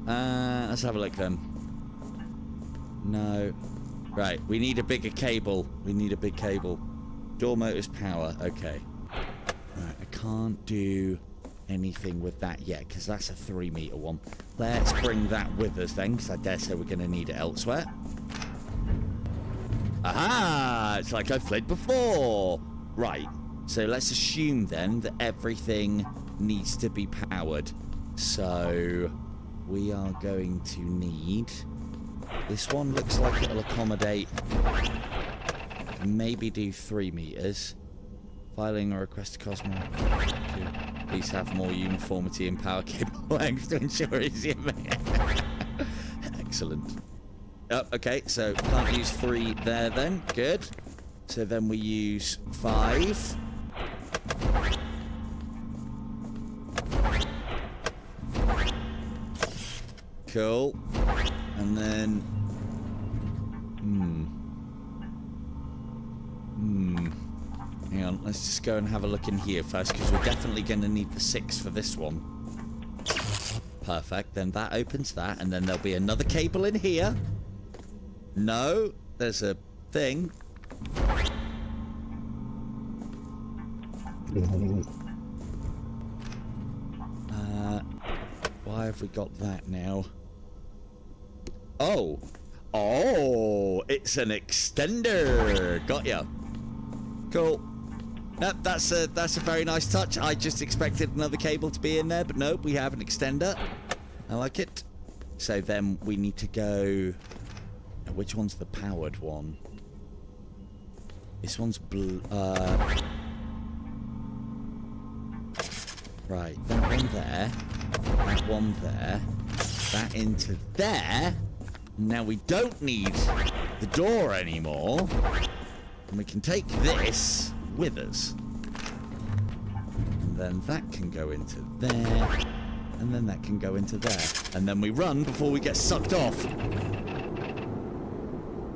Speaker 1: Let's have a look then. No. Right, we need a bigger cable. We need a big cable. Door motors power. Okay. Right, I can't do anything with that yet, because that's a 3-meter one. Let's bring that with us then, because I dare say we're going to need it elsewhere. Aha! It's like I played before. Right. So let's assume then that everything needs to be powered. So we are going to need... This one looks like it'll accommodate... Maybe do 3 meters. Filing a request to Cosmo. Please have more uniformity in power cable length to ensure easier. Excellent. Oh, okay, so can't use 3 there then. Good. So then we use 5. Cool. And then... Hang on, let's just go and have a look in here first, because we're definitely going to need the 6 for this one. Perfect. Then that opens that, and then there'll be another cable in here. No, there's a thing. Why have we got that now? Oh! Oh! It's an extender! Got ya. Cool. Nope, that's a very nice touch. I just expected another cable to be in there, but nope, we have an extender. I like it. So then we need to go... Which one's the powered one? This one's blue. Right, that one there. That one there. That into there. Now we don't need the door anymore. And we can take this with us. And then that can go into there. And then that can go into there. And then we run before we get sucked off.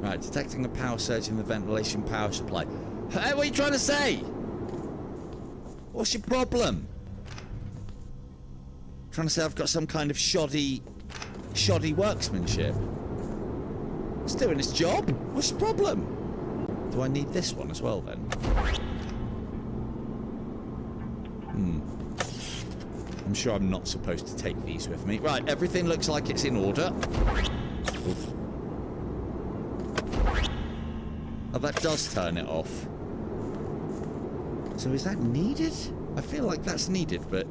Speaker 1: Right, detecting a power surge in the ventilation power supply. Hey, what are you trying to say? What's your problem? Trying to say I've got some kind of shoddy workmanship. It's doing its job. What's the problem? Do I need this one as well then? I'm sure I'm not supposed to take these with me. Right, everything looks like it's in order. Oof. Oh, that does turn it off. So is that needed? I feel like that's needed, but...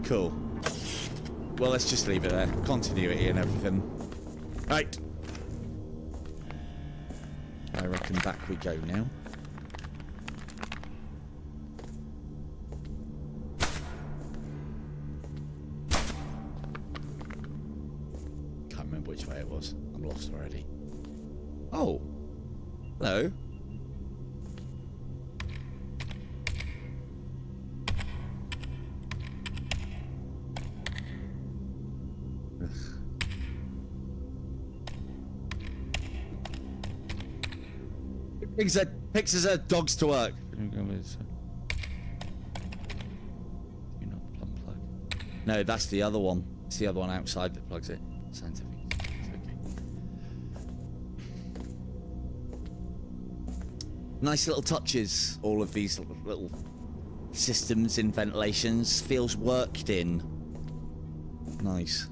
Speaker 1: Cool. Well, let's just leave it there. Continuity and everything. Right. I reckon back we go now. Can't remember which way it was. I'm lost already. Oh. Hello. Picks said dogs to work. No, that's the other one. It's the other one outside that plugs it. Scientific. Okay. Nice little touches, all of these little systems in ventilations. Feels worked in. Nice.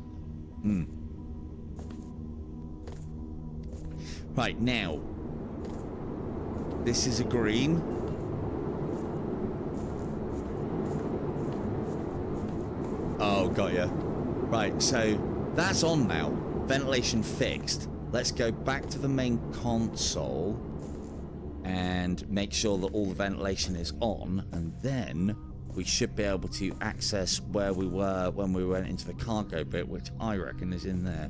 Speaker 1: Right, now. This is a green. Oh, got ya. Right, so that's on now. Ventilation fixed. Let's go back to the main console and make sure that all the ventilation is on, and then we should be able to access where we were when we went into the cargo bit, which I reckon is in there.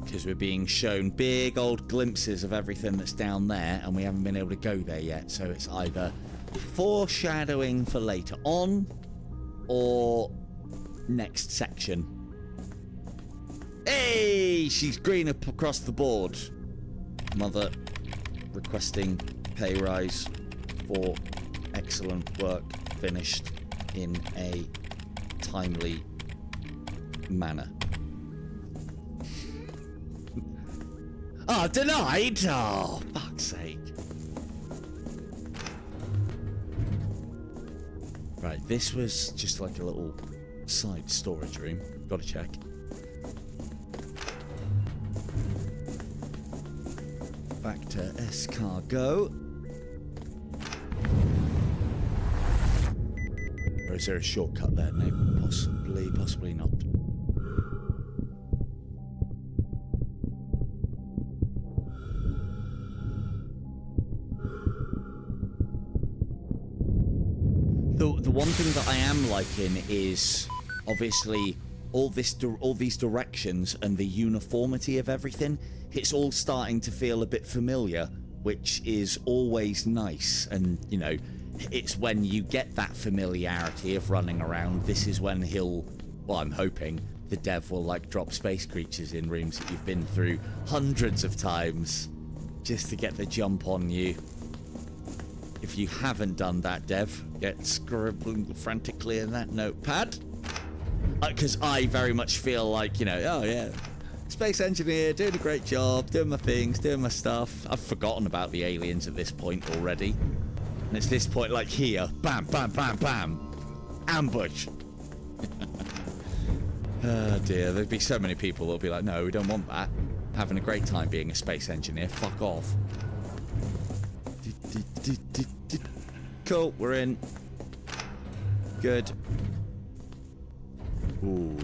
Speaker 1: Because we're being shown big old glimpses of everything that's down there, and we haven't been able to go there yet. So it's either foreshadowing for later on, or next section. Hey, she's green up across the board. Mother requesting pay rise for excellent work finished in a timely manner. Oh, denied? Oh, fuck's sake. Right, this was just like a little side storage room. Gotta check. Back to escargot. Or is there a shortcut there? No, possibly not. The one thing that I am liking is obviously all these directions and the uniformity of everything. It's all starting to feel a bit familiar, which is always nice. And you know, it's when you get that familiarity of running around. This is when I'm hoping the dev will like drop space creatures in rooms that you've been through hundreds of times just to get the jump on you. If you haven't done that, dev, get scribbling frantically in that notepad. Because I very much feel like, you know, oh yeah, space engineer, doing a great job, doing my things, doing my stuff. I've forgotten about the aliens at this point already. And it's this point, like here, bam, bam, bam, bam, ambush. Oh dear, there'd be so many people that'll be like, no, we don't want that. Having a great time being a space engineer, fuck off. Cool, we're in. Good. Ooh.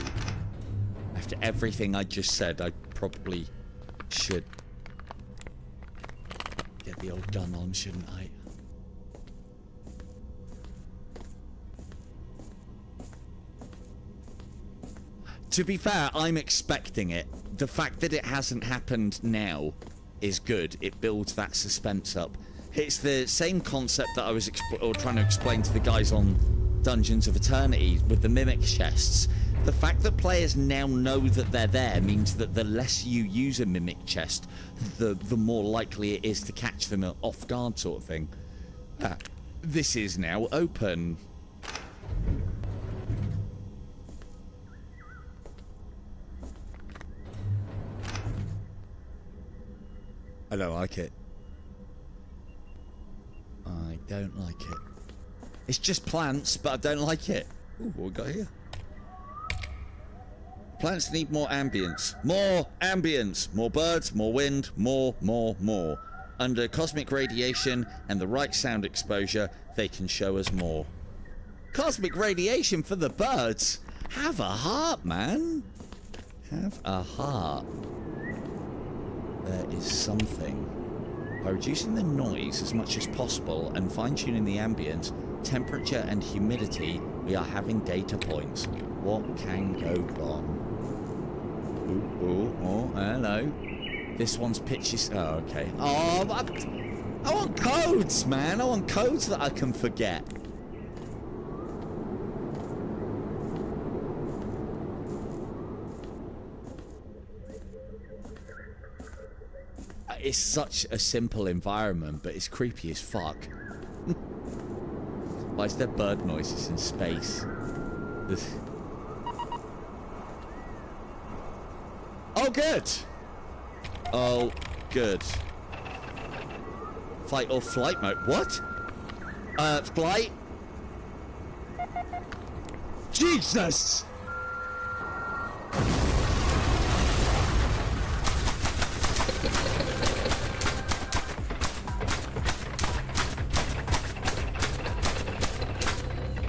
Speaker 1: After everything I just said, I probably should get the old gun on, shouldn't I? To be fair, I'm expecting it. The fact that it hasn't happened now is good. It builds that suspense up. It's the same concept that I was trying to explain to the guys on Dungeons of Eternity with the mimic chests. The fact that players now know that they're there means that the less you use a mimic chest, the more likely it is to catch them off guard, sort of thing. This is now open. I don't like it. I don't like it. It's just plants, but I don't like it. Ooh, what we got here? Plants need more ambience. More ambience. More birds, more wind, more. Under cosmic radiation and the right sound exposure, they can show us more. Cosmic radiation for the birds? Have a heart, man. Have a heart. There is something. By reducing the noise as much as possible and fine-tuning the ambience, temperature and humidity, we are having data points. What can go wrong? Oh, hello. This one's pitches. Oh, okay. Oh, I want codes, man. I want codes that I can forget. It's such a simple environment, but it's creepy as fuck. Why is there bird noises in space? Oh, good! Oh, good. Fight or flight mode. What? Flight? Jesus!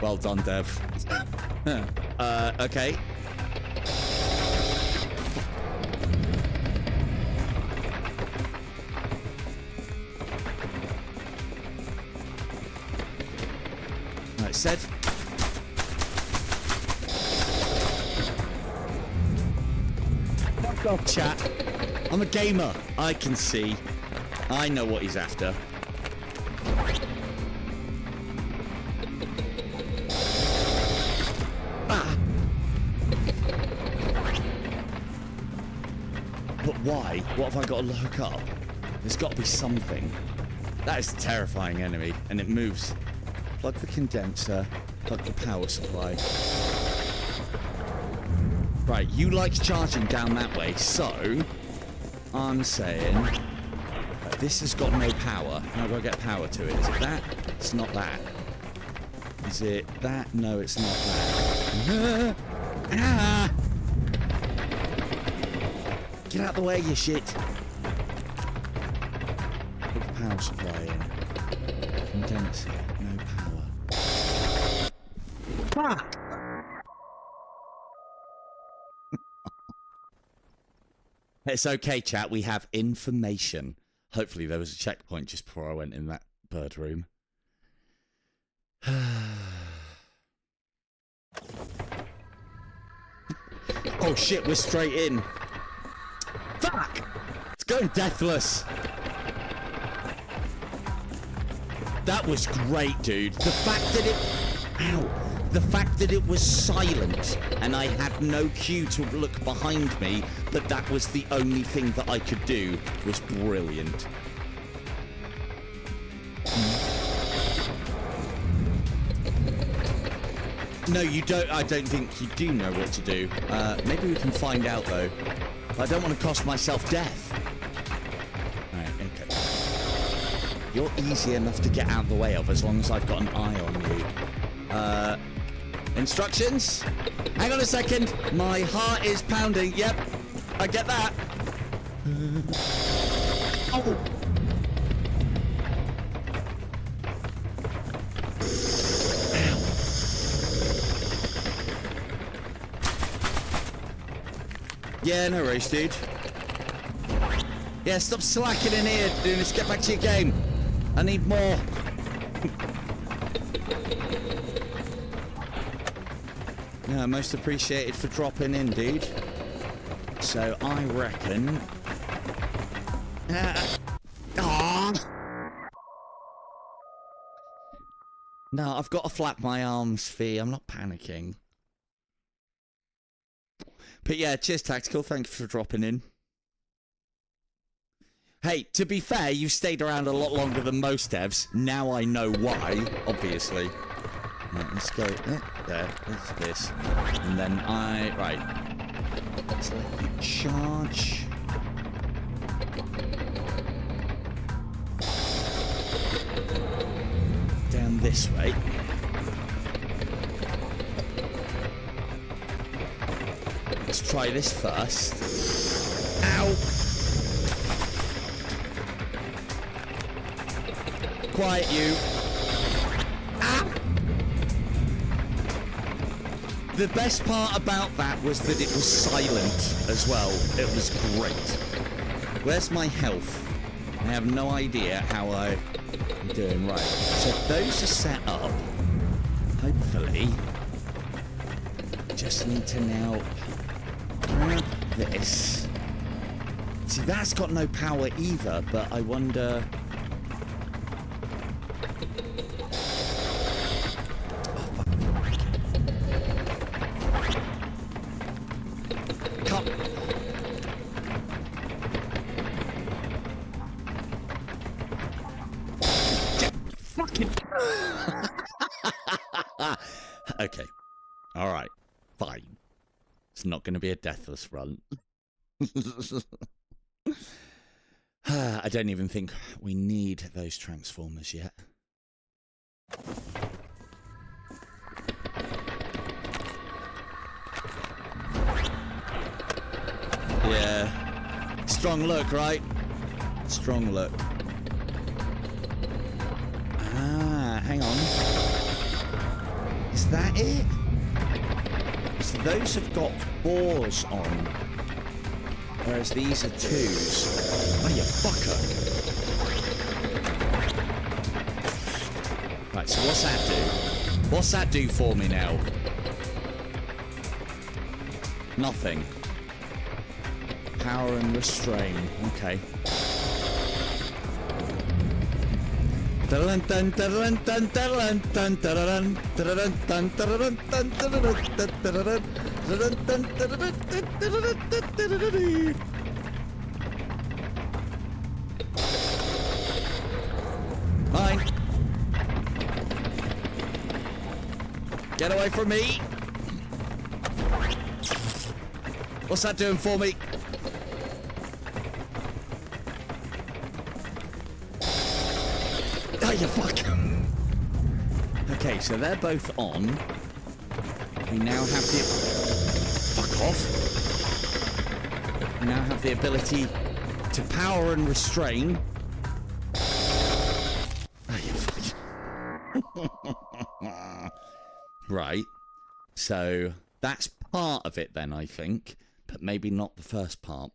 Speaker 1: Well done, Dev. Okay. Right, set. Fuck off, chat. I'm a gamer. I can see. I know what he's after. But why? What have I got to look up? There's got to be something. That is a terrifying enemy, and it moves. Plug the condenser, plug the power supply. Right, you like charging down that way, so I'm saying this has got no power. How do I get power to it? Is it that? It's not that. Is it that? No, it's not that. Ah! Get out the way, you shit. Put the power supply in. Condenser, no power. Ah! It's okay, chat. We have information. Hopefully there was a checkpoint just before I went in that bird room. Oh shit, we're straight in. Fuck! It's going deathless. That was great, dude. The fact that it... Ow. The fact that it was silent and I had no cue to look behind me, but that was the only thing that I could do, was brilliant. No, you don't. I don't think you do know what to do. Maybe we can find out, though. I don't want to cost myself death. Right, okay. You're easy enough to get out of the way of as long as I've got an eye on you. Instructions? Hang on a second. My heart is pounding. Yep, I get that. Oh. Yeah, no worries, dude. Yeah, stop slacking in here, dude. Let's get back to your game. I need more. Yeah, most appreciated for dropping in, dude. So I reckon... No, I've got to flap my arms, Fee. I'm not panicking. But yeah, cheers, Tactical. Thank you for dropping in. Hey, to be fair, you've stayed around a lot longer than most devs. Now I know why, obviously. Right, let's go. There, there's this. And then right. Let's let you charge. Down this way. Let's try this first. Ow! Quiet, you. Ah! The best part about that was that it was silent as well. It was great. Where's my health? I have no idea how I'm doing. Right. So those are set up. Hopefully. Just need to now grab this. See, that's got no power either, but I wonder... Okay. All right. Fine. It's not going to be a deathless run. I don't even think we need those transformers yet. Yeah. Strong look, right? Strong look. Ah, hang on. Is that it? So those have got 4s on, whereas these are 2s. Oh, you fucker. Right, so what's that do? What's that do for me now? Nothing. Power and restrain. Okay. Get away from me! What's that doing for me? Oh, you fuck! Okay, so they're both on. We now have the... Fuck off! We now have the ability to power and restrain. Oh, you fuck! Right. So, that's part of it then, I think. But maybe not the first part.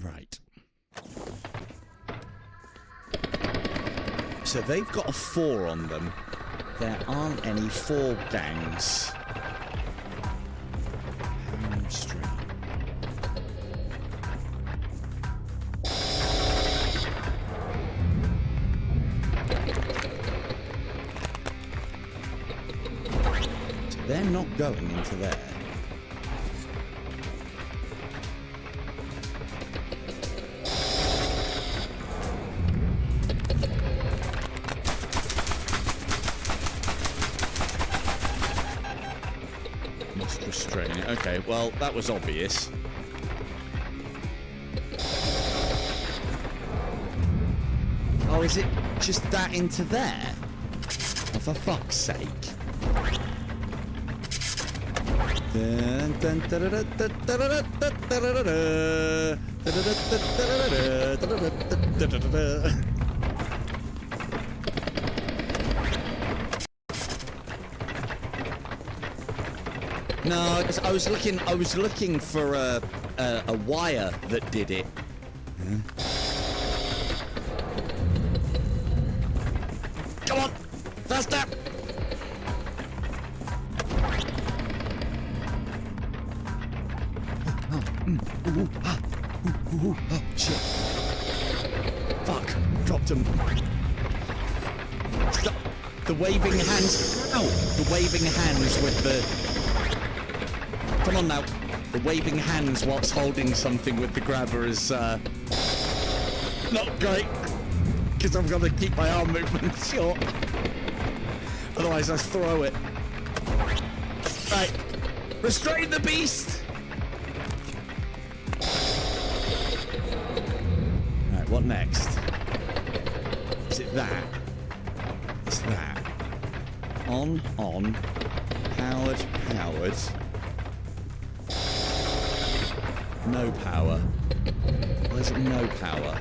Speaker 1: Right. So they've got a 4 on them. There aren't any 4 gangs. Hamstring. So they're not going into there. Okay, well, that was obvious. Oh, is it just that into there? Oh, for fuck's sake. No, I was looking for a wire that did it. Come on, faster! Oh, shit! Fuck! Dropped him. Stop! The waving hands. Ow! The waving hands with the. Come on now. The waving hands whilst holding something with the grabber is not great. Because I've got to keep my arm movement short. Otherwise I throw it. Right. Restrain the beast! Right, what next? Is it that? It's that. On. Powered. No power. Why is it no power?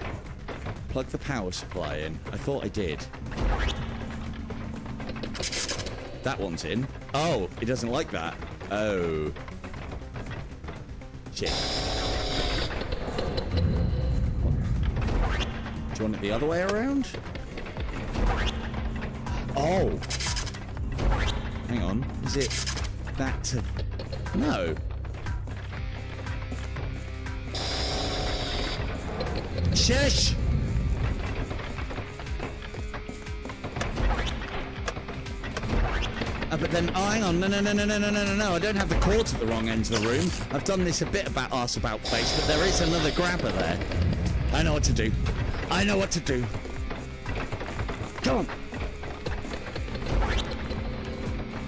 Speaker 1: Plug the power supply in. I thought I did. That one's in. Oh, it doesn't like that. Oh. Shit. Do you want it the other way around? Oh. Hang on. Is it that to... No. Shush! But then, oh, hang on, no, I don't have the cords at the wrong end of the room. I've done this a bit about arse about face, but there is another grabber there. I know what to do. Come on.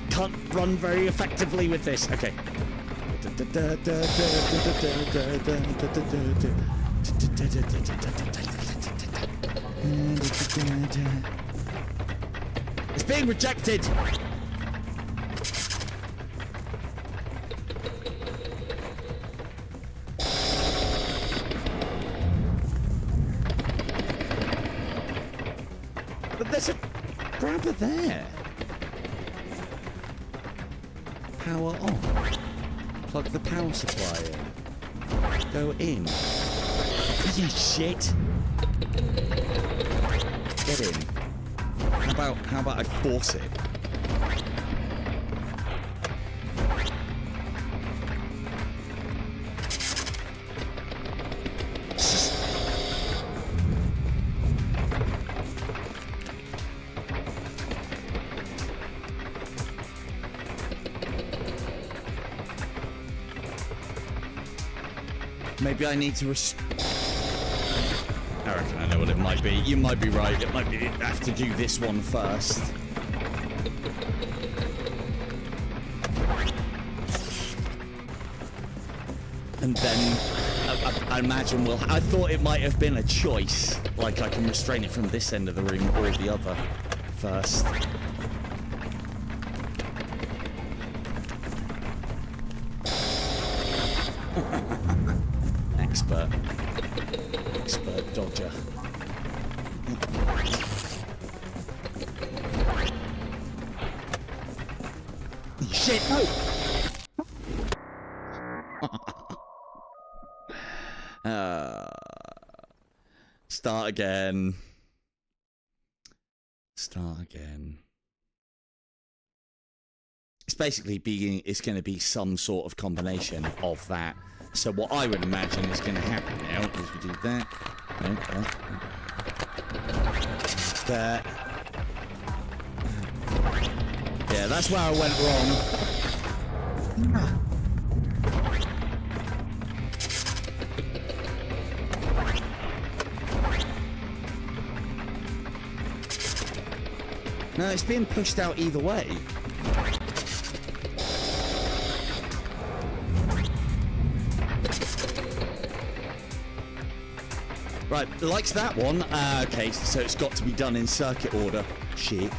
Speaker 1: Can't run very effectively with this. Okay. It's being rejected. But there's a grabber there. Power on. Plug the power supply in. Go in. You shit. Get in. How about I force it? Maybe I need to I reckon I know what it might be. You might be right. It might be have to do this one first. And then I imagine we'll... I thought it might have been a choice. Like I can restrain it from this end of the room or the other first. Expert dodger. Shit, no! Start again. It's basically it's going to be some sort of combination of that. So what I would imagine is going to happen now is we do that. That. Yeah, that's where I went wrong. No, it's being pushed out either way. Right, likes that one. Okay, so it's got to be done in circuit order. Shit.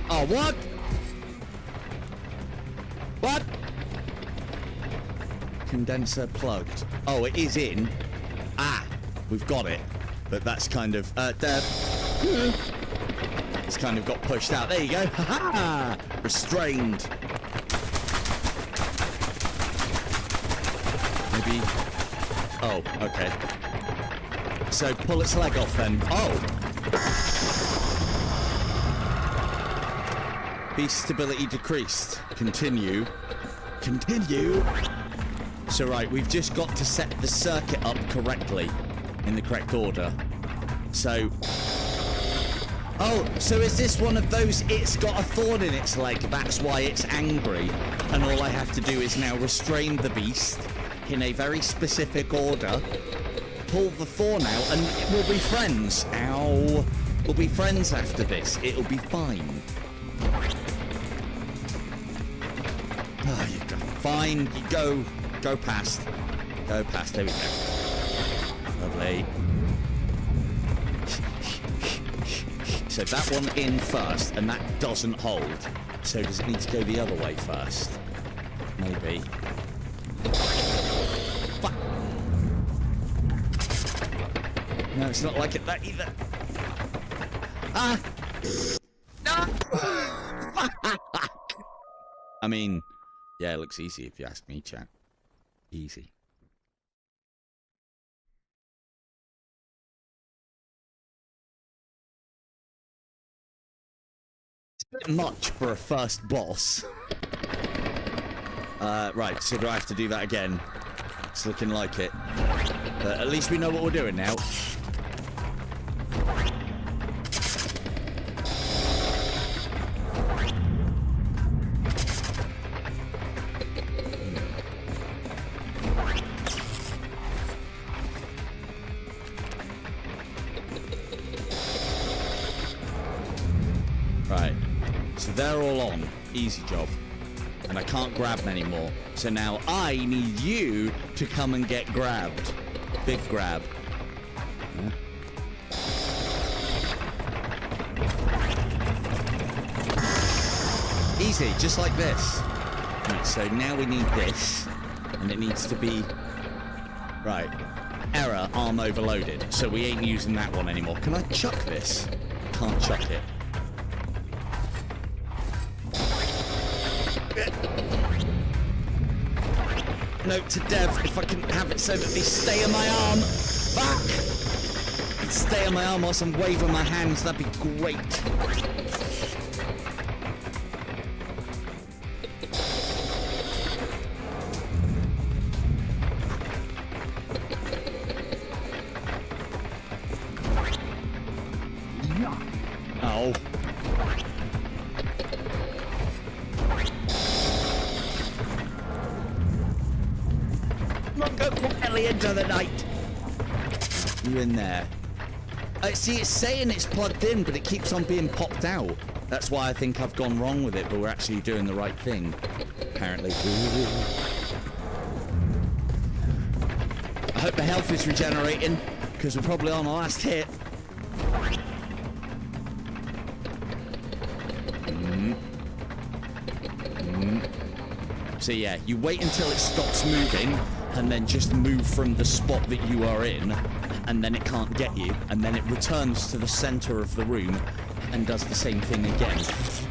Speaker 1: Oh, what? What? Condenser plugged. Oh, it is in. Ah, we've got it. But that's kind of... it's kind of got pushed out. There you go. Ha-ha! Restrained. Maybe... Oh, okay. So pull its leg off then. Oh! Beast stability decreased. Continue. Continue. So right, we've just got to set the circuit up correctly, in the correct order. So... Oh, so is this one of those, it's got a thorn in its leg, that's why it's angry, and all I have to do is now restrain the beast in a very specific order, pull the thorn out, and we'll be friends. Ow. We'll be friends after this. It'll be fine. Oh, you go. Fine, you go. Go past. Go past. There we go. Lovely. So that one in first, and that doesn't hold. So does it need to go the other way first? Maybe. Fuck. No, it's not like it that either. Ah! No! I mean, yeah, it looks easy if you ask me, chat. Easy. It's a bit much for a first boss. Right, so do I have to do that again? It's looking like it. But at least we know what we're doing now. Right, so they're all on. Easy job. And I can't grab them anymore. So now I need you to come and get grabbed. Big grab. Yeah. Easy, just like this. Right, so now we need this. And it needs to be... Right. Error, arm overloaded. So we ain't using that one anymore. Can I chuck this? Can't chuck it. Note to Dev, if I can have it so that they stay on my arm. Fuck! Stay on my arm whilst I'm waving my hands, that'd be great. Oh. away into the night. You in there? See, it's saying it's plugged in, but it keeps on being popped out. That's why I think I've gone wrong with it, but we're actually doing the right thing, apparently. I hope the health is regenerating, because we're probably on the last hit. So yeah, you wait until it stops moving, and then just move from the spot that you are in, and then it can't get you, and then it returns to the center of the room and does the same thing again.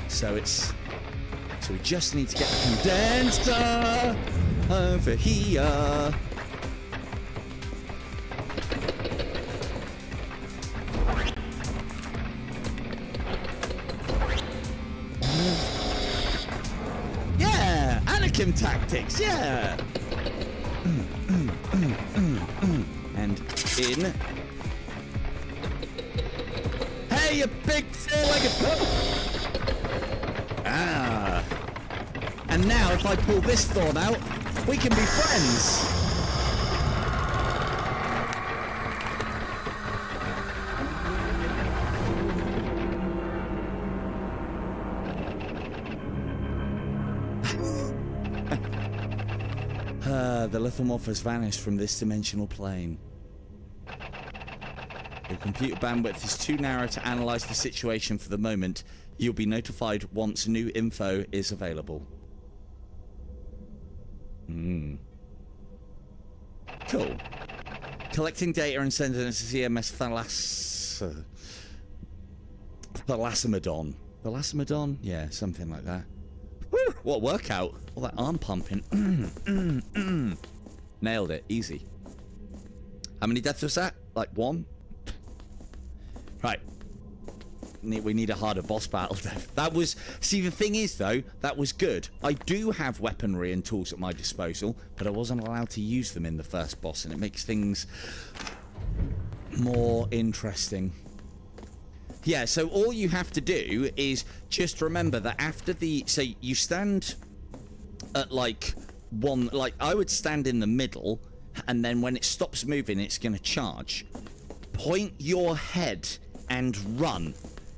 Speaker 1: So we just need to get the condenser over here. Yeah, Anakin tactics, yeah. And in. Hey, you big four-legged... Ah. And now, if I pull this thorn out, we can be friends. The lithomorph has vanished from this dimensional plane. Your computer bandwidth is too narrow to analyze the situation for the moment. You'll be notified once new info is available. Cool. Collecting data and sending it to CMS Thalassemodon. Thalassemodon? Yeah, something like that. Woo, what a workout. All that arm pumping. Nailed it. Easy. How many deaths was that? Like 1? Right. We need a harder boss battle. That was... See, the thing is, though, that was good. I do have weaponry and tools at my disposal, but I wasn't allowed to use them in the first boss, and it makes things more interesting. Yeah, so all you have to do is just remember that after the... So you stand at, like, one... Like, I would stand in the middle, and then when it stops moving, it's going to charge. Point your head and run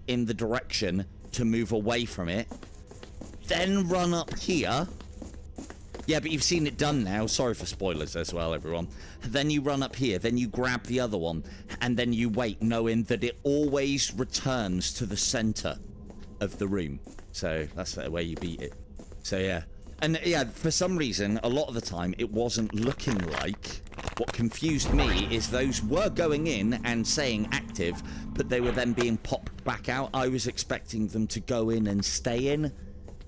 Speaker 1: in the direction to move away from it. Then run up here. Yeah, but you've seen it done now. Sorry for spoilers as well, everyone. Then you run up here. Then you grab the other one. And then you wait, knowing that it always returns to the center of the room. So that's the way you beat it. So yeah. And yeah, for some reason, a lot of the time, it wasn't looking like... What confused me is those were going in and saying active, but they were then being popped back out. I was expecting them to go in and stay in.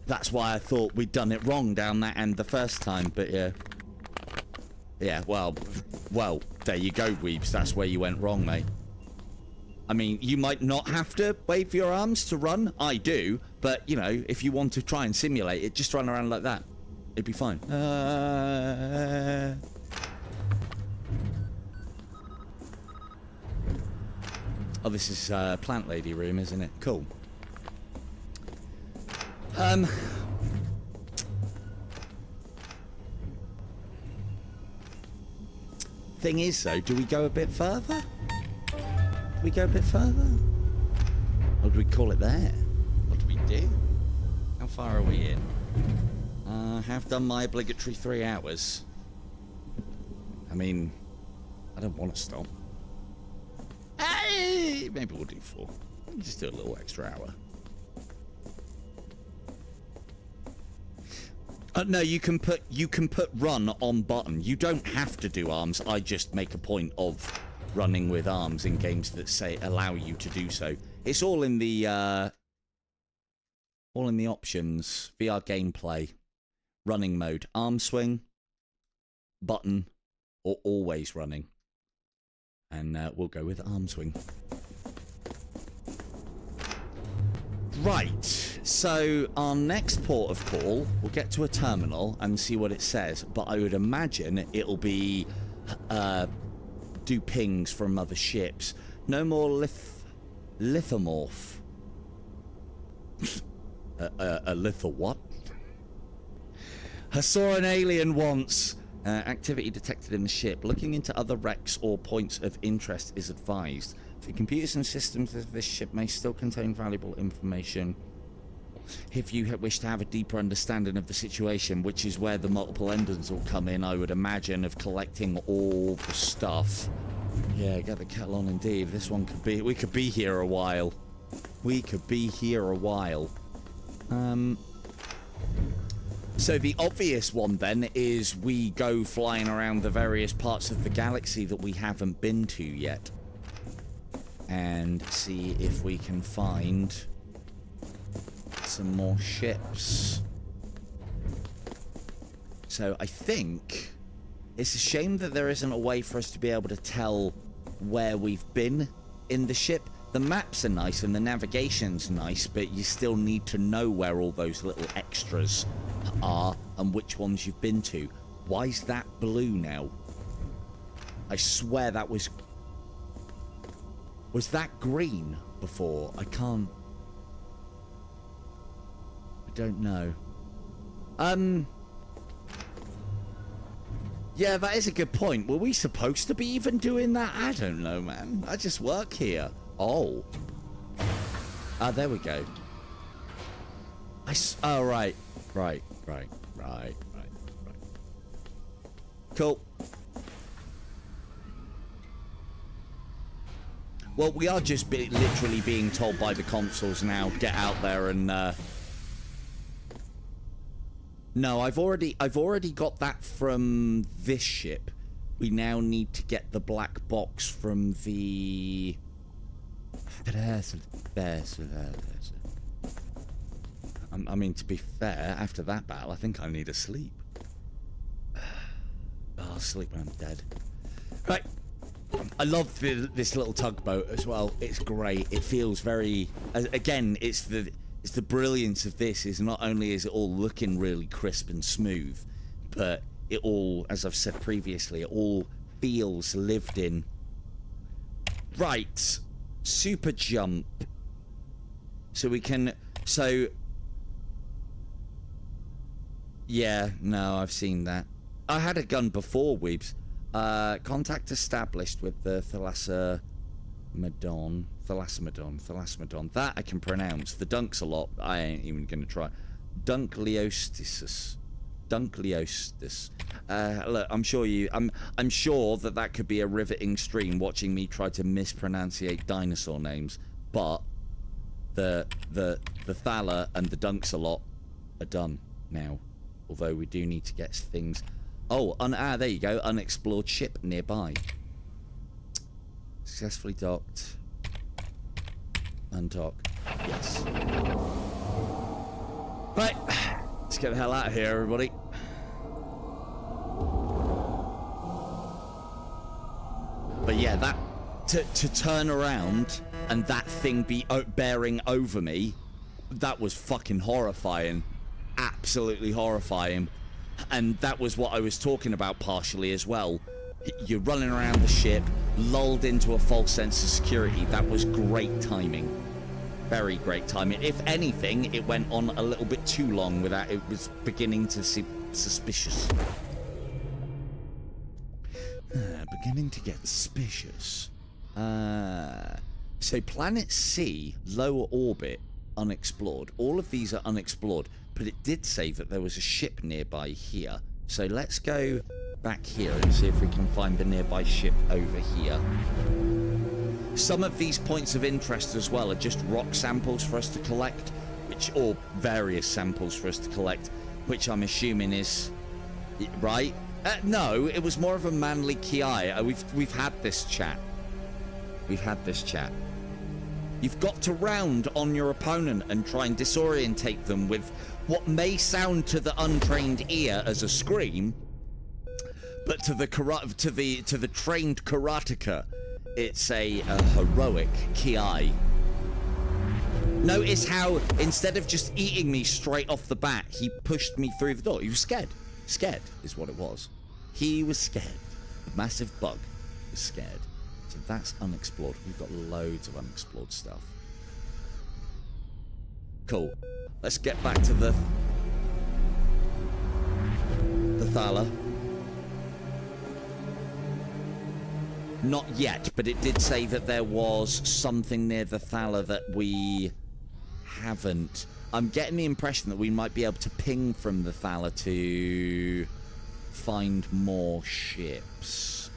Speaker 1: That's why I thought we'd done it wrong down that end the first time, but yeah. Yeah, well, there you go, Weebs. That's where you went wrong, mate. I mean, you might not have to wave your arms to run. I do, but, you know, if you want to try and simulate it, just run around like that. It'd be fine. Oh, this is Plant Lady room, isn't it? Cool. Thing is, though, do we go a bit further? Do we go a bit further? Or do we call it there? What do we do? How far are we in? Have done my obligatory 3 hours. I mean, I don't want to stop. Hey, maybe we'll do 4. Just do a little extra hour. No, you can put run on button. You don't have to do arms. I just make a point of running with arms in games that say allow you to do so. It's all in the options. VR gameplay, running mode, arm swing, button, or always running. And we'll go with arm swing. Right, so our next port of call, we'll get to a terminal and see what it says, but I would imagine it'll be do pings from other ships. No more lithomorph. A litho what? I saw an alien once. Activity detected in the ship. Looking into other wrecks or points of interest is advised. The computers and systems of this ship may still contain valuable information. If you wish to have a deeper understanding of the situation, which is where the multiple endings will come in, I would imagine, of collecting all the stuff. Yeah, get the kettle on indeed. This one could be... We could be here a while. We could be here a while. So the obvious one then is we go flying around the various parts of the galaxy that we haven't been to yet. And see if we can find some more ships. So I think it's a shame that there isn't a way for us to be able to tell where we've been in the ship. The maps are nice and the navigation's nice, but you still need to know where all those little extras are and which ones you've been to. Why is that blue now? I swear that was... Was that green before? I can't... I don't know. Yeah, that is a good point. Were we supposed to be even doing that? I don't know, man. I just work here. Oh. Ah, there we go. Oh, right. Right. Cool. Well, we are just literally being told by the consoles now, get out there and, No, I've already got that from this ship. We now need to get the black box from the... I mean, to be fair, after that battle, I think I need a sleep. I'll sleep when I'm dead. Right. I love this little tugboat as well. It's great. It feels very... Again, it's the brilliance of this is not only is it all looking really crisp and smooth, but it all, as I've said previously, it all feels lived in. Right. Super jump. So we can... So... Yeah, no, I've seen that. I had a gun before, Weebs. Contact established with the Thalassamodon. That I can pronounce. The Dunk's a lot. I ain't even gonna try. Dunkleostis. Look, I'm sure that could be a riveting stream watching me try to mispronunciate dinosaur names, but the Thala and the Dunks a lot are done now. Although we do need to get things. Oh, there you go. Unexplored ship nearby. Successfully docked. Undock. Yes. Right. Let's get the hell out of here, everybody. But yeah, that... To turn around and that thing be bearing over me, that was fucking horrifying. Absolutely horrifying. And that was what I was talking about partially as well. You're running around the ship, lulled into a false sense of security. That was great timing. Very great timing. If anything, it went on a little bit too long without it was beginning to seem suspicious. Beginning to get suspicious. So planet C, lower orbit, unexplored. All of these are unexplored. But it did say that there was a ship nearby here. So let's go back here and see if we can find the nearby ship over here. Some of these points of interest as well are just rock samples for us to collect, or various samples for us to collect, which I'm assuming is... Right? No, it was more of a manly ki. We've had this chat. We've had this chat. You've got to round on your opponent and try and disorientate them with what may sound to the untrained ear as a scream, but to the trained karateka, it's a heroic ki. Notice how instead of just eating me straight off the bat, he pushed me through the door. He was scared. Scared is what it was. He was scared. The massive bug was scared. So that's unexplored. We've got loads of unexplored stuff. Cool. Let's get back to the Thala. Not yet, but it did say that there was something near the Thaler that we haven't. I'm getting the impression that we might be able to ping from the Thaler to find more ships.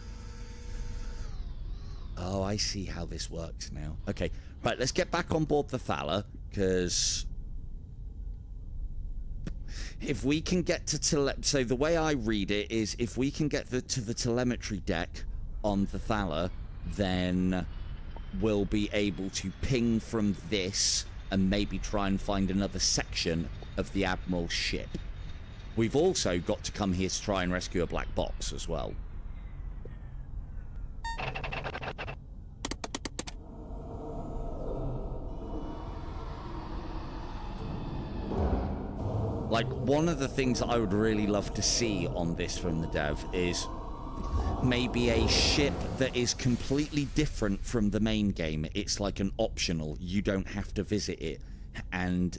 Speaker 1: Oh, I see how this works now. Okay, right, let's get back on board the Thaler, because if we can get to so the way I read it is if we can get to the telemetry deck on the Thaler, then we'll be able to ping from this and maybe try and find another section of the Admiral's ship. We've also got to come here to try and rescue a black box as well. Like, one of the things that I would really love to see on this from the dev is maybe a ship that is completely different from the main game. It's like an optional. You don't have to visit it. And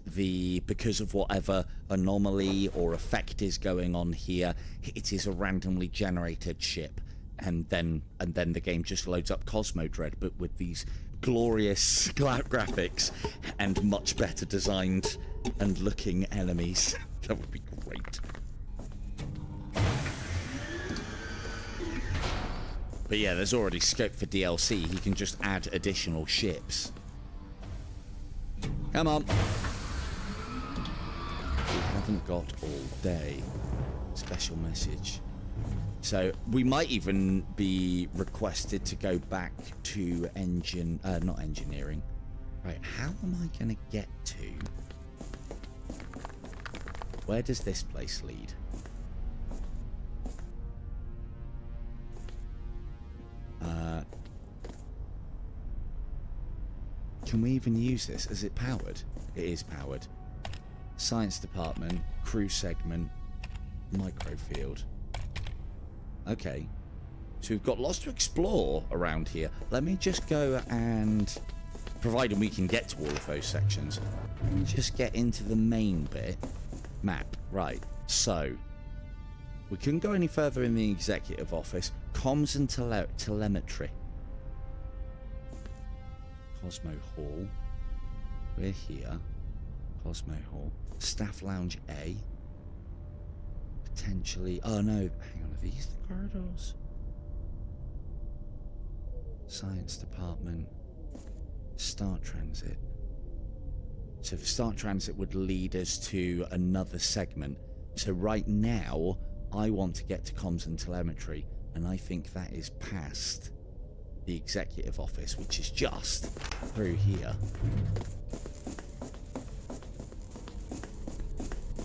Speaker 1: because of whatever anomaly or effect is going on here, it is a randomly generated ship. And then the game just loads up Cosmo Dread, but with these glorious graphics and much better designed and looking enemies. That would be great. But yeah, there's already scope for DLC. He can just add additional ships. Come on. We haven't got all day. Special message. So we might even be requested to go back to not engineering. Right, how am I going to get to? Where does this place lead? Can we even use this? Is it powered? It is powered. Science department, crew segment, microfield. Okay. So we've got lots to explore around here. Let me just go and, provided we can get to all of those sections, just get into the main bit. Map. Right. So, we couldn't go any further in the executive office. Comms and telemetry. Cosmo Hall. We're here. Cosmo Hall. Staff Lounge A. Potentially... Oh no, hang on, are these the corridors? Science Department. Star Transit. So the Star Transit would lead us to another segment. So right now, I want to get to comms and telemetry, and I think that is past the executive office, which is just through here.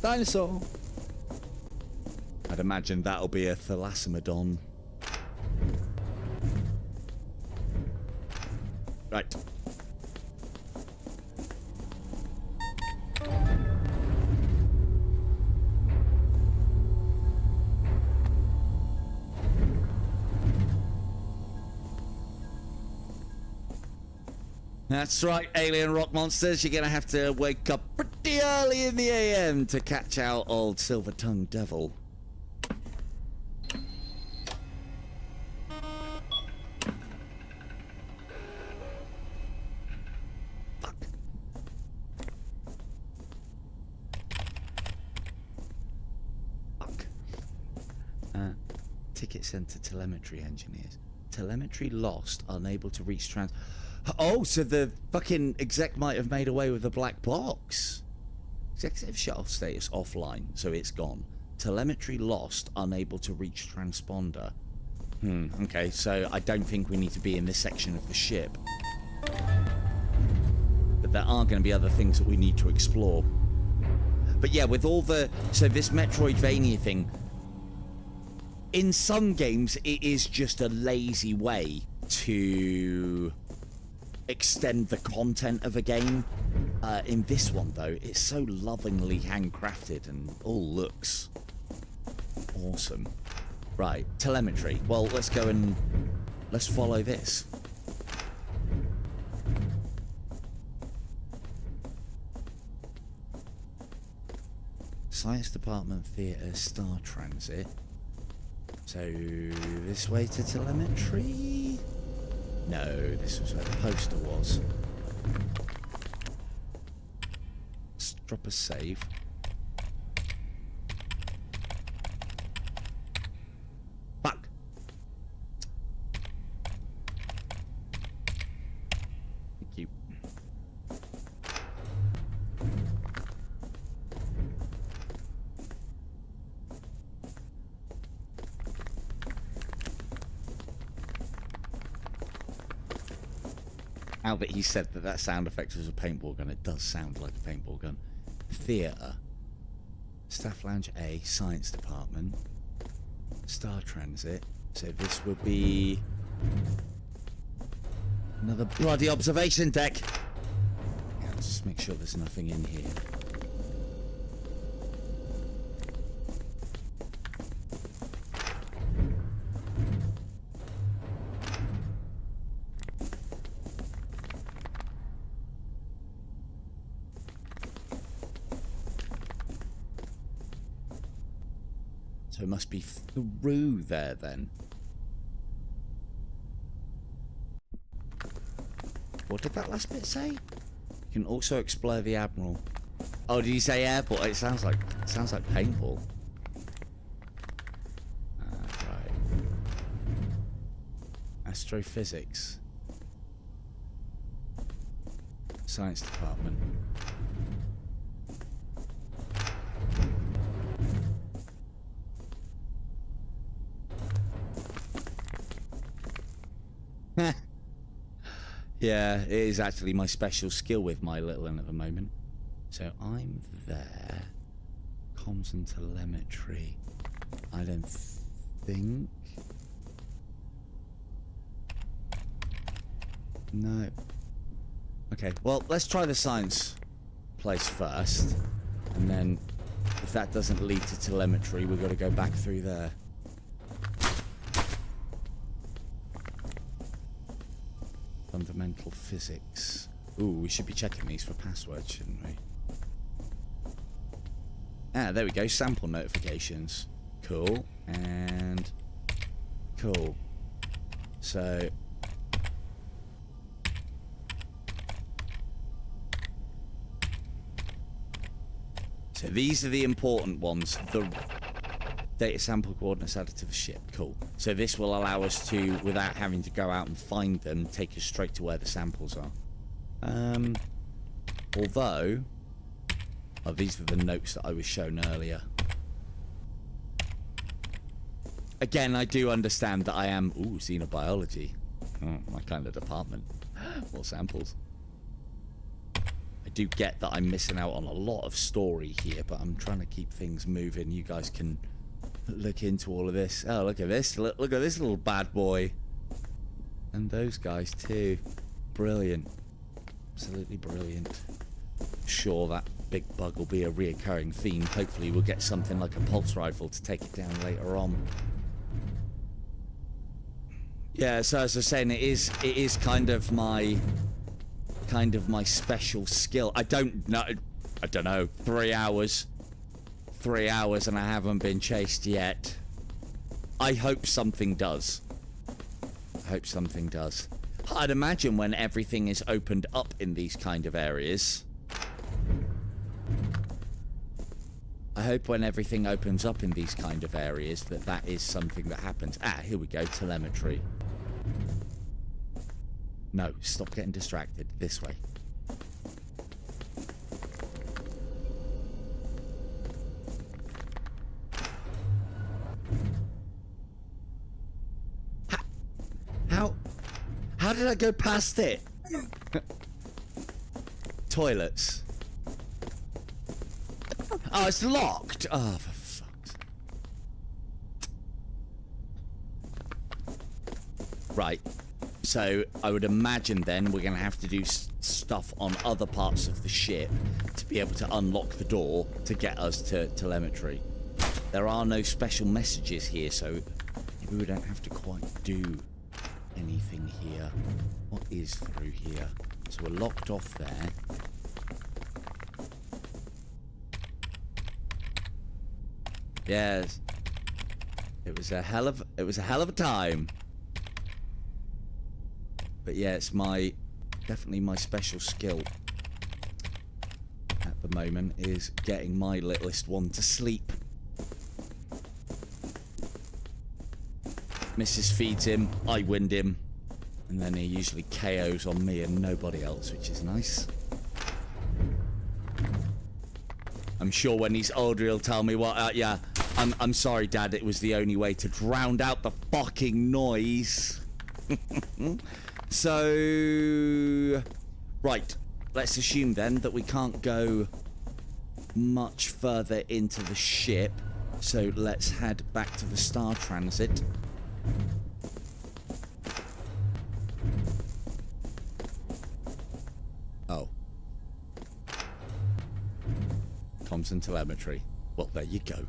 Speaker 1: Dinosaur! I'd imagine that'll be a Thalassemodon. Right. That's right, alien rock monsters. You're going to have to wake up pretty early in the AM to catch out old silver-tongued devil. Fuck. Fuck. Ticket center telemetry engineers. Telemetry lost, unable to reach Oh, so the fucking exec might have made away with the black box. Executive shut-off status offline, so it's gone. Telemetry lost, unable to reach transponder. Okay, so I don't think we need to be in this section of the ship. But there are going to be other things that we need to explore. But yeah, with all the... So this Metroidvania thing... In some games, it is just a lazy way to... extend the content of a game. In this one though, it's so lovingly handcrafted and all looks awesome. Right, telemetry. Well, let's go and let's follow this. Science Department, Theatre, Star Transit. So this way to telemetry. No, this was where the poster was. Let's drop a save. Fuck. Thank you. Now that he said that that sound effect was a paintball gun, it does sound like a paintball gun. Theatre. Staff Lounge A, Science Department. Star Transit. So this would be... another bloody observation deck! Yeah, let's just make sure there's nothing in here. So it must be through there then. What did that last bit say? You can also explore the admiral. Oh, did you say airport? It sounds like paintball. Right. Astrophysics. Science department. Yeah, it is actually my special skill with my little one at the moment. So I'm there. Comms and telemetry. I don't think. No. Okay, well, let's try the science place first. And then, if that doesn't lead to telemetry, we've got to go back through there. Fundamental physics. Ooh, we should be checking these for passwords, shouldn't we? Ah, there we go. Sample notifications. Cool. And... cool. So... so these are the important ones. The data sample coordinates added to the ship. Cool. So this will allow us to, without having to go out and find them, take us straight to where the samples are. Although... oh, these are the notes that I was shown earlier. Again, I do understand that I am... ooh, xenobiology. Oh, my kind of department. More samples. I do get that I'm missing out on a lot of story here, but I'm trying to keep things moving. You guys can look into all of this. Oh, look at this. Look at this little bad boy. And those guys too. Brilliant. Absolutely brilliant. Sure, that big bug will be a reoccurring theme. Hopefully we'll get something like a pulse rifle to take it down later on. Yeah, so as I was saying, it is kind of my special skill. I don't know, 3 hours. 3 hours and I haven't been chased yet. I hope something does. I hope something does. I'd imagine when everything is opened up in these kind of areas. I hope when everything opens up in these kind of areas that is something that happens. Ah, here we go, telemetry. No, stop getting distracted. This way. How did I go past it? Toilets. Oh, it's locked. Oh, for fuck's... right. So, I would imagine then we're going to have to do stuff on other parts of the ship to be able to unlock the door to get us to telemetry. There are no special messages here, so maybe we don't have to quite do anything here. What is through here? So we're locked off there. Yes. It was a hell of a time. But yeah, it's definitely my special skill at the moment is getting my littlest one to sleep. Mrs. feeds him, I wind him, and then he usually KOs on me and nobody else, which is nice. I'm sure when he's older he'll tell me, well, yeah, I'm sorry, Dad, it was the only way to drown out the fucking noise. So, right, let's assume then that we can't go much further into the ship, so let's head back to the star transit. Oh. Comms and telemetry. Well, there you go.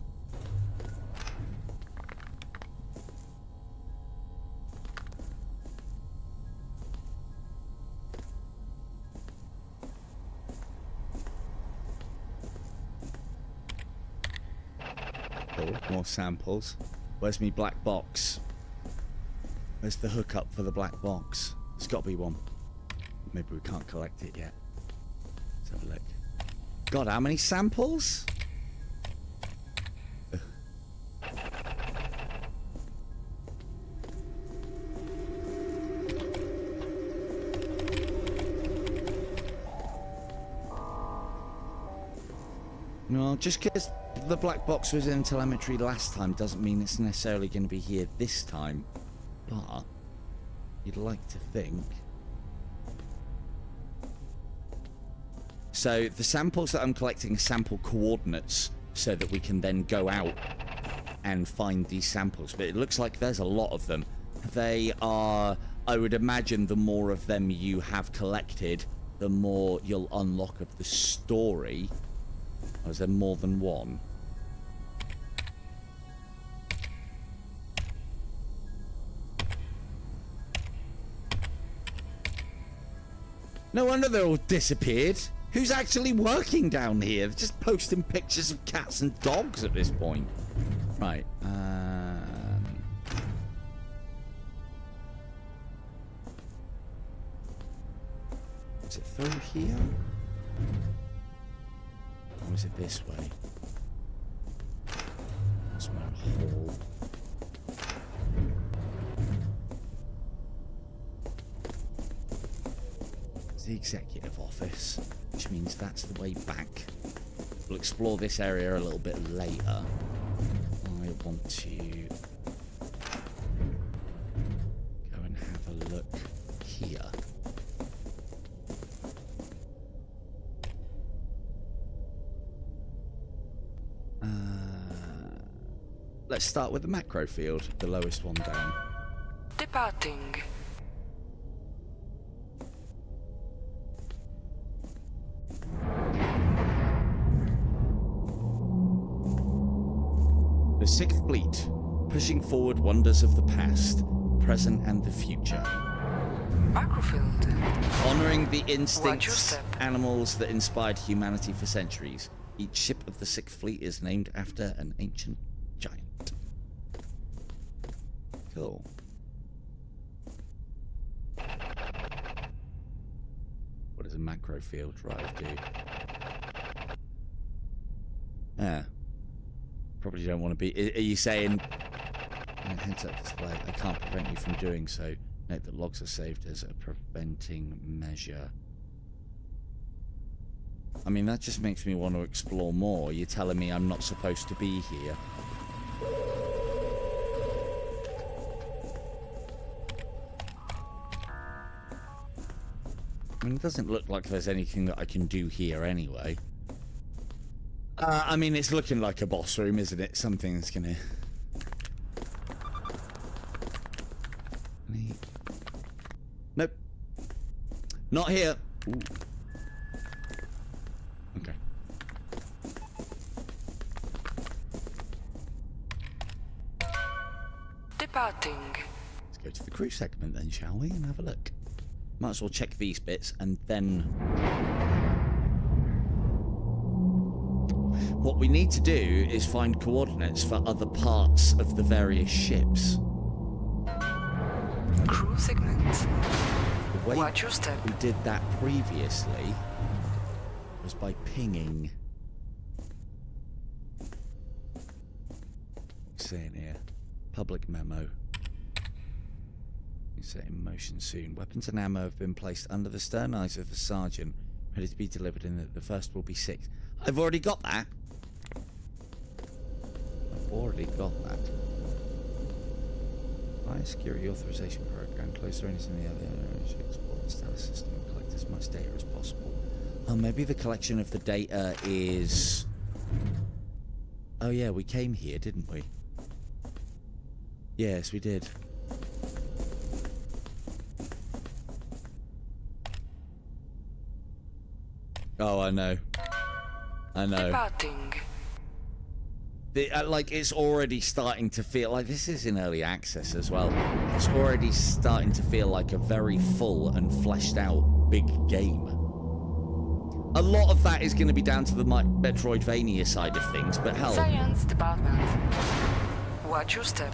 Speaker 1: Cool, more samples. Where's me black box? Where's the hookup for the black box? There's got to be one. Maybe we can't collect it yet. Let's have a look. God, how many samples? No, just because the black box was in telemetry last time doesn't mean it's necessarily going to be here this time. But you'd like to think. So the samples that I'm collecting are sample coordinates so that we can then go out and find these samples. But it looks like there's a lot of them. They are, I would imagine, the more of them you have collected, the more you'll unlock of the story. Or is there more than one? No wonder they're all disappeared. Who's actually working down here? They're just posting pictures of cats and dogs at this point. Right. Is it through here? Or is it this way? Small hole. It's the executive office, which means that's the way back. We'll explore this area a little bit later. I want to go and have a look here. Let's start with the macro field, the lowest one down.
Speaker 2: Departing.
Speaker 1: The Sixth Fleet, pushing forward wonders of the past, present and the future.
Speaker 2: Macrofield.
Speaker 1: Honoring the
Speaker 2: Watch your
Speaker 1: instincts,
Speaker 2: step.
Speaker 1: animals that inspired humanity for centuries. Each ship of the Sixth Fleet is named after an ancient giant. Cool. What does a macro field drive do? Probably don't want to be... Are you saying... Heads-up display. I can't prevent you from doing so. Note that logs are saved as a preventing measure. I mean, that just makes me want to explore more. You're telling me I'm not supposed to be here. I mean, it doesn't look like there's anything that I can do here anyway. I mean, it's looking like a boss room, isn't it? Something that's gonna... Nope. Not here. Ooh. Okay.
Speaker 2: Departing.
Speaker 1: Let's go to the crew segment then, shall we? And have a look. Might as well check these bits and then... What we need to do is find coordinates for other parts of the various ships.
Speaker 2: Crew segment.
Speaker 1: way
Speaker 2: Watch your step.
Speaker 1: we did that previously was by pinging. Saying here, public memo. Set in motion soon. Weapons and ammo have been placed under the stern eyes of the sergeant, ready to be delivered in the first will be 6. I've already got that. I've already got that. Fire security authorization program. Close the ranges in the other. Explore the stellar system and collect as much data as possible. Oh, maybe the collection of the data is... Oh yeah, we came here, didn't we? Yes, we did. Oh, I know. I know.
Speaker 2: Departing.
Speaker 1: Like, it's already starting to feel like this is in early access as well. It's already starting to feel like a very full and fleshed out big game. A lot of that is going to be down to the Metroidvania side of things, but hell.
Speaker 2: Science department. Watch your step.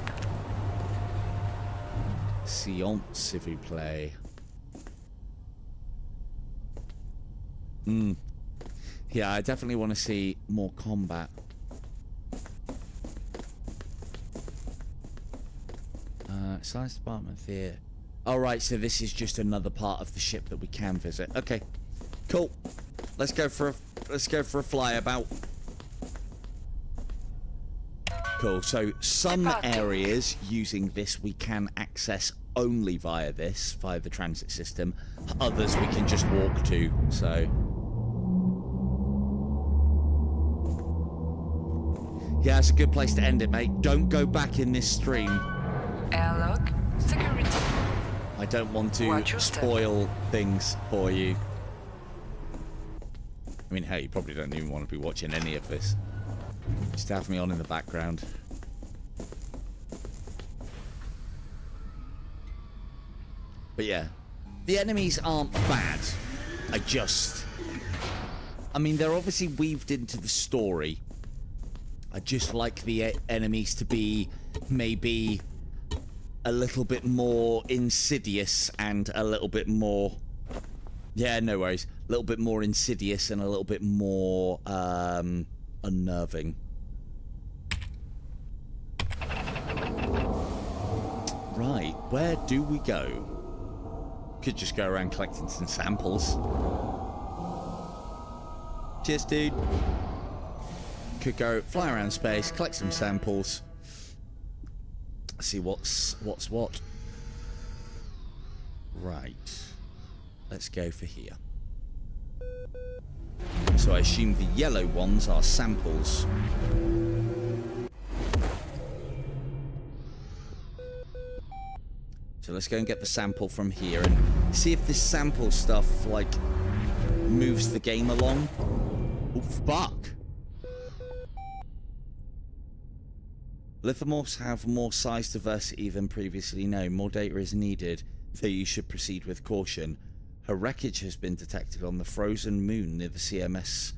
Speaker 1: Science, s'il vous plaît. Yeah, I definitely want to see more combat. Science department here. Alright, so this is just another part of the ship that we can visit. Okay, cool. Let's go for a flyabout. Cool, so some areas using this we can access only via the transit system. Others we can just walk to, so... Yeah, it's a good place to end it, mate. Don't go back in this stream.
Speaker 2: Airlock. Security.
Speaker 1: I don't want to spoil things for you. I mean, hey, you probably don't even want to be watching any of this. Just have me on in the background. But yeah, the enemies aren't bad. I mean, they're obviously weaved into the story. I just like the enemies to be maybe a little bit more insidious and a little bit more... Yeah, no worries. A little bit more insidious and a little bit more unnerving. Right, where do we go? Could just go around collecting some samples. Cheers, dude. Could go fly around space, collect some samples, see what's what. Right, let's go for here. So I assume the yellow ones are samples. So let's go and get the sample from here and see if this sample stuff like moves the game along. Oh fuck! Lithomorphs have more size diversity than previously known. More data is needed, though you should proceed with caution. Her wreckage has been detected on the frozen moon near the CMS.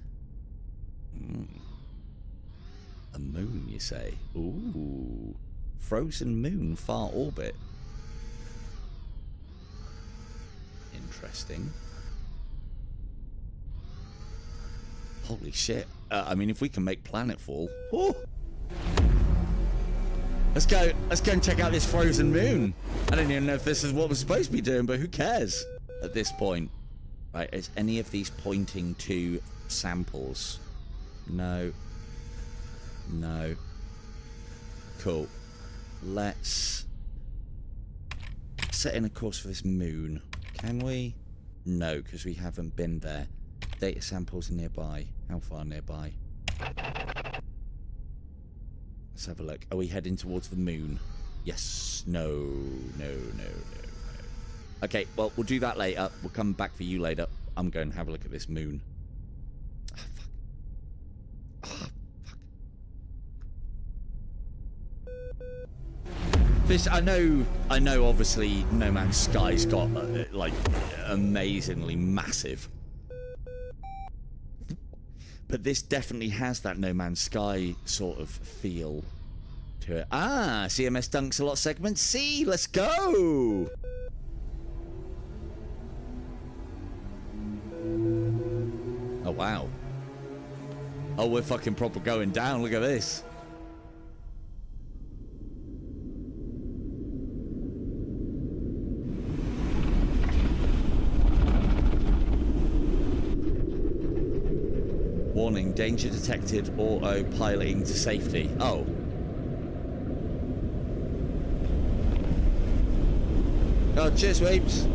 Speaker 1: A moon, you say? Ooh. Frozen moon, far orbit. Interesting. Holy shit. I mean, if we can make planetfall... Whew. Let's go and check out this frozen moon. I don't even know if this is what we're supposed to be doing, but who cares at this point? Right, is any of these pointing to samples? No. No. Cool. Let's set in a course for this moon. Can we? No, because we haven't been there. Data samples are nearby. How far nearby? Let's have a look. Are we heading towards the moon? Yes. No. Okay, well, we'll do that later. We'll come back for you later. I'm going to have a look at this moon. Oh, fuck. Oh, fuck. This, I know, obviously, No Man's Sky's got, like, amazingly massive. But this definitely has that No Man's Sky sort of feel to it. Ah, CMS Dunks a lot segment C. Let's go. Oh, wow. Oh, we're fucking proper going down. Look at this. Warning, danger detected, auto-piloting to safety. Oh. Oh, cheers, Weeps.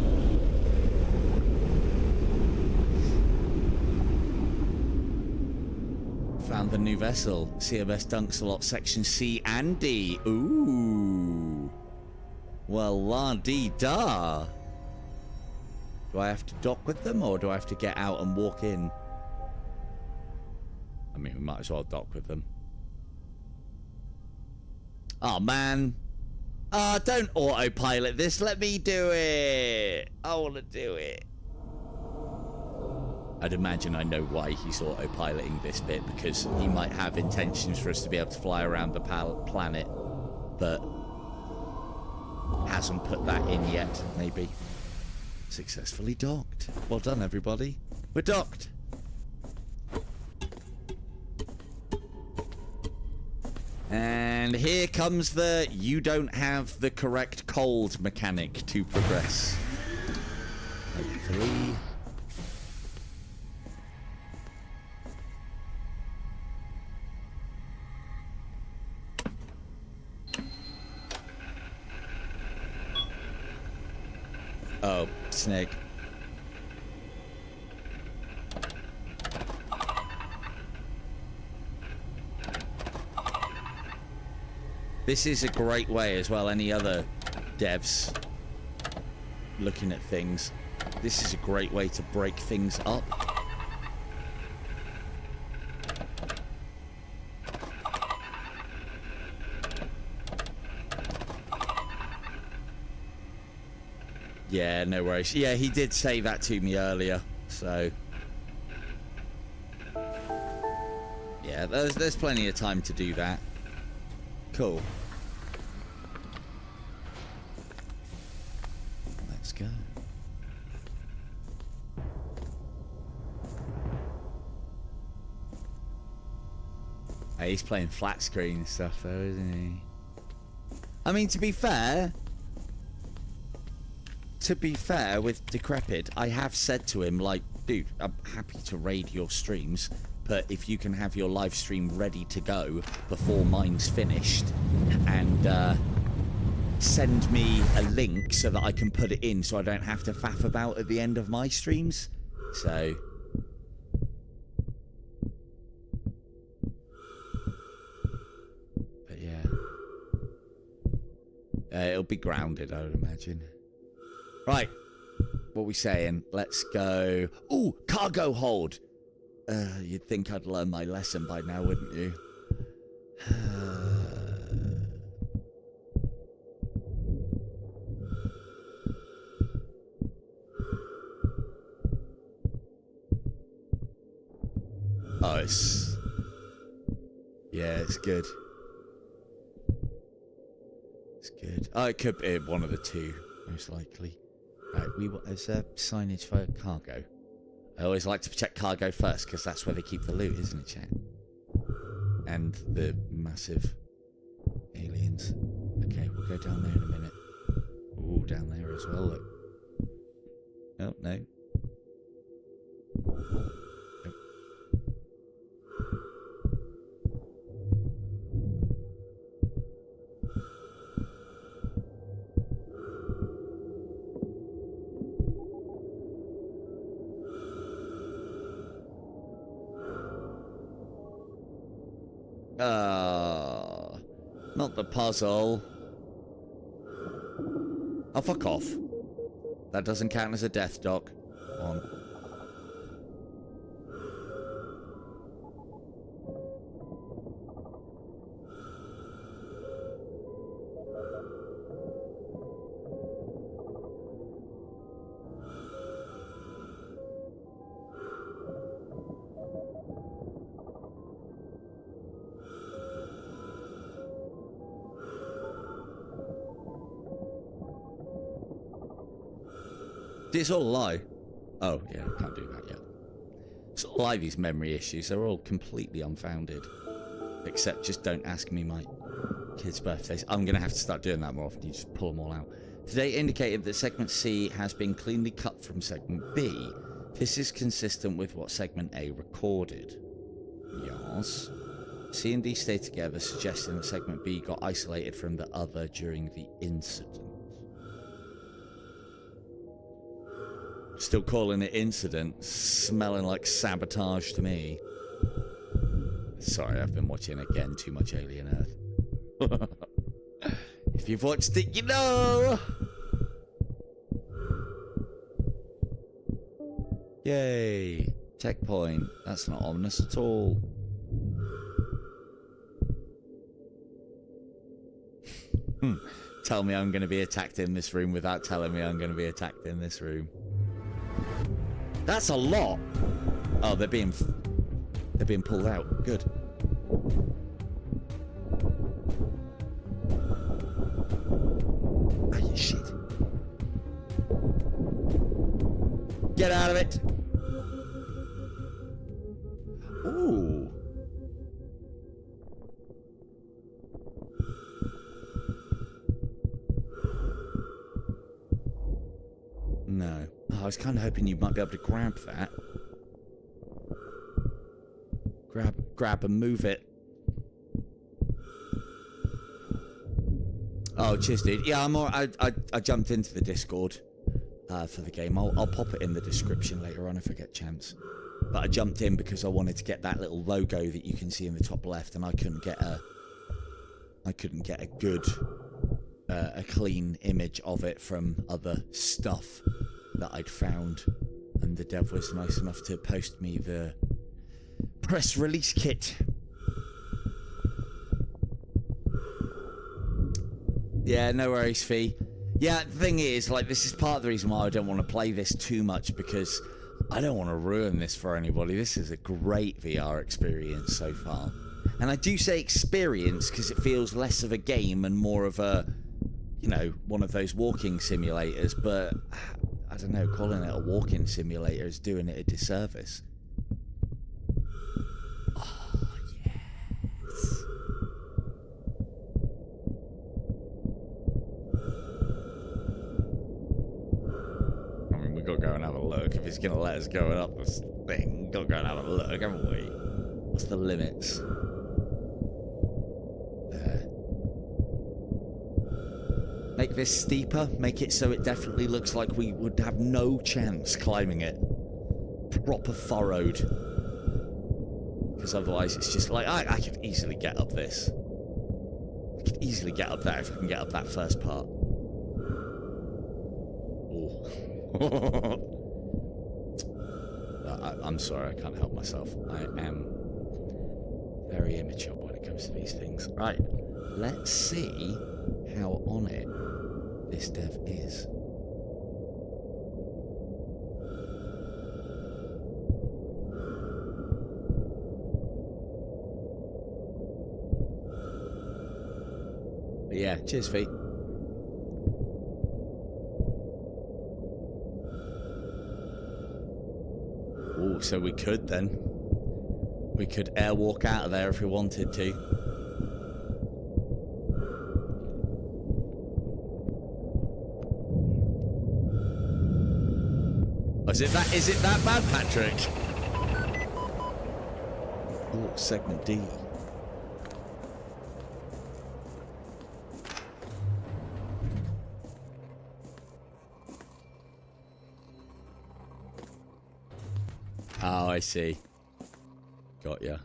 Speaker 1: Found the new vessel. CMS Dunkslot, Section C and D. Ooh. Well, la-dee-da. Do I have to dock with them, or do I have to get out and walk in? I mean, we might as well dock with them. Oh, man. Ah, don't autopilot this. Let me do it. I want to do it. I'd imagine I know why he's autopiloting this bit, because he might have intentions for us to be able to fly around the planet, but hasn't put that in yet, maybe. Successfully docked. Well done, everybody. We're docked. And here comes the you don't have the correct cold mechanic to progress. Hopefully. Oh, snake. This is a great way as well, any other devs looking at things. This is a great way to break things up. Yeah, no worries. Yeah, he did say that to me earlier, so... yeah, there's plenty of time to do that. Cool. Let's go. Hey, he's playing flat screen stuff though, isn't he? I mean, to be fair with Decrepit, I have said to him, like, dude, I'm happy to raid your streams, but if you can have your live stream ready to go before mine's finished, and send me a link so that I can put it in so I don't have to faff about at the end of my streams. So... but yeah. It'll be grounded, I would imagine. Right. What are we saying? Let's go... ooh, cargo hold! You'd think I'd learn my lesson by now, wouldn't you? Oh, it's... yeah, it's good. It's good. Oh, it could be one of the two, most likely. Right, there's signage for cargo. I always like to check cargo first, because that's where they keep the loot, isn't it, chat? And the massive aliens. Okay, we'll go down there in a minute. Ooh, down there as well, look. Oh, no. Not the puzzle. Oh, fuck off. That doesn't count as a death dock. On. It's all a lie. Oh, yeah, can't do that yet. It's like these memory issues, they're all completely unfounded. Except just don't ask me my kids' birthdays. I'm going to have to start doing that more often. You just pull them all out. Today indicated that segment C has been cleanly cut from segment B. This is consistent with what segment A recorded. Yes. C and D stay together, suggesting that segment B got isolated from the other during the incident. Still calling it incident, smelling like sabotage to me. Sorry, I've been watching again too much Alien Earth. If you've watched it, you know! Yay! Checkpoint. That's not ominous at all. Tell me I'm going to be attacked in this room without telling me I'm going to be attacked in this room. That's a lot! Oh, they're being pulled out. Good. Ah, you shit. Get out of it! Ooh. No. Oh, I was kind of hoping you might be able to grab that. Grab and move it. Oh, cheers, dude. Yeah, I'm all, I jumped into the Discord for the game. I'll pop it in the description later on if I get a chance. But I jumped in because I wanted to get that little logo that you can see in the top left, and I couldn't get a good, a clean image of it from other stuff that I'd found. And the dev was nice enough to post me the press release kit. Yeah, no worries, Fee. Yeah, the thing is, like, this is part of the reason why I don't want to play this too much, because I don't want to ruin this for anybody. This is a great VR experience so far. And I do say experience because it feels less of a game and more of a, you know, one of those walking simulators, but I don't know, calling it a walking simulator is doing it a disservice. Oh, yes. I mean, we've got to go and have a look. If he's going to let us go up this thing, we've got to go and have a look, haven't we? What's the limits? There. Make this steeper. Make it so it definitely looks like we would have no chance climbing it. Proper furrowed. Because otherwise it's just like, I could easily get up this. I could easily get up there if I can get up that first part. Oh. I'm sorry, I can't help myself. I am very immature when it comes to these things. Right, let's see how on it this dev is. But yeah, cheers, feet. Oh, so we could then. We could airwalk out of there if we wanted to. Is it that bad, Patrick? Oh, segment D. Oh, I see. Got ya.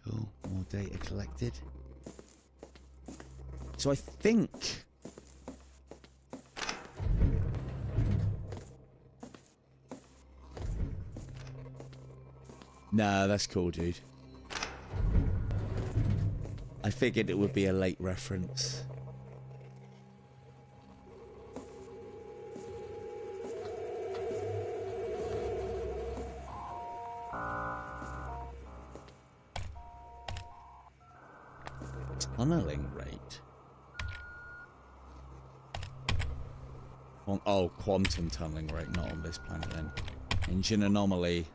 Speaker 1: Cool. More data collected. So I think... Nah, that's cool, dude. I figured it would be a late reference. Tunneling rate. Oh, quantum tunneling rate, not on this planet then. Engine anomaly.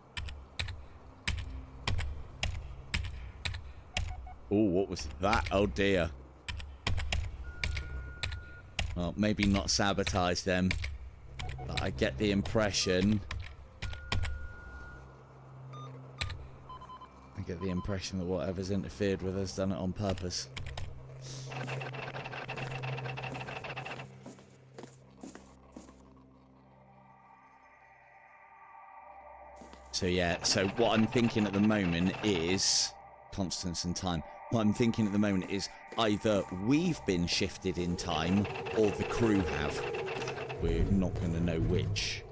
Speaker 1: Oh, what was that? Oh dear. Well, maybe not sabotage them, but I get the impression... that whatever's interfered with has done it on purpose. So yeah, so what I'm thinking at the moment is... Constance and time. What I'm thinking at the moment is either we've been shifted in time or the crew have. We're not going to know which.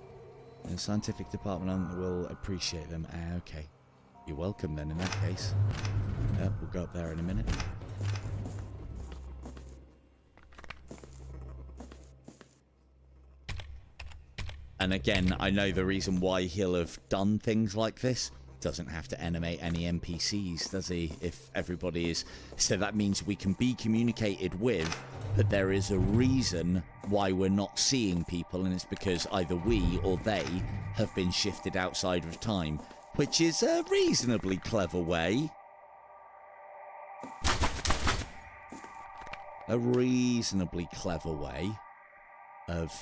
Speaker 1: The scientific department will appreciate them. Ah, okay. You're welcome then in that case. We'll go up there in a minute. And again, I know the reason why he'll have done things like this. Doesn't have to animate any NPCs, does he? If everybody is... So that means we can be communicated with, but there is a reason why we're not seeing people, and it's because either we or they have been shifted outside of time, which is a reasonably clever way. A reasonably clever way of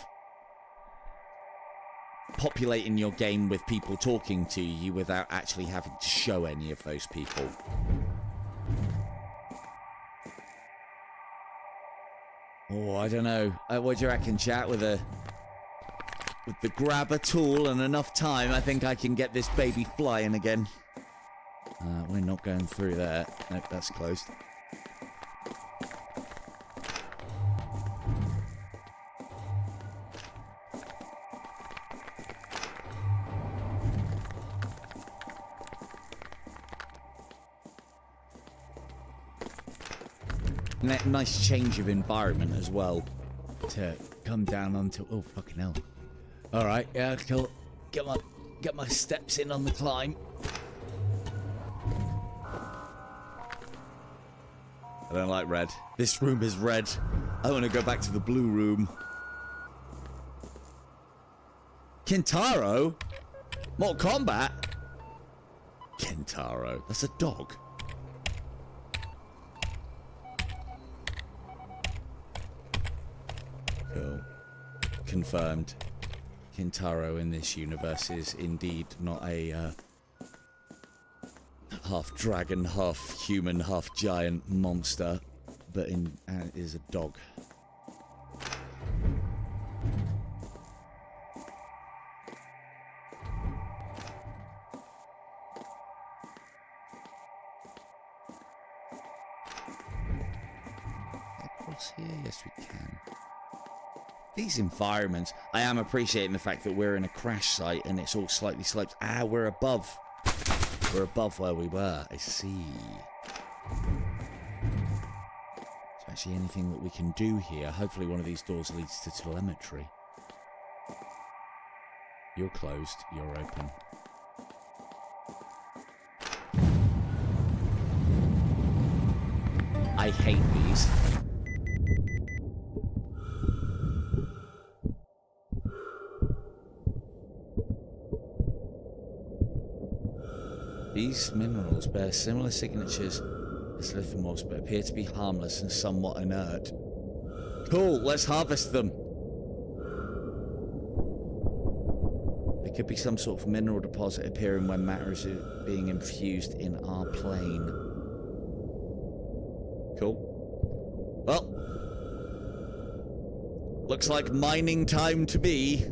Speaker 1: populating your game with people talking to you without actually having to show any of those people. Oh, I don't know. What do you reckon, chat? With the grabber tool and enough time, I think I can get this baby flying again. We're not going through there. Nope, that's closed. Nice change of environment as well to come down onto. Oh fucking hell! All right, yeah, cool. Get my steps in on the climb. I don't like red. This room is red. I want to go back to the blue room. Kintaro? Mortal Kombat? Kintaro. That's a dog. Cool. Confirmed. Kintaro in this universe is indeed not a half dragon, half human, half giant monster, but is a dog. Across here, yes we can. These environments, I am appreciating the fact that we're in a crash site and it's all slightly sloped. Ah, we're above. We're above where we were. I see. Is there actually anything that we can do here? Hopefully one of these doors leads to telemetry. You're closed. You're open. I hate these. These minerals bear similar signatures as lithium ores, but appear to be harmless and somewhat inert. Cool, let's harvest them. There could be some sort of mineral deposit appearing when matter is being infused in our plane. Cool. Well, looks like mining time to me.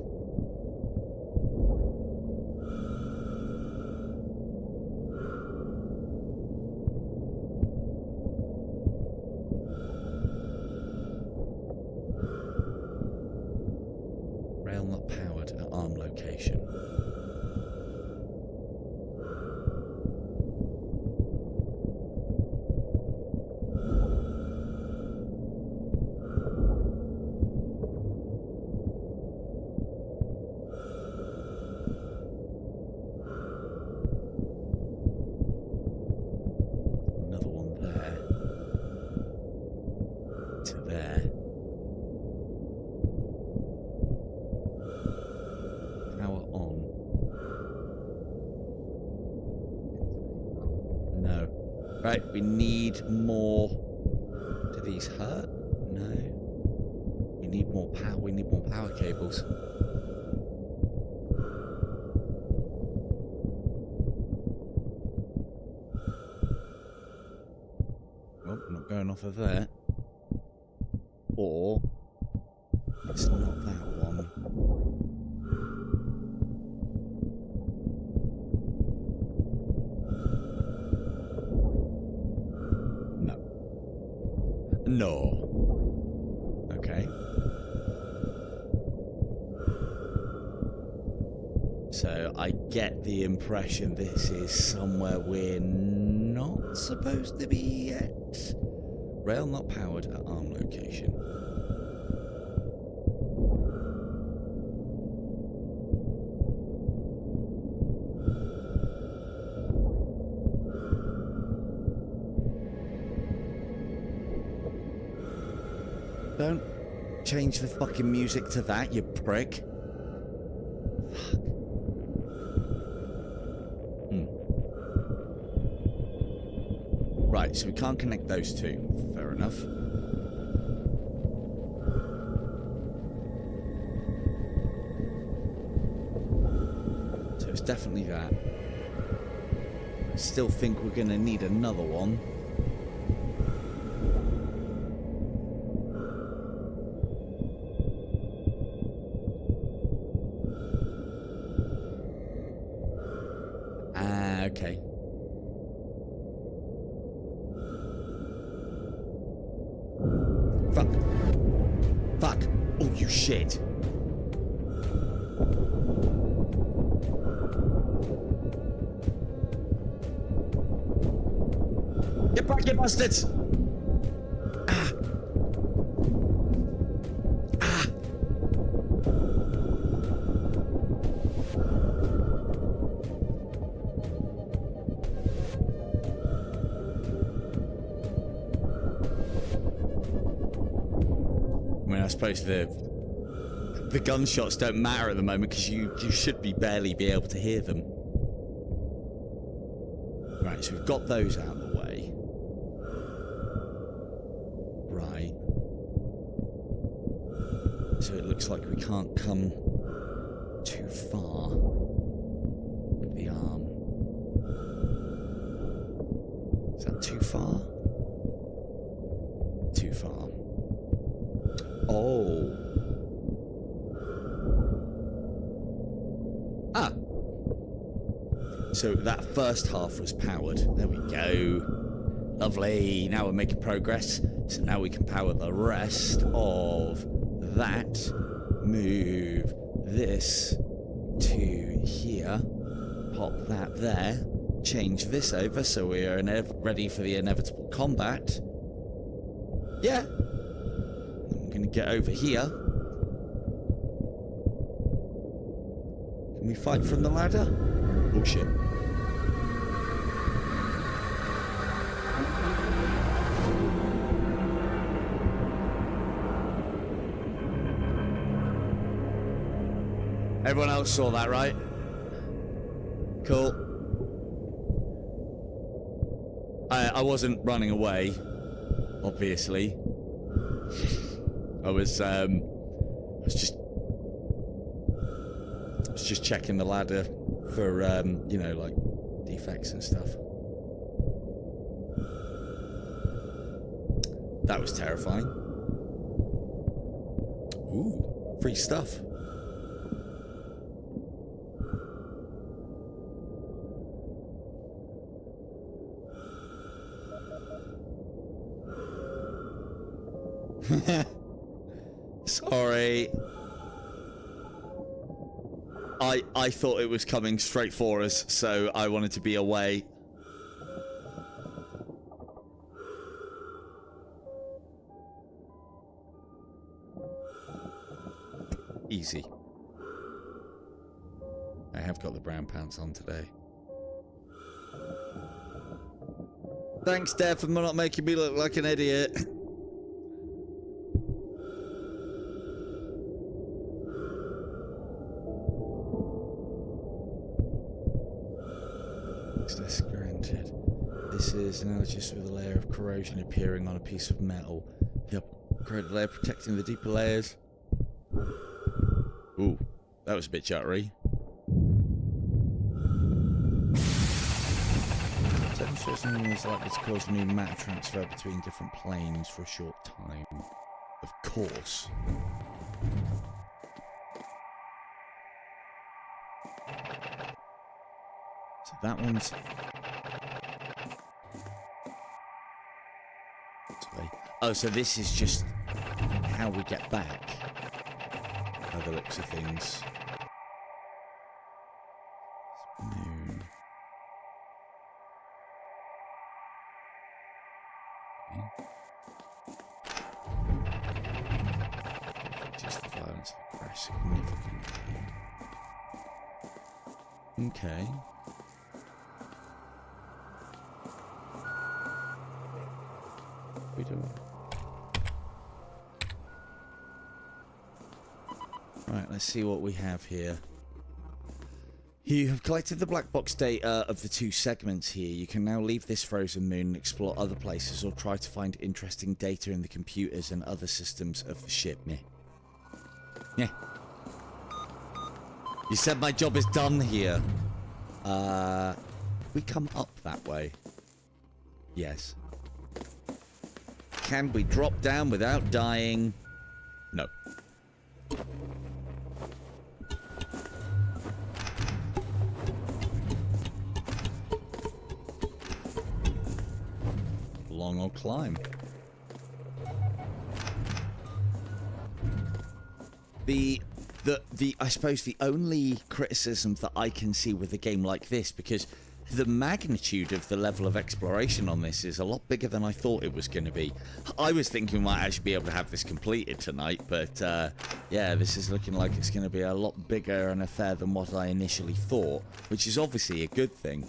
Speaker 1: Right, we need more. Do these hurt? No. We need more power. We need more power cables. Oh, not going off of there. Or it's not that one. No. Okay. So I get the impression this is somewhere we're not supposed to be yet. Rail not powered at arm location. Don't change the fucking music to that, you prick. Fuck. Right, so we can't connect those two. Fair enough. So it's definitely that. I still think we're gonna need another one. Okay. Fuck. Fuck. Oh, you shit. Get back, you bastards! Ah. Ah. I suppose the gunshots don't matter at the moment because you should barely be able to hear them. Right, so we've got those out of the way. Right. So it looks like we can't come too far with the arm. Is that too far? Too far. Oh. Ah. So that first half was powered. There we go. Lovely. Now we're making progress. So now we can power the rest of that. Move this to here. Pop that there. Change this over so we are ready for the inevitable combat. Yeah. Gonna get over here. Can we fight from the ladder? Bullshit. Everyone else saw that, right? Cool. I wasn't running away, obviously. I was just checking the ladder for you know, like defects and stuff. That was terrifying. Ooh, free stuff. Sorry. I thought it was coming straight for us, so I wanted to be away. Easy. I have got the brown pants on today. Thanks, Dev, for not making me look like an idiot. Access granted. This is analogous with a layer of corrosion appearing on a piece of metal. The upgraded layer protecting the deeper layers. Ooh, that was a bit juttery. Demonstration is likely to cause a new matter transfer between different planes for a short time. Of course. So that one's... Oh, so this is just how we get back, by the looks of things. No. Just the violence of the crash significantly. Okay. We do. Right, let's see what we have here. You have collected the black box data of the 2 segments here. You can now leave this frozen moon and explore other places or try to find interesting data in the computers and other systems of the ship. Meh. Yeah. You said my job is done here. We come up that way. Yes. Can we drop down without dying? No. Long old climb. I suppose the only criticism that I can see with a game like this, because the magnitude of the level of exploration on this is a lot bigger than I thought it was going to be. I was thinking we might actually be able to have this completed tonight, but yeah, this is looking like it's going to be a lot bigger and affair than what I initially thought, which is obviously a good thing.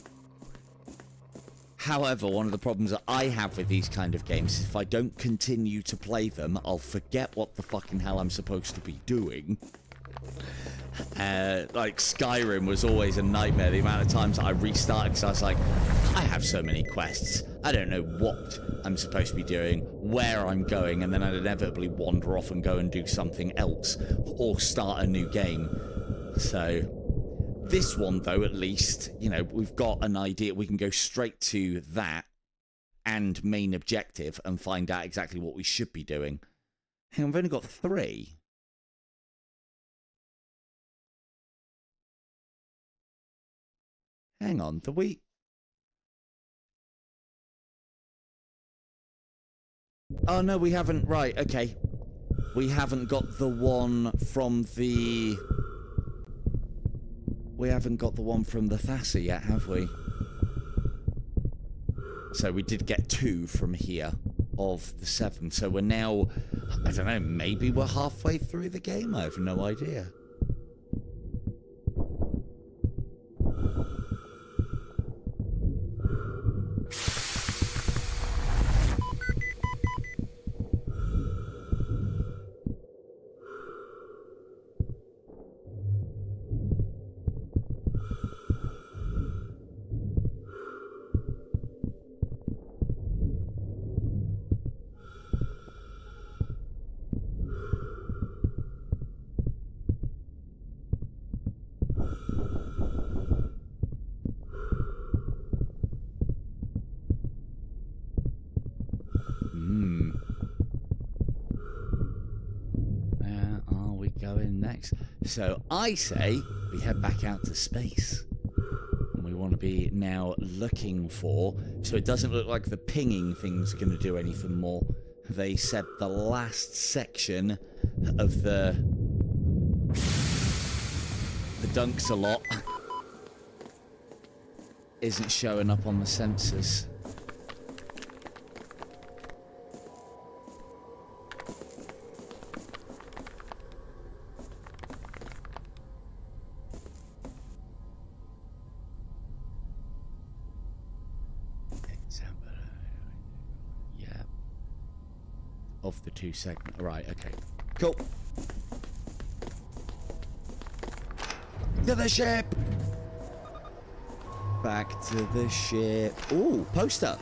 Speaker 1: However, one of the problems that I have with these kind of games is if I don't continue to play them, I'll forget what the fucking hell I'm supposed to be doing. Like Skyrim was always a nightmare. The amount of times I restarted because I was like, I have so many quests. I don't know what I'm supposed to be doing, where I'm going, and then I'd inevitably wander off and go and do something else or start a new game. So this one, though, at least, you know, we've got an idea. We can go straight to that and main objective and find out exactly what we should be doing. Hang on, I've only got 3. Hang on, do we... Oh, no, we haven't... Right, okay. We haven't got the one from the... We haven't got the one from the Thassa yet, have we? So we did get 2 from here of the 7. So we're now... I don't know, maybe we're halfway through the game? I have no idea. So I say we head back out to space. And we want to be now looking for... So it doesn't look like the pinging thing's going to do anything more. They said the last section of the dunks a lot isn't showing up on the sensors. Of the 2 segments. Right, okay. Cool. To the ship! Back to the ship. Ooh, poster.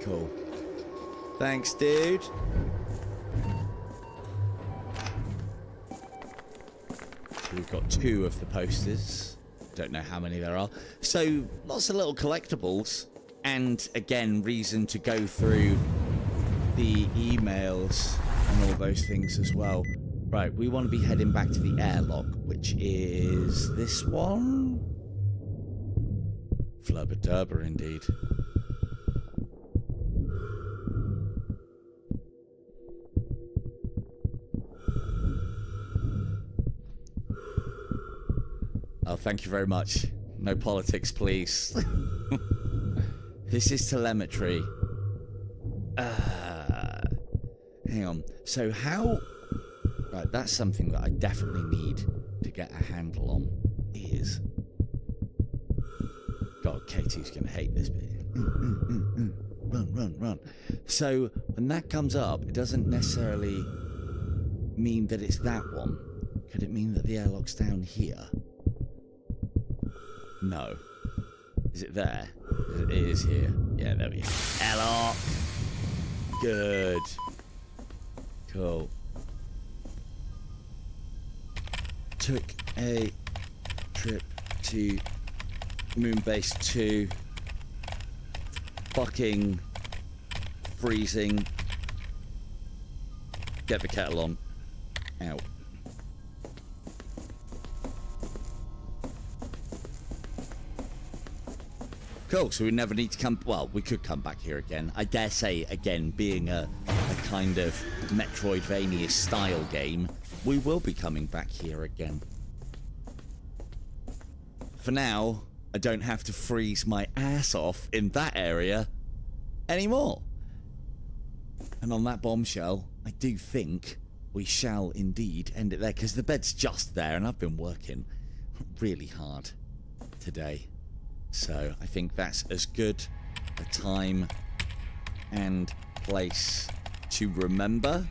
Speaker 1: Cool. Thanks, dude. We've got 2 of the posters. Don't know how many there are. So, lots of little collectibles. And, again, reason to go through the emails and all those things as well. Right, we want to be heading back to the airlock, which is this one? Flubber-dubber, indeed. Oh, thank you very much. No politics, please. This is telemetry. Hang on. So how... Right, that's something that I definitely need to get a handle on. Is... God, Katie's going to hate this bit. Run, run, run. So, when that comes up, it doesn't necessarily mean that it's that one. Could it mean that the airlock's down here? No. Is it there? It is here. Yeah, there we go. Airlock! Good. Cool. Took a trip to Moonbase 2. Fucking freezing. Get the kettle on. Out. Cool, so we never need to come... Well, we could come back here again. I dare say, again, being a kind of Metroidvania style game, we will be coming back here again. For now, I don't have to freeze my ass off in that area anymore. And on that bombshell, I do think we shall indeed end it there, because the bed's just there, and I've been working really hard today. So I think that's as good a time and place to remember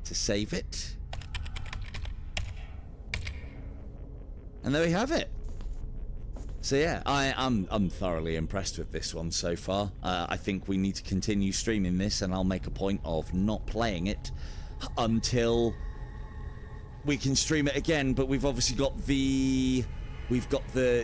Speaker 1: to save it. And there we have it. So yeah, I'm thoroughly impressed with this one so far. I think we need to continue streaming this, and I'll make a point of not playing it until we can stream it again. But we've obviously got the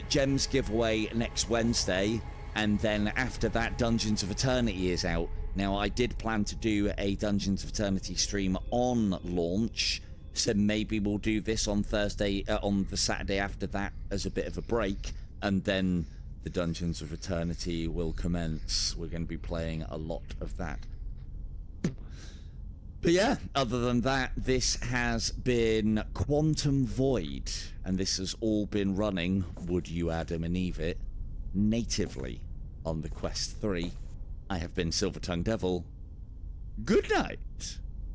Speaker 1: gems giveaway next Wednesday, and then after that, Dungeons of Eternity is out. Now, I did plan to do a Dungeons of Eternity stream on launch, so maybe we'll do this on Thursday, on the Saturday after that as a bit of a break, and then the Dungeons of Eternity will commence. We're going to be playing a lot of that. But yeah, other than that, this has been Quantum Void, and this has all been running, would you Adam and Eve it, natively on the Quest 3. I have been Silver Tongue Devil. Good night.